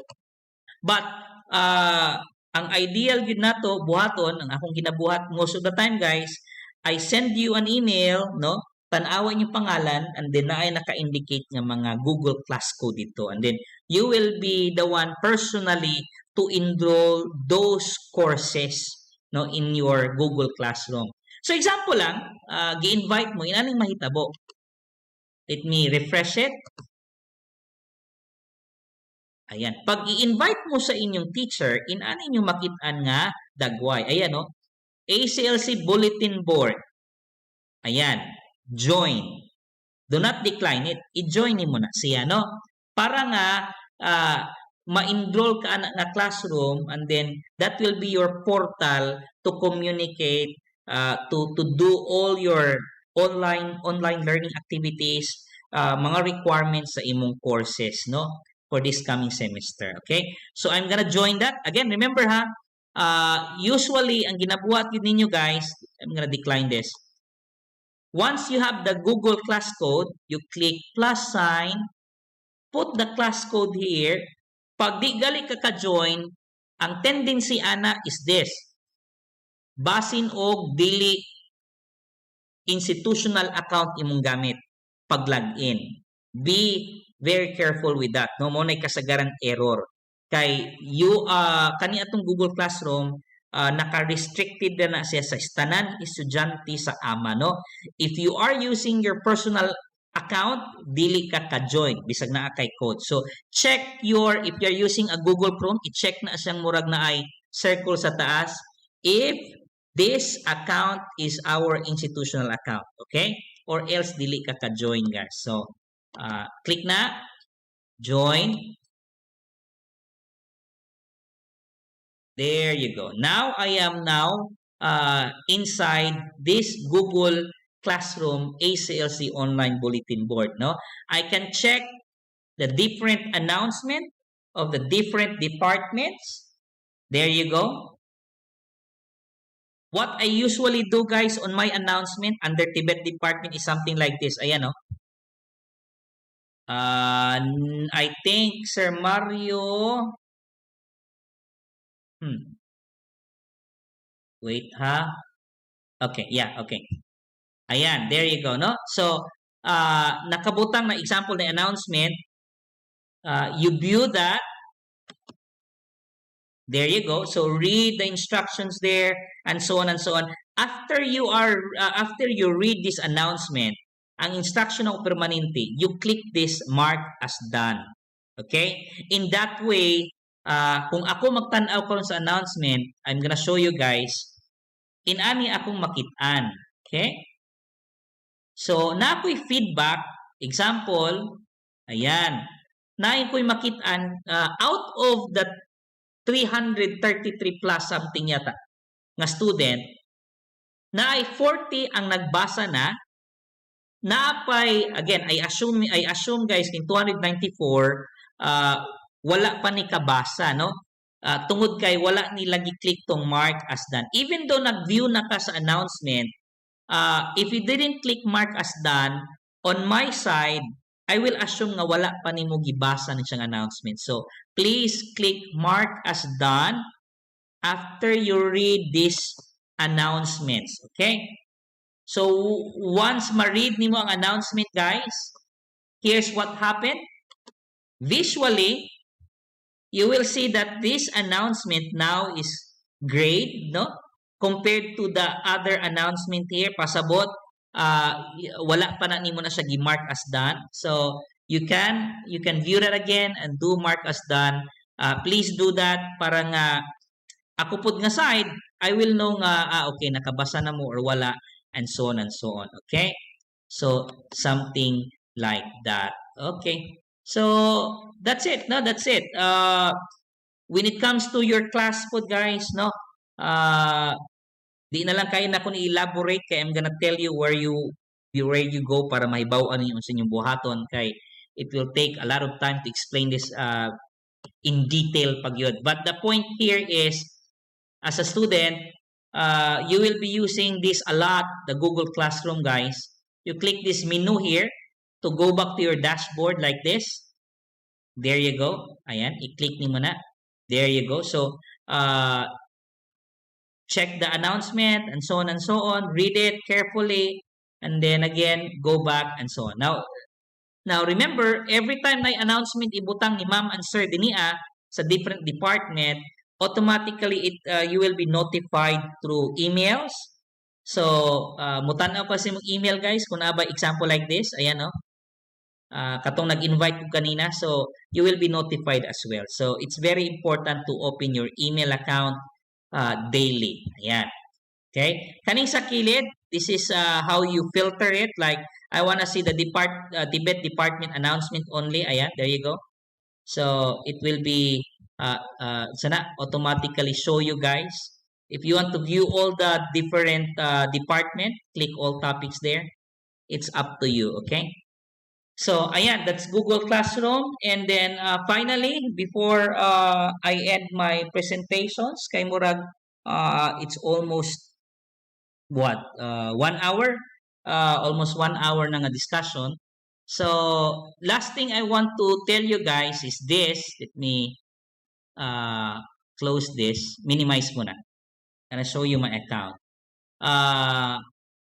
But ang ideal yun na to buhaton, ang akong ginabuhat most of the time, guys, I send you an email, no, tanawan yung pangalan, and then na ay naka-indicate nga mga Google Class code dito. And then, you will be the one personally to enroll those courses, no, in your Google Classroom. So, example lang, gi-invite mo, inaning mahitabo. Let me refresh it. Ayan. Pag i-invite mo sa inyong teacher, inaning nyo makitaan nga dagway. Ayan, no? ACLC Bulletin Board. Ayan. Join. Do not decline it. I-join mo na siya, no? Para nga ma-enroll ka na classroom, and then that will be your portal to communicate, to do all your online learning activities, mga requirements sa imong courses, no? For this coming semester. Okay? So, I'm gonna join that. Again, remember ha, usually, ang ginabuhat yun ninyo guys, I'm gonna decline this. Once you have the Google class code, you click plus sign, put the class code here. Pag di gali ka join, ang tendency ana is this. Basin og dili institutional account imong gamit pag login. Be very careful with that. No mo nay kasagaran error. Kay you kani atong Google Classroom, naka-restricted na siya sa tanan estudyante sa ama, no? If you are using your personal account, dili ka ka-join bisag naa kay code. So check if you're using a Google Chrome, i-check na siyang murag na ay circle sa taas if this account is our institutional account, okay? Or else dili ka ka-join guys. So click na join. There you go. Now, I am inside this Google Classroom ACLC online bulletin board. No, I can check the different announcement of the different departments. There you go. What I usually do, guys, on my announcement under Tibet department is something like this. Ayan, no. I think Sir Mario. Wait, ha? Okay, yeah, okay. Ayan, there you go, no? So, nakabutang na example na announcement. You view that. There you go. So, read the instructions there, and so on and so on. After you read this announcement, ang instruction ng permanente, you click this mark as done. Okay? In that way, kung ako magtanaw ko sa announcement, I'm gonna show you guys, inani akong makitaan. Okay? So, na ako'y feedback, example, ayan, na ako'y makitaan, out of the 333 plus something yata nga student, na ay 40 ang nagbasa na apay, again, I assume guys, in 294, wala pa ni kabasa, no? Tungod kay wala ni lagi click tong mark as done. Even though nag-view na ka sa announcement, if you didn't click mark as done, on my side, I will assume nga wala pa ni mo gibasa ni siyang announcement. So, please click mark as done after you read these announcements. Okay? So, once ma-read ni mo ang announcement, guys, here's what happened. Visually, you will see that this announcement now is grade, no? Compared to the other announcement here, pasabot, wala pa na nimo na siya gi-mark as done. So, you can view that again and do mark as done. Please do that para nga ako pud nga side, I will know nga okay, nakabasa na mo or wala, and so on and so on. Okay? So, something like that. Okay. So, that's it. No, that's it. When it comes to your class po, guys, no, di na lang kayo na kung i-elaborate kay I'm gonna tell you where you go para mahibaw-an yung sa inyong buhaton kay it will take a lot of time to explain this in detail pag yun. But the point here is, as a student, you will be using this a lot, the Google Classroom, guys. You click this menu here to go back to your dashboard like this. There you go. Ayan, i-click niyo muna. There you go. So, check the announcement and so on and so on. Read it carefully. and then again, go back, and so on. Now remember, every time may announcement ibutang ni ma'am and sir dinia sa different department, automatically you will be notified through emails. So, mutanaw pa sa mong email, guys, kung na ba example like this, ayan, no? Katong nag-invite ko kanina, so you will be notified as well. So, it's very important to open your email account daily. Ayan. Okay? Kaning sa kilid, this is how you filter it. Like, I want to see the debate department announcement only. Ayan, there you go. So, it will be sana automatically show you guys. If you want to view all the different department, click all topics there. It's up to you, okay? So, ayan, that's Google Classroom. And then, finally, before I end my presentations, kay Murag, it's almost, 1 hour? Almost 1 hour na nga discussion. So, last thing I want to tell you guys is this. Let me close this. Minimize muna. And I'll show you my account.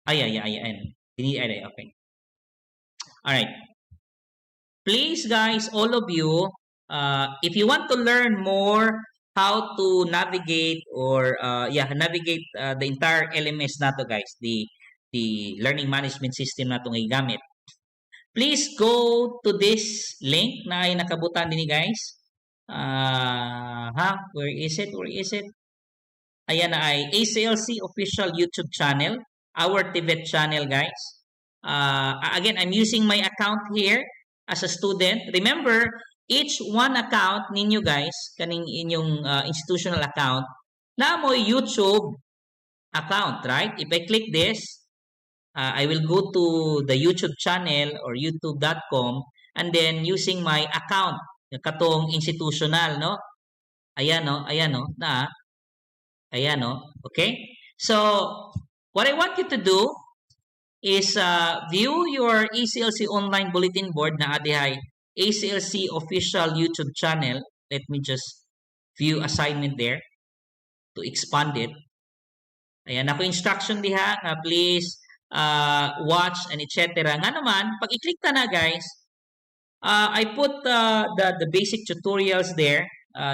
Ayan. Okay. All right. Please, guys, all of you, if you want to learn more how to navigate or navigate the entire LMS nato, guys, the learning management system natong igamit. Please go to this link na ay nakabutan din, guys. Where is it? Ayan na ay ACLC official YouTube channel, our TVET channel, guys. Again, I'm using my account here as a student. Remember, each one account ninyo, guys, kaning inyong institutional account, na mo YouTube account, right? If I click this, I will go to the YouTube channel or youtube.com and then using my account, katong institutional, no? Ayan, no? Okay? So, what I want you to do is view your ACLC online bulletin board na adihay ACLC official YouTube channel. Let me just view assignment there to expand it. Ayan, ako instruction diha nga please watch and etc. Nga naman, pag i-click ta na, guys, I put the basic tutorials there.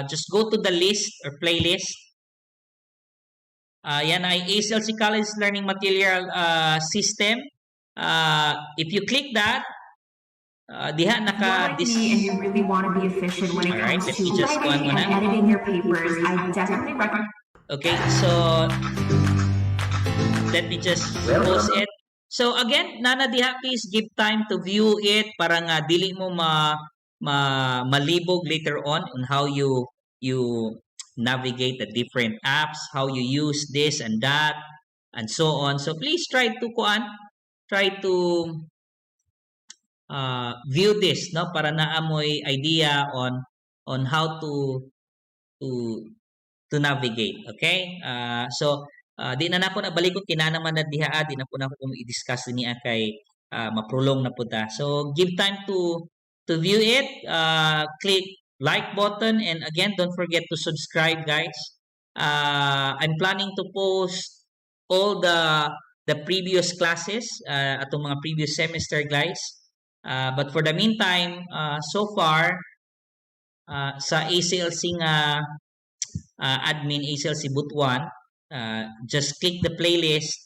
Just go to the list or playlist. Yan ay ACLC College Learning Material System. If you click that, diha naka this. And you really want to be efficient when it Alright, comes let to me just writing and editing your papers. I definitely recommend. Okay, so let me just close it. So again, nana diha, please give time to view it para nga dili mo malibog later on how you navigate the different apps, how you use this and that, and so on. So please try to view this, no, para naamoy idea on how to navigate. Okay? So di na nako na balikon kinanaman na diha, di na po na ko i-discuss niya kay maprolong na po ta. So give time to view it. Click like button, and again, don't forget to subscribe, guys. I'm planning to post all the previous classes atong mga previous semester, guys. But for the meantime, so far sa ACLC nga admin ACLC Butuan, just click the playlist,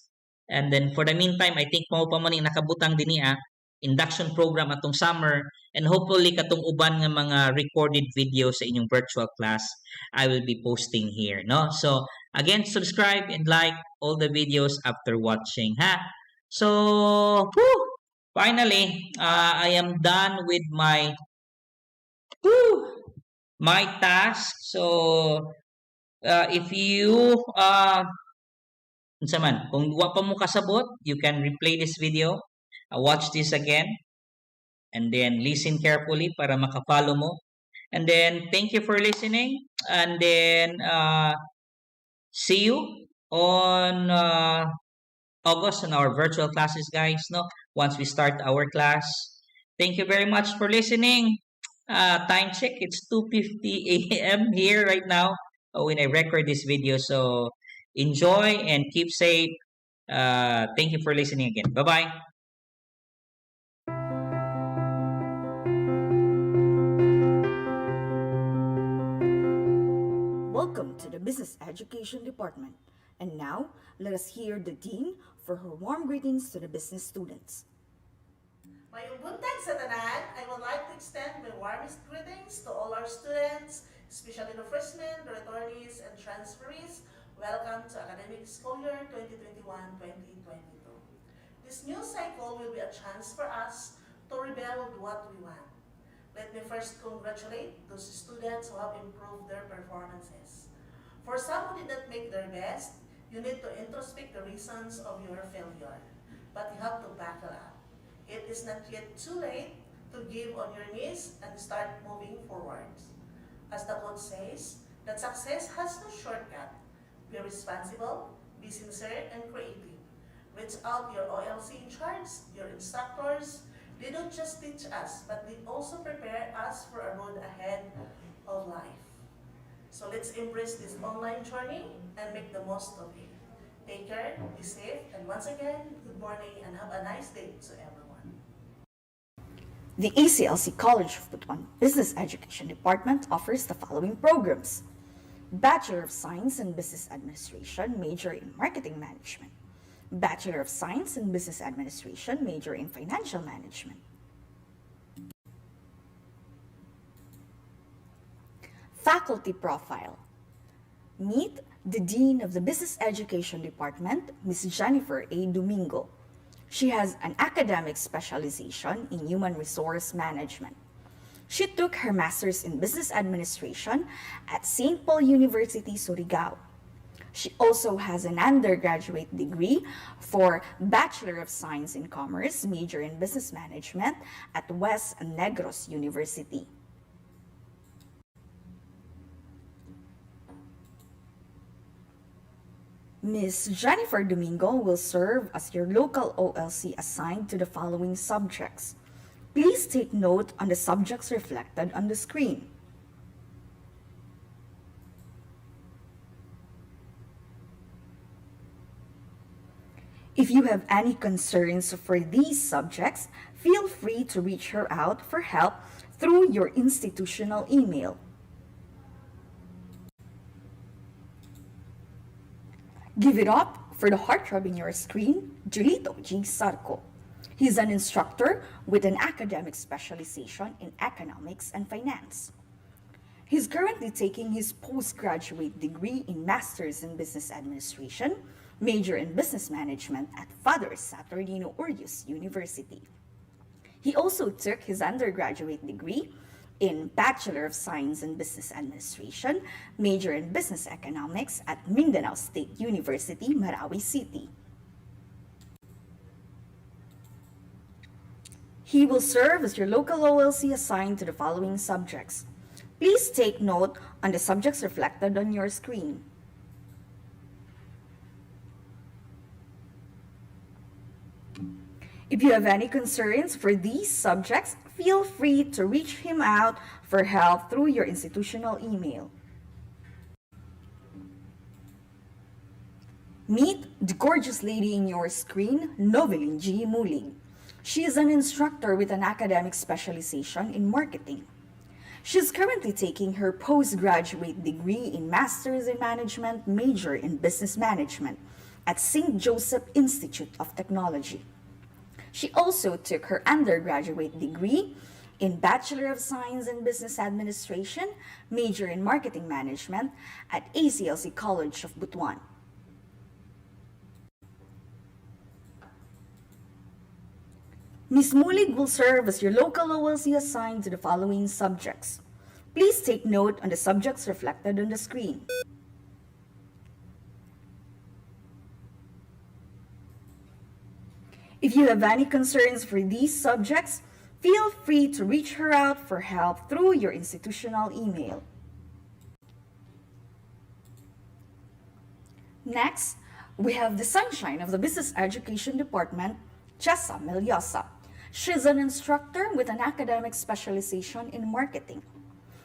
and then for the meantime, I think mao pa man ni nakabutang dinhi induction program atong summer, and hopefully katong uban nga mga recorded videos sa inyong virtual class I will be posting here, no? So again, subscribe and like all the videos after watching, ha? So finally, I am done with my task. So if you kung wa pa mo kasabot, you can replay this video, watch this again, and then listen carefully para makafollow mo. And then thank you for listening, and then see you on August on our virtual classes, guys, no, once we start our class. Thank you very much for listening. Time check, it's 2:50 a.m. here right now when I record this video. So enjoy and keep safe. Thank you for listening again. Bye-bye. Welcome to the Business Education Department. And now, let us hear the Dean for her warm greetings to the business students. Mayong buntag sa tanan, I would like to extend my warmest greetings to all our students, especially the freshmen, the returnees, and transferees. Welcome to academic school year 2021-2022. This new cycle will be a chance for us to rebuild what we want. Let me first congratulate those students who have improved their performances. For some who did not make their best, you need to introspect the reasons of your failure, but you have to buckle up. It is not yet too late to give on your knees and start moving forward. As the quote says, that success has no shortcut. Be responsible, be sincere, and creative. Reach out your OLC in charge, your instructors. They don't just teach us, but they also prepare us for a road ahead of life. So let's embrace this online journey and make the most of it. Take care, be safe, and once again, good morning and have a nice day to everyone. The ACLC College of Butuan Business Education Department offers the following programs: Bachelor of Science in Business Administration, major in Marketing Management. Bachelor of Science in Business Administration, major in Financial Management. Faculty Profile. Meet the Dean of the Business Education Department, Ms. Jennifer A. Domingo. She has an academic specialization in Human Resource Management. She took her Master's in Business Administration at St. Paul University, Surigao. She also has an undergraduate degree for Bachelor of Science in Commerce, major in Business Management at West Negros University. Ms. Jennifer Domingo will serve as your local OLC assigned to the following subjects. Please take note on the subjects reflected on the screen. If you have any concerns for these subjects, feel free to reach her out for help through your institutional email. Give it up for the heartthrob in your screen, Julito G. Sarco. He's an instructor with an academic specialization in economics and finance. He's currently taking his postgraduate degree in Master's in Business Administration, major in Business Management at Father Saturnino Urius University. He also took his undergraduate degree in Bachelor of Science in Business Administration, major in Business Economics at Mindanao State University, Marawi City. He will serve as your local OLC assigned to the following subjects. Please take note on the subjects reflected on your screen. If you have any concerns for these subjects, feel free to reach him out for help through your institutional email. Meet the gorgeous lady in your screen, Novelyn G. Muling. She is an instructor with an academic specialization in marketing. She is currently taking her postgraduate degree in Master's in Management, major in Business Management at St. Joseph Institute of Technology. She also took her undergraduate degree in Bachelor of Science in Business Administration, major in Marketing Management at ACLC College of Butuan. Ms. Mulig will serve as your local OLC assigned to the following subjects. Please take note on the subjects reflected on the screen. If you have any concerns for these subjects, feel free to reach her out for help through your institutional email. Next, we have the sunshine of the Business Education Department, Chassa Meliosa. She is an instructor with an academic specialization in marketing.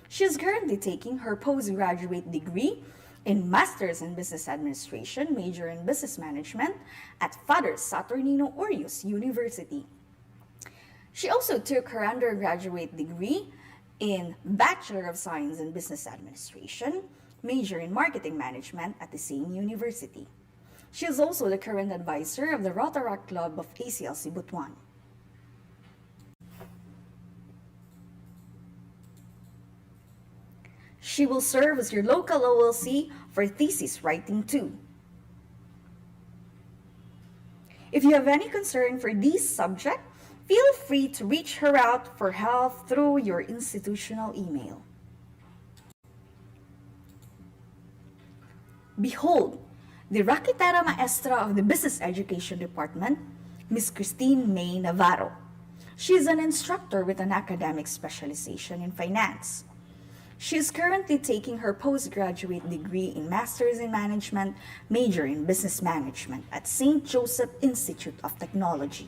She is currently taking her postgraduate degree in Master's in Business Administration, major in Business Management at Father Saturnino Urius University. She also took her undergraduate degree in Bachelor of Science in Business Administration, major in marketing management at the same university. She is also the current advisor of the Rotaract Club of ACLC Butuan. She will serve as your local OLC for thesis writing too. If you have any concern for this subject, feel free to reach her out for help through your institutional email. Behold, the Rakitera Maestra of the Business Education Department, Ms. Christine May Navarro. She is an instructor with an academic specialization in finance. She is currently taking her postgraduate degree in Masters in Management, major in Business Management at St. Joseph Institute of Technology.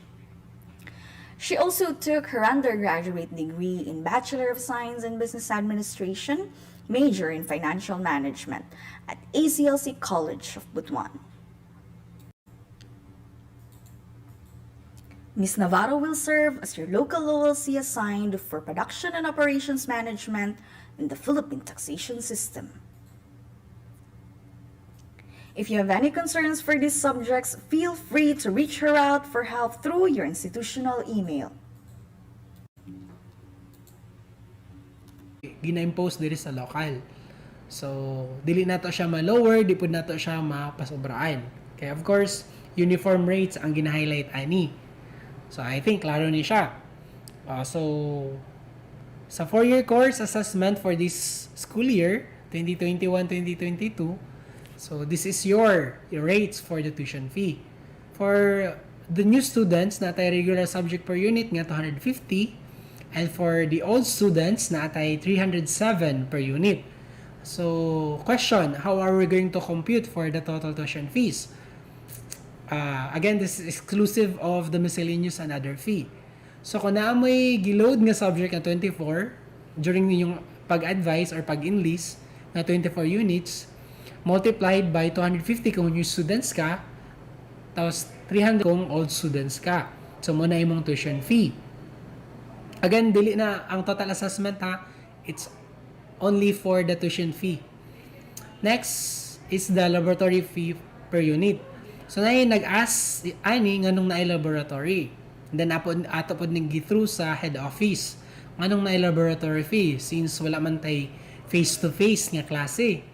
She also took her undergraduate degree in Bachelor of Science in Business Administration, major in Financial Management at ACLC College of Butuan. Ms. Navarro will serve as your local OLC assigned for Production and Operations Management in the Philippine taxation system. If you have any concerns for these subjects, feel free to reach her out for help through your institutional email. Gina-impose diri sa local. So, dili nato siya ma-lower, di po nato siya mapasobraan. Kaya of course, uniform rates ang gina-highlight ani. So, I think klaro ni siya. So, sa 4-year course assessment for this school year, 2021-2022, so this is your rates for the tuition fee. For the new students, natay regular subject per unit nga 250, and for the old students, natay 307 per unit. So, question, how are we going to compute for the total tuition fees? Again, this is exclusive of the miscellaneous and other fee. So, kung naamoy giload nga subject na 24 during yung pag-advise or pag-enlist na 24 units, multiplied by 250 kung new students ka, tapos 300 kung old students ka. So, muna imong tuition fee. Again, dili na ang total assessment ha, it's only for the tuition fee. Next is the laboratory fee per unit. So, na nag-ask ani nganong naay laboratory. And then, ato po nag-through sa head office. Nganong naay laboratory fee since wala man tay face-to-face nga klase.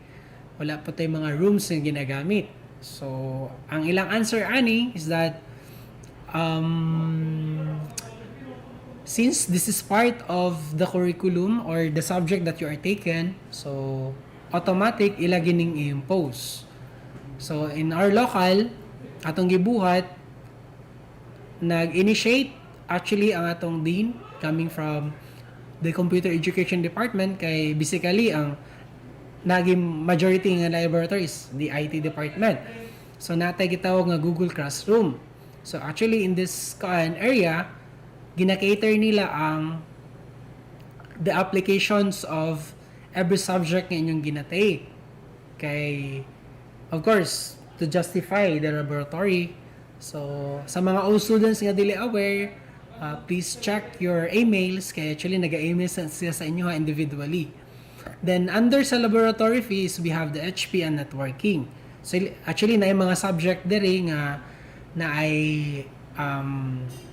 Wala po tay mga rooms nga ginagamit. So, ang ilang answer ani is that since this is part of the curriculum or the subject that you are taken, so automatic ilagi ning i-impose. So, in our local, atong gibuhat, nag-initiate actually ang atong dean coming from the Computer Education Department kay basically ang naging majority nga laboratory is the IT department. So, natay gitawag nga Google Classroom. So, actually in this area, gina-cater nila ang the applications of every subject nga inyong ginatay. Kay, of course, to justify the laboratory. So, sa mga old students nga dili aware, please check your emails. Kaya actually, nag-email siya sa inyo individually. Then, under sa laboratory fees, we have the HP and networking. So, actually, na yung mga subject diri nga na ay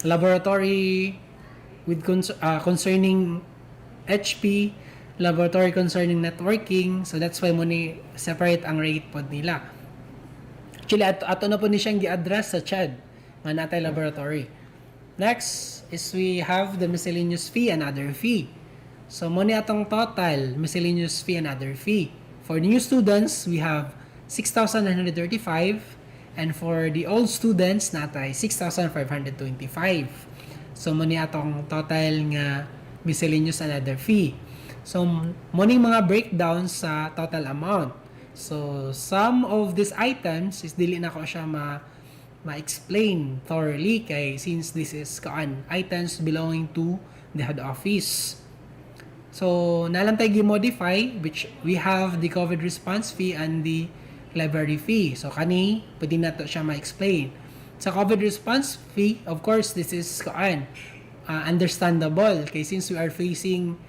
laboratory with concerning HP, laboratory concerning networking. So, that's why mo ni separate ang rate pod nila. Actually, ato na po ni siyang gi-address sa CHED nga natay laboratory. Next is we have the miscellaneous fee and other fee. So, mo ni atong total miscellaneous fee and other fee. For new students, we have 6,935, and for the old students, natay 6,525. So, mo ni atong total nga miscellaneous and other fee. So, mo ni mga breakdowns sa total amount. So, some of these items is dili na ko siya ma-explain thoroughly kay since this is items belonging to the head office. So, nalang tayo gi-modify which we have the COVID response fee and the library fee. So, kani, pwede na to siya ma-explain. Sa COVID response fee, of course, this is understandable kay since we are facing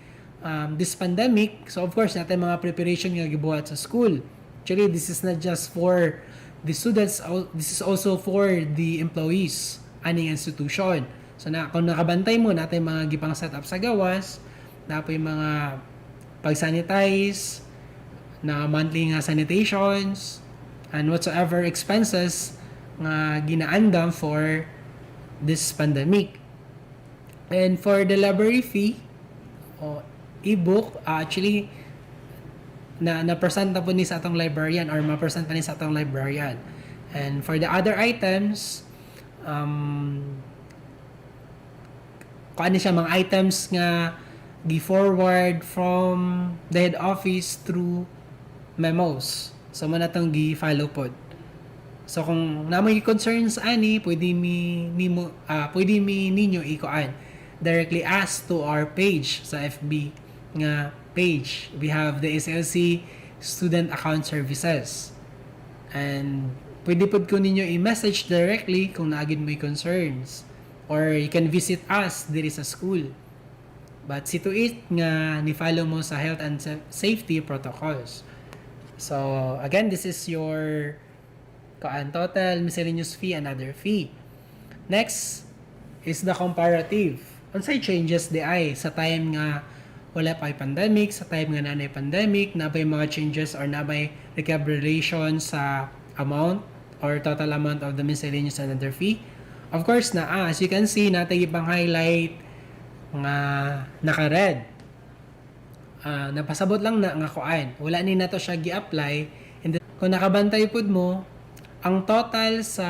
this pandemic. So of course natin mga preparation nga gibuhat sa school. Actually, this is not just for the students, this is also for the employees aning institution. So kung nakabantay mo natin mga gipang setup sa gawas, na po yung mga pag-sanitize, na monthly nga sanitations, and whatsoever expenses nga ginaandam for this pandemic. And for the library fee, e-book, actually, na-present na po ni sa atong librarian or ma-present pa ni sa atong librarian. And for the other items, kung ano siya, mga items nga gi-forward from the head office through memos. So, man natong gi-follow pod. So, kung namoy concerns ani, pwede mi ninyo ikuan directly ask to our page sa FB nga page. We have the ACLC Student Account Services. And pwede pod ko ninyo i-message directly kung naagid mo concerns. Or you can visit us diri sa school. But see to it nga ni-follow mo sa health and safety protocols. So, again, this is your total, miscellaneous fee, and other fee. Next is the comparative. Unsay changes di ay sa time nga wala pa pandemic, sa time nga nanay pandemic, na ba mga changes or na ba recalibration sa amount or total amount of the miscellaneous and other fee? Of course, as you can see, natay ibang highlight nga naka-red. Napasabot lang na nga kuan. Wala ni nato siya gi-apply. And then, kung nakabantay pud mo, ang total sa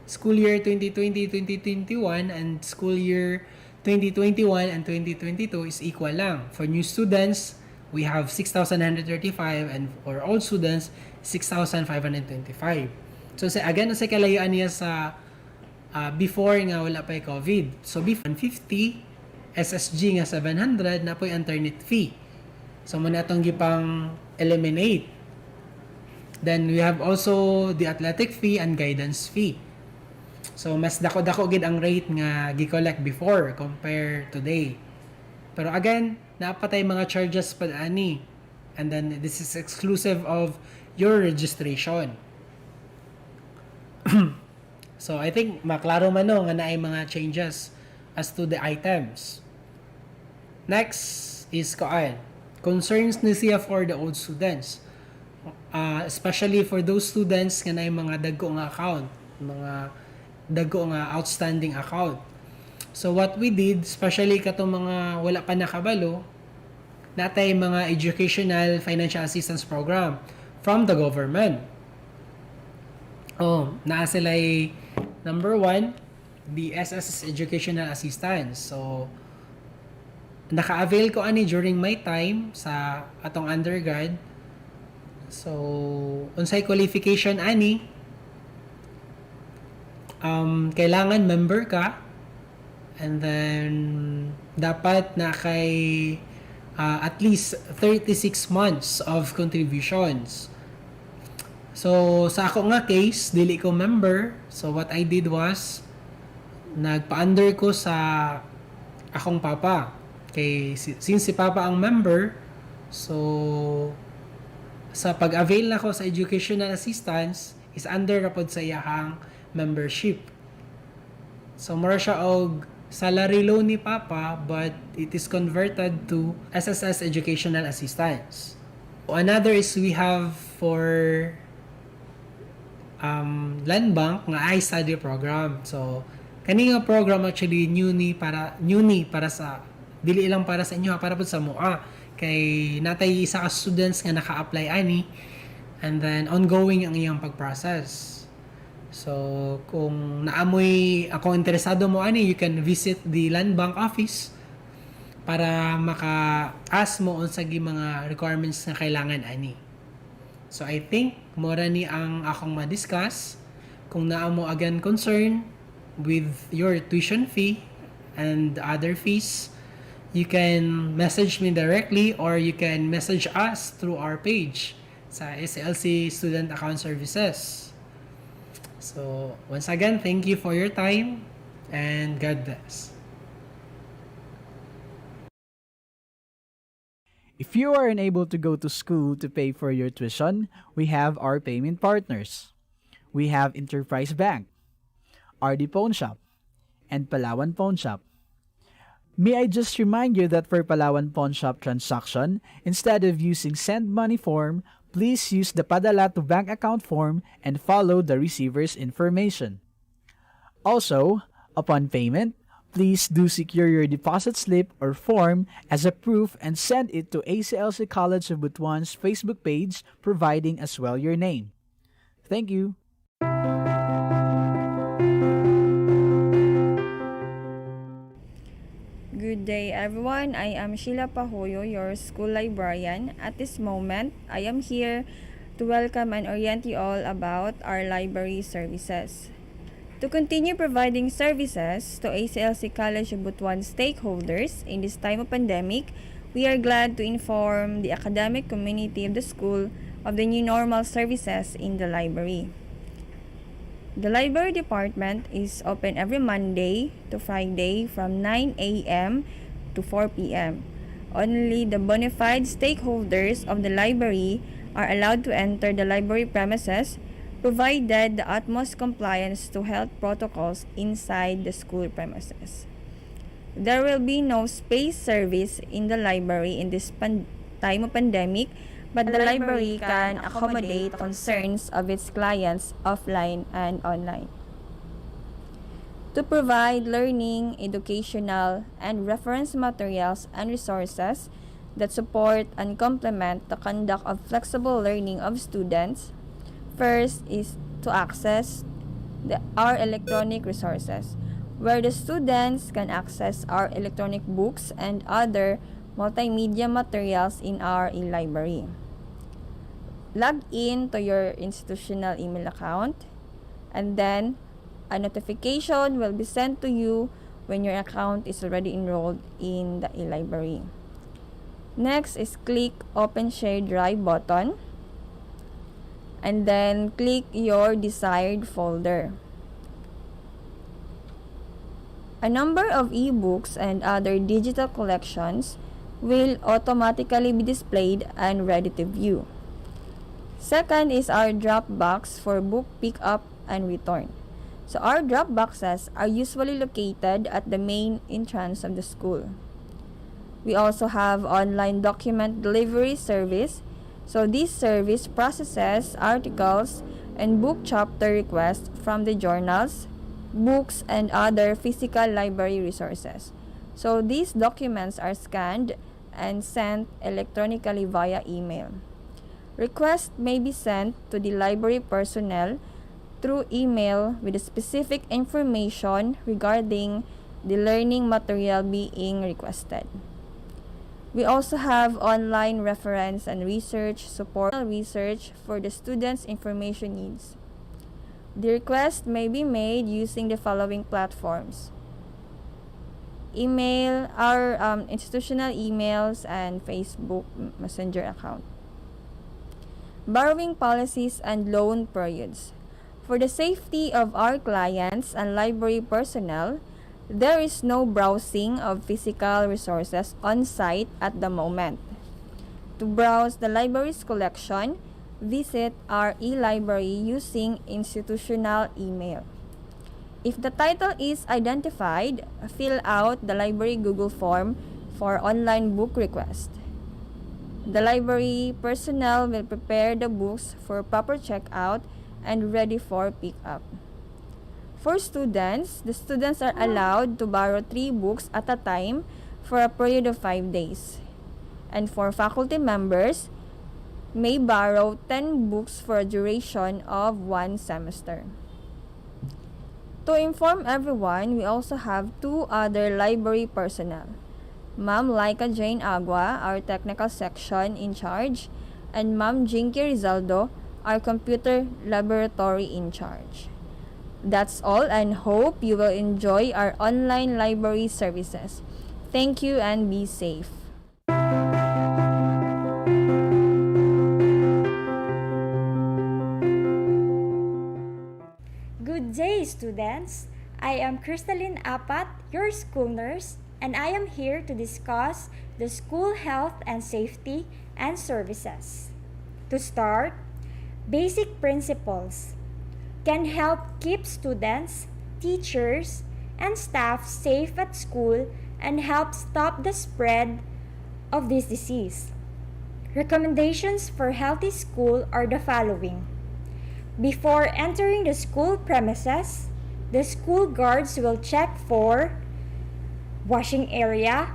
school year 2020-2021 and school year 2021 and 2022 is equal lang. For new students, we have 6,935 and for old students, 6,525. So again, sa kalayuan niya sa before nga wala pa COVID. So before 150, SSG nga 700 na po yung internet fee. So muna itong gipang eliminate. Then we have also the athletic fee and guidance fee. So mas dako-dako gid ang rate nga gi-collect before compare today. Pero again, napatay mga charges pa ani. And then this is exclusive of your registration. So I think maklaro man no nga naay mga changes as to the items. Next is concerns ni siya for the old students. Especially for those students nga naay mga dagko nga account, mga dagko nga outstanding account. So what we did, especially katong mga wala pa nakabalo, natay mga educational financial assistance program from the government. Naa sila'y number 1, the SSS Educational Assistance. So, naka-avail ko ani during my time sa atong undergrad. So, unsay qualification ani, kailangan member ka, and then dapat na kay at least 36 months of contributions. So, sa ako nga case, dili ko member. So, what I did was, nagpa-under ko sa akong papa. Since si papa ang member, so, sa pag-avail na ko sa educational assistance, is under rapod sa iyahang membership. So, mura siya og salary loan ni papa, but it is converted to SSS educational assistance. Another is we have for land bank nga I-study program. So, kani nga program actually new ni para sa dili lang para sa inyo, para pud sa mua. Kay natay isa ka students nga naka-apply ani, and then ongoing ang iyang pag-process. So, kung naamoy ako interesado mo ani, you can visit the land bank office para maka-ask mo unsa gi mga requirements nga kailangan ani. So, I think, mora ni ang akong ma-discuss. Kung naamo again concern with your tuition fee and other fees, you can message me directly or you can message us through our page sa ACLC Student Account Services. So, once again, thank you for your time and God bless. If you are unable to go to school to pay for your tuition, we have our payment partners. We have Enterprise Bank, RD Pawn Shop, and Palawan Pawn Shop. May I just remind you that for Palawan Pawn Shop transaction, instead of using send money form, please use the Padala to bank account form and follow the receiver's information. Also, upon payment, please do secure your deposit slip or form as a proof and send it to ACLC College of Butuan's Facebook page, providing as well your name. Thank you. Good day everyone, I am Sheila Pahoyo, your school librarian. At this moment, I am here to welcome and orient you all about our library services. To continue providing services to ACLC College of Butuan stakeholders in this time of pandemic, we are glad to inform the academic community of the school of the new normal services in the library. The library department is open every Monday to Friday from 9 a.m. to 4 p.m. Only the bona fide stakeholders of the library are allowed to enter the library premises, provided the utmost compliance to health protocols inside the school premises. There will be no space service in the library in this time of pandemic, but the library can accommodate concerns of its clients offline and online. To provide learning, educational, and reference materials and resources that support and complement the conduct of flexible learning of students, first is to access our electronic resources, where the students can access our electronic books and other multimedia materials in our e-library. Log in to your institutional email account, and then a notification will be sent to you when your account is already enrolled in the e-library. Next is click Open Share Drive button, and then click your desired folder. A number of ebooks and other digital collections will automatically be displayed and ready to view. Second is our drop box for book pickup and return. So our drop boxes are usually located at the main entrance of the school. We also have online document delivery service. So this service processes articles and book chapter requests from the journals, books, and other physical library resources. So these documents are scanned and sent electronically via email. Requests may be sent to the library personnel through email with specific information regarding the learning material being requested. We also have online reference and research support for the students' information needs. The request may be made using the following platforms: email, our institutional emails, and Facebook Messenger account. Borrowing policies and loan periods. For the safety of our clients and library personnel, there is no browsing of physical resources on site at the moment. To browse the library's collection, visit our e-library using institutional email. If the title is identified, fill out the library Google form for online book request. The library personnel will prepare the books for proper checkout and ready for pickup. For students, the students are allowed to borrow 3 books at a time for a period of 5 days. And for faculty members, may borrow 10 books for a duration of 1 semester. To inform everyone, we also have 2 other library personnel. Ma'am Laika Jane Agua, our technical section in charge, and Ma'am Jinky Rizaldo, our computer laboratory in charge. That's all, and hope you will enjoy our online library services. Thank you and be safe. Good day, students. I am Crystalline Apat, your school nurse, and I am here to discuss the school health and safety and services. To start, basic principles can help keep students, teachers, and staff safe at school and help stop the spread of this disease. Recommendations for healthy school are the following. Before entering the school premises, the school guards will check for washing area,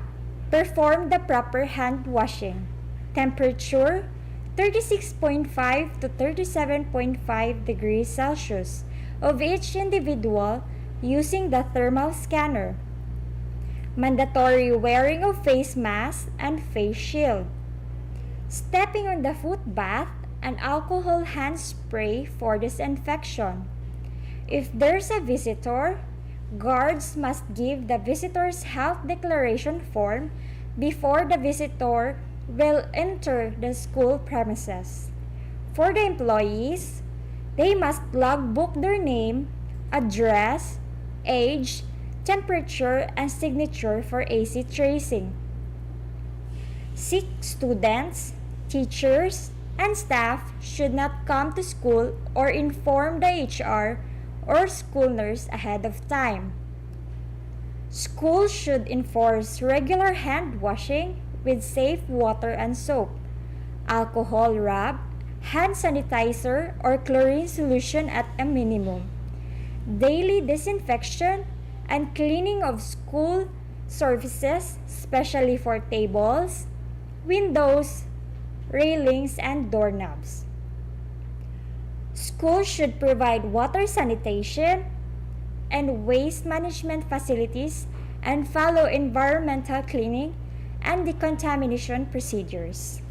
perform the proper hand washing, temperature 36.5 to 37.5 degrees Celsius of each individual using the thermal scanner, mandatory wearing of face mask and face shield, stepping on the foot bath and alcohol hand spray for disinfection. If there's a visitor, guards must give the visitor's health declaration form before the visitor will enter the school premises. For the employees, they must logbook their name, address, age, temperature, and signature for AC tracing. Sick students, teachers, and staff should not come to school or inform the HR or school nurse ahead of time. Schools should enforce regular hand washing with safe water and soap, alcohol rub, hand sanitizer, or chlorine solution at a minimum, daily disinfection and cleaning of school surfaces, especially for tables, windows, railings, and doorknobs. Schools should provide water sanitation and waste management facilities and follow environmental cleaning and decontamination procedures.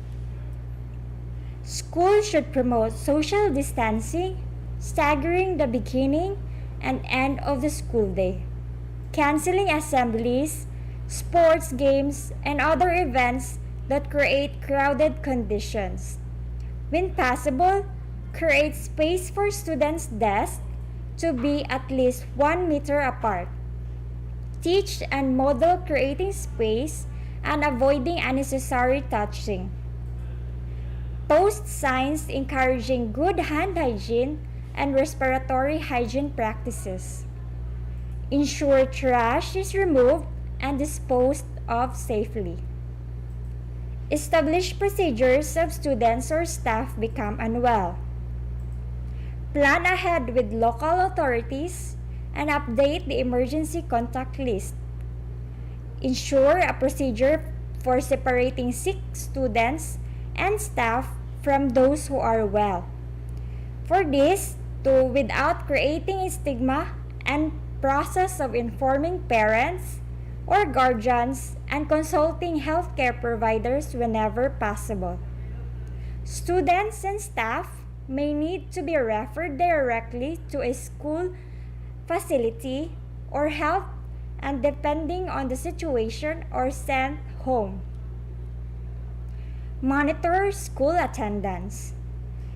Schools should promote social distancing, staggering the beginning and end of the school day, canceling assemblies, sports games, and other events that create crowded conditions. When possible, create space for students' desks to be at least 1 meter apart. Teach and model creating space and avoiding unnecessary touching. Post signs encouraging good hand hygiene and respiratory hygiene practices. Ensure trash is removed and disposed of safely. Establish procedures if students or staff become unwell. Plan ahead with local authorities and update the emergency contact list. Ensure a procedure for separating sick students and staff from those who are well. For this, without creating a stigma and process of informing parents or guardians and consulting healthcare providers whenever possible. Students and staff may need to be referred directly to a school facility or health and depending on the situation or sent home. Monitor school attendance.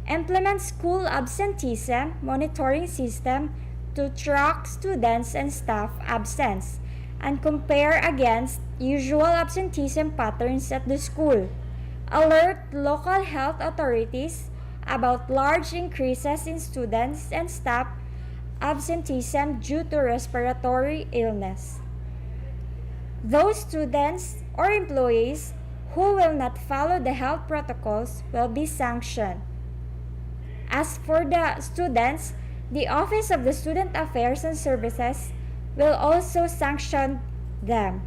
Implement school absenteeism monitoring system to track students and staff absence and compare against usual absenteeism patterns at the school. Alert local health authorities about large increases in students and staff absenteeism due to respiratory illness. Those students or employees who will not follow the health protocols will be sanctioned. As for the students, the Office of the Student Affairs and Services will also sanction them.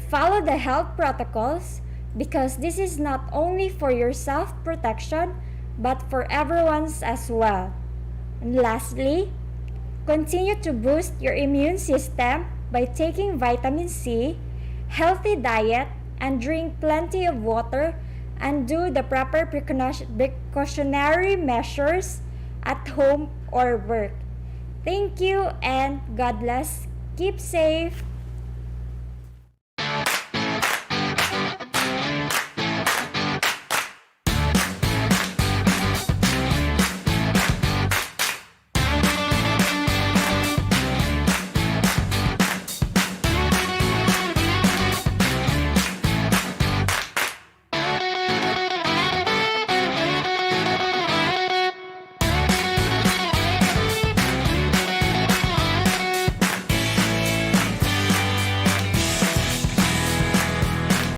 Follow the health protocols because this is not only for your self-protection but for everyone's as well. And lastly, continue to boost your immune system by taking vitamin C, healthy diet, and drink plenty of water and do the proper precautionary measures at home or work. Thank you and God bless. Keep safe.